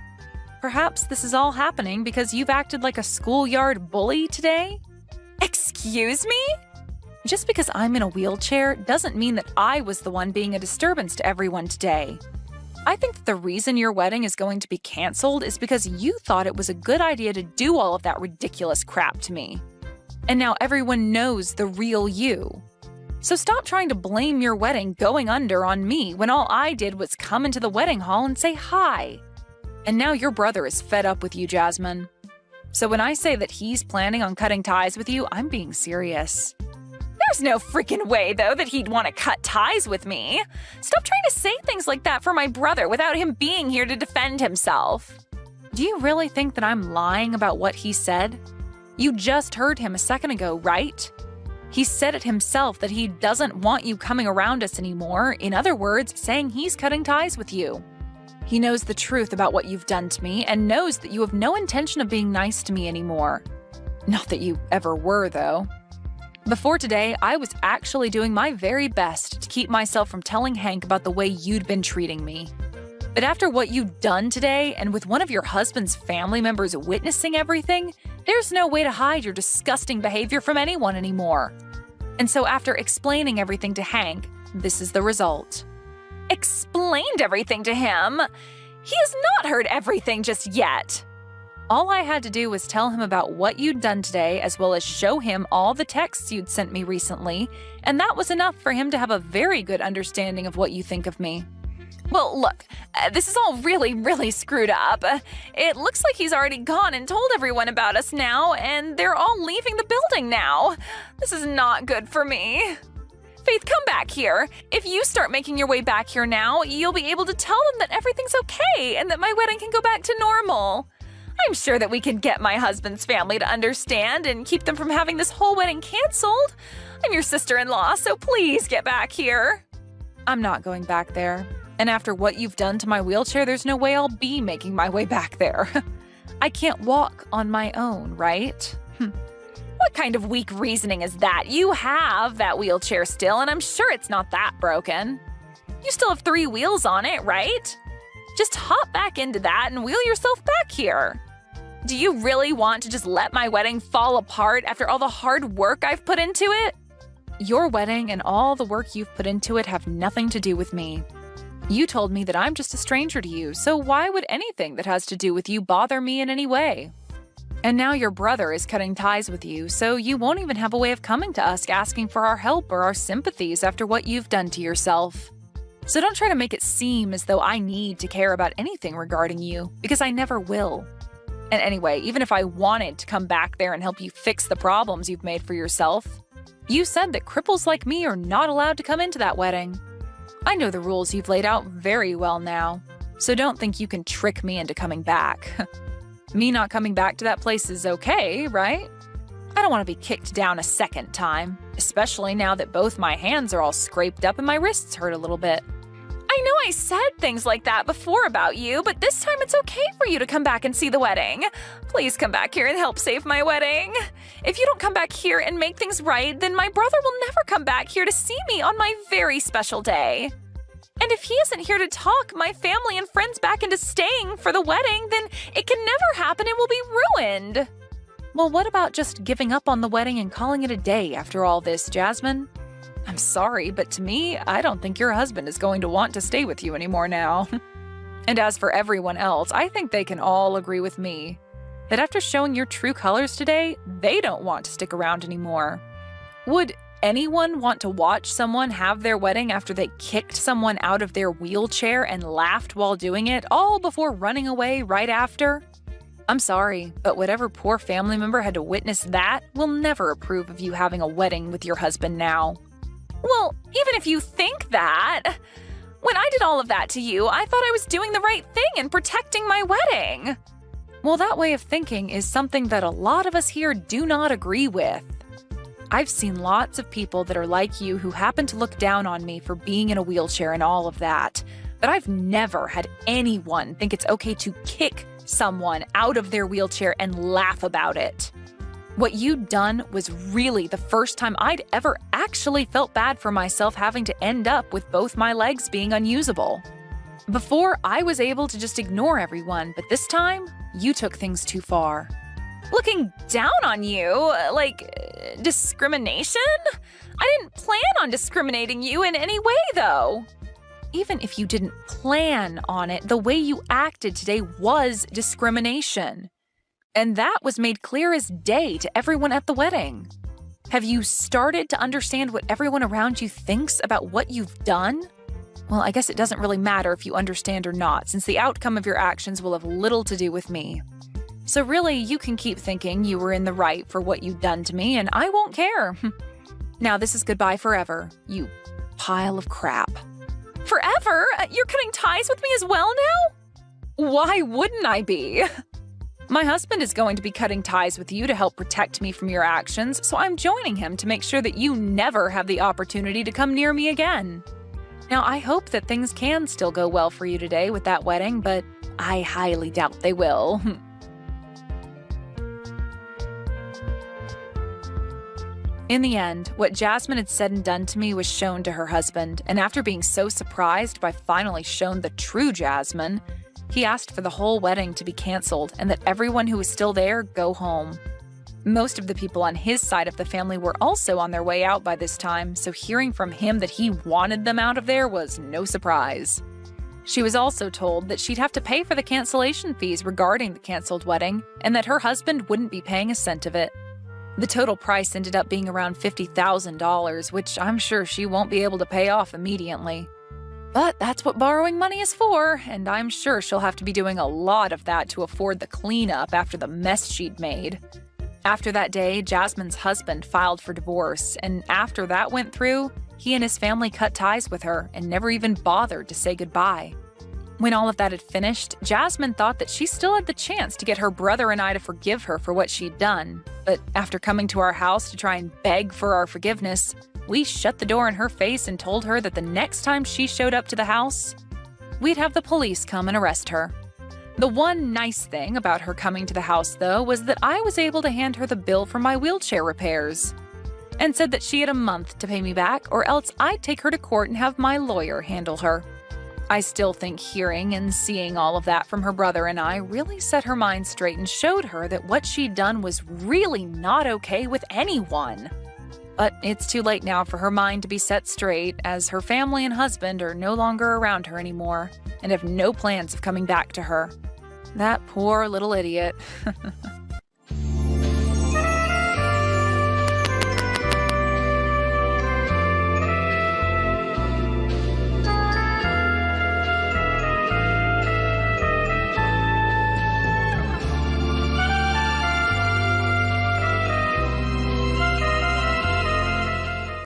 Perhaps this is all happening because you've acted like a schoolyard bully today? Excuse me? Just because I'm in a wheelchair doesn't mean that I was the one being a disturbance to everyone today. I think that the reason your wedding is going to be canceled is because you thought it was a good idea to do all of that ridiculous crap to me. And now everyone knows the real you. So stop trying to blame your wedding going under on me when all I did was come into the wedding hall and say hi. And now your brother is fed up with you, Jasmine. So when I say that he's planning on cutting ties with you, I'm being serious. There's no freaking way, though, that he'd want to cut ties with me. Stop trying to say things like that for my brother without him being here to defend himself. Do you really think that I'm lying about what he said? You just heard him a second ago, right? He said it himself that he doesn't want you coming around us anymore. In other words, saying he's cutting ties with you. He knows the truth about what you've done to me and knows that you have no intention of being nice to me anymore. Not that you ever were, though. Before today, I was actually doing my very best to keep myself from telling Hank about the way you'd been treating me. But after what you've done today, and with one of your husband's family members witnessing everything, there's no way to hide your disgusting behavior from anyone anymore. And so after explaining everything to Hank, this is the result. Explained everything to him? He has not heard everything just yet. All I had to do was tell him about what you'd done today, as well as show him all the texts you'd sent me recently, and that was enough for him to have a very good understanding of what you think of me. Well, look, this is all really screwed up. It looks like he's already gone and told everyone about us now, and they're all leaving the building now. This is not good for me. Faith, come back here. If you start making your way back here now, you'll be able to tell them that everything's okay and that my wedding can go back to normal. I'm sure that we can get my husband's family to understand and keep them from having this whole wedding canceled. I'm your sister-in-law, so please get back here. I'm not going back there. And after what you've done to my wheelchair, there's no way I'll be making my way back there. I can't walk on my own, right? What kind of weak reasoning is that? You have that wheelchair still, and I'm sure it's not that broken. You still have 3 wheels on it, right? Just hop back into that and wheel yourself back here. Do you really want to just let my wedding fall apart after all the hard work I've put into it? Your wedding and all the work you've put into it have nothing to do with me. You told me that I'm just a stranger to you, so why would anything that has to do with you bother me in any way? And now your brother is cutting ties with you, so you won't even have a way of coming to us asking for our help or our sympathies after what you've done to yourself. So don't try to make it seem as though I need to care about anything regarding you, because I never will. And anyway, even if I wanted to come back there and help you fix the problems you've made for yourself, you said that cripples like me are not allowed to come into that wedding. I know the rules you've laid out very well now, so don't think you can trick me into coming back. Me not coming back to that place is okay, right? I don't want to be kicked down a second time, especially now that both my hands are all scraped up and my wrists hurt a little bit. I know I said things like that before about you, but this time it's okay for you to come back and see the wedding. Please come back here and help save my wedding. If you don't come back here and make things right, then my brother will never come back here to see me on my very special day. And if he isn't here to talk my family and friends back into staying for the wedding, then it can never happen and will be ruined. Well, what about just giving up on the wedding and calling it a day after all this, Jasmine? I'm sorry, but to me, I don't think your husband is going to want to stay with you anymore now. And as for everyone else, I think they can all agree with me that after showing your true colors today, they don't want to stick around anymore. Would anyone want to watch someone have their wedding after they kicked someone out of their wheelchair and laughed while doing it, all before running away right after? I'm sorry, but whatever poor family member had to witness that will never approve of you having a wedding with your husband now. Well, even if you think that, when I did all of that to you, I thought I was doing the right thing and protecting my wedding. Well, that way of thinking is something that a lot of us here do not agree with. I've seen lots of people that are like you who happen to look down on me for being in a wheelchair and all of that, but I've never had anyone think it's okay to kick someone out of their wheelchair and laugh about it. What you'd done was really the first time I'd ever actually felt bad for myself having to end up with both my legs being unusable. Before, I was able to just ignore everyone, but this time, you took things too far. Looking down on you? Like, discrimination? I didn't plan on discriminating you in any way, though. Even if you didn't plan on it, the way you acted today was discrimination. And that was made clear as day to everyone at the wedding. Have you started to understand what everyone around you thinks about what you've done? Well, I guess it doesn't really matter if you understand or not, since the outcome of your actions will have little to do with me. So really, you can keep thinking you were in the right for what you've done to me, and I won't care. Now this is goodbye forever, you pile of crap. Forever? You're cutting ties with me as well now? Why wouldn't I be? My husband is going to be cutting ties with you to help protect me from your actions, so I'm joining him to make sure that you never have the opportunity to come near me again. Now, I hope that things can still go well for you today with that wedding, but I highly doubt they will. In the end, what Jasmine had said and done to me was shown to her husband, and after being so surprised by finally shown the true Jasmine, he asked for the whole wedding to be canceled and that everyone who was still there go home. Most of the people on his side of the family were also on their way out by this time, so hearing from him that he wanted them out of there was no surprise. She was also told that she'd have to pay for the cancellation fees regarding the canceled wedding and that her husband wouldn't be paying a cent of it. The total price ended up being around $50,000, which I'm sure she won't be able to pay off immediately. But that's what borrowing money is for, and I'm sure she'll have to be doing a lot of that to afford the cleanup after the mess she'd made. After that day, Jasmine's husband filed for divorce, and after that went through, he and his family cut ties with her and never even bothered to say goodbye. When all of that had finished, Jasmine thought that she still had the chance to get her brother and I to forgive her for what she'd done. But after coming to our house to try and beg for our forgiveness, we shut the door in her face and told her that the next time she showed up to the house, we'd have the police come and arrest her. The one nice thing about her coming to the house, though, was that I was able to hand her the bill for my wheelchair repairs and said that she had a month to pay me back or else I'd take her to court and have my lawyer handle her. I still think hearing and seeing all of that from her brother and I really set her mind straight and showed her that what she'd done was really not okay with anyone. But it's too late now for her mind to be set straight, as her family and husband are no longer around her anymore and have no plans of coming back to her. That poor little idiot.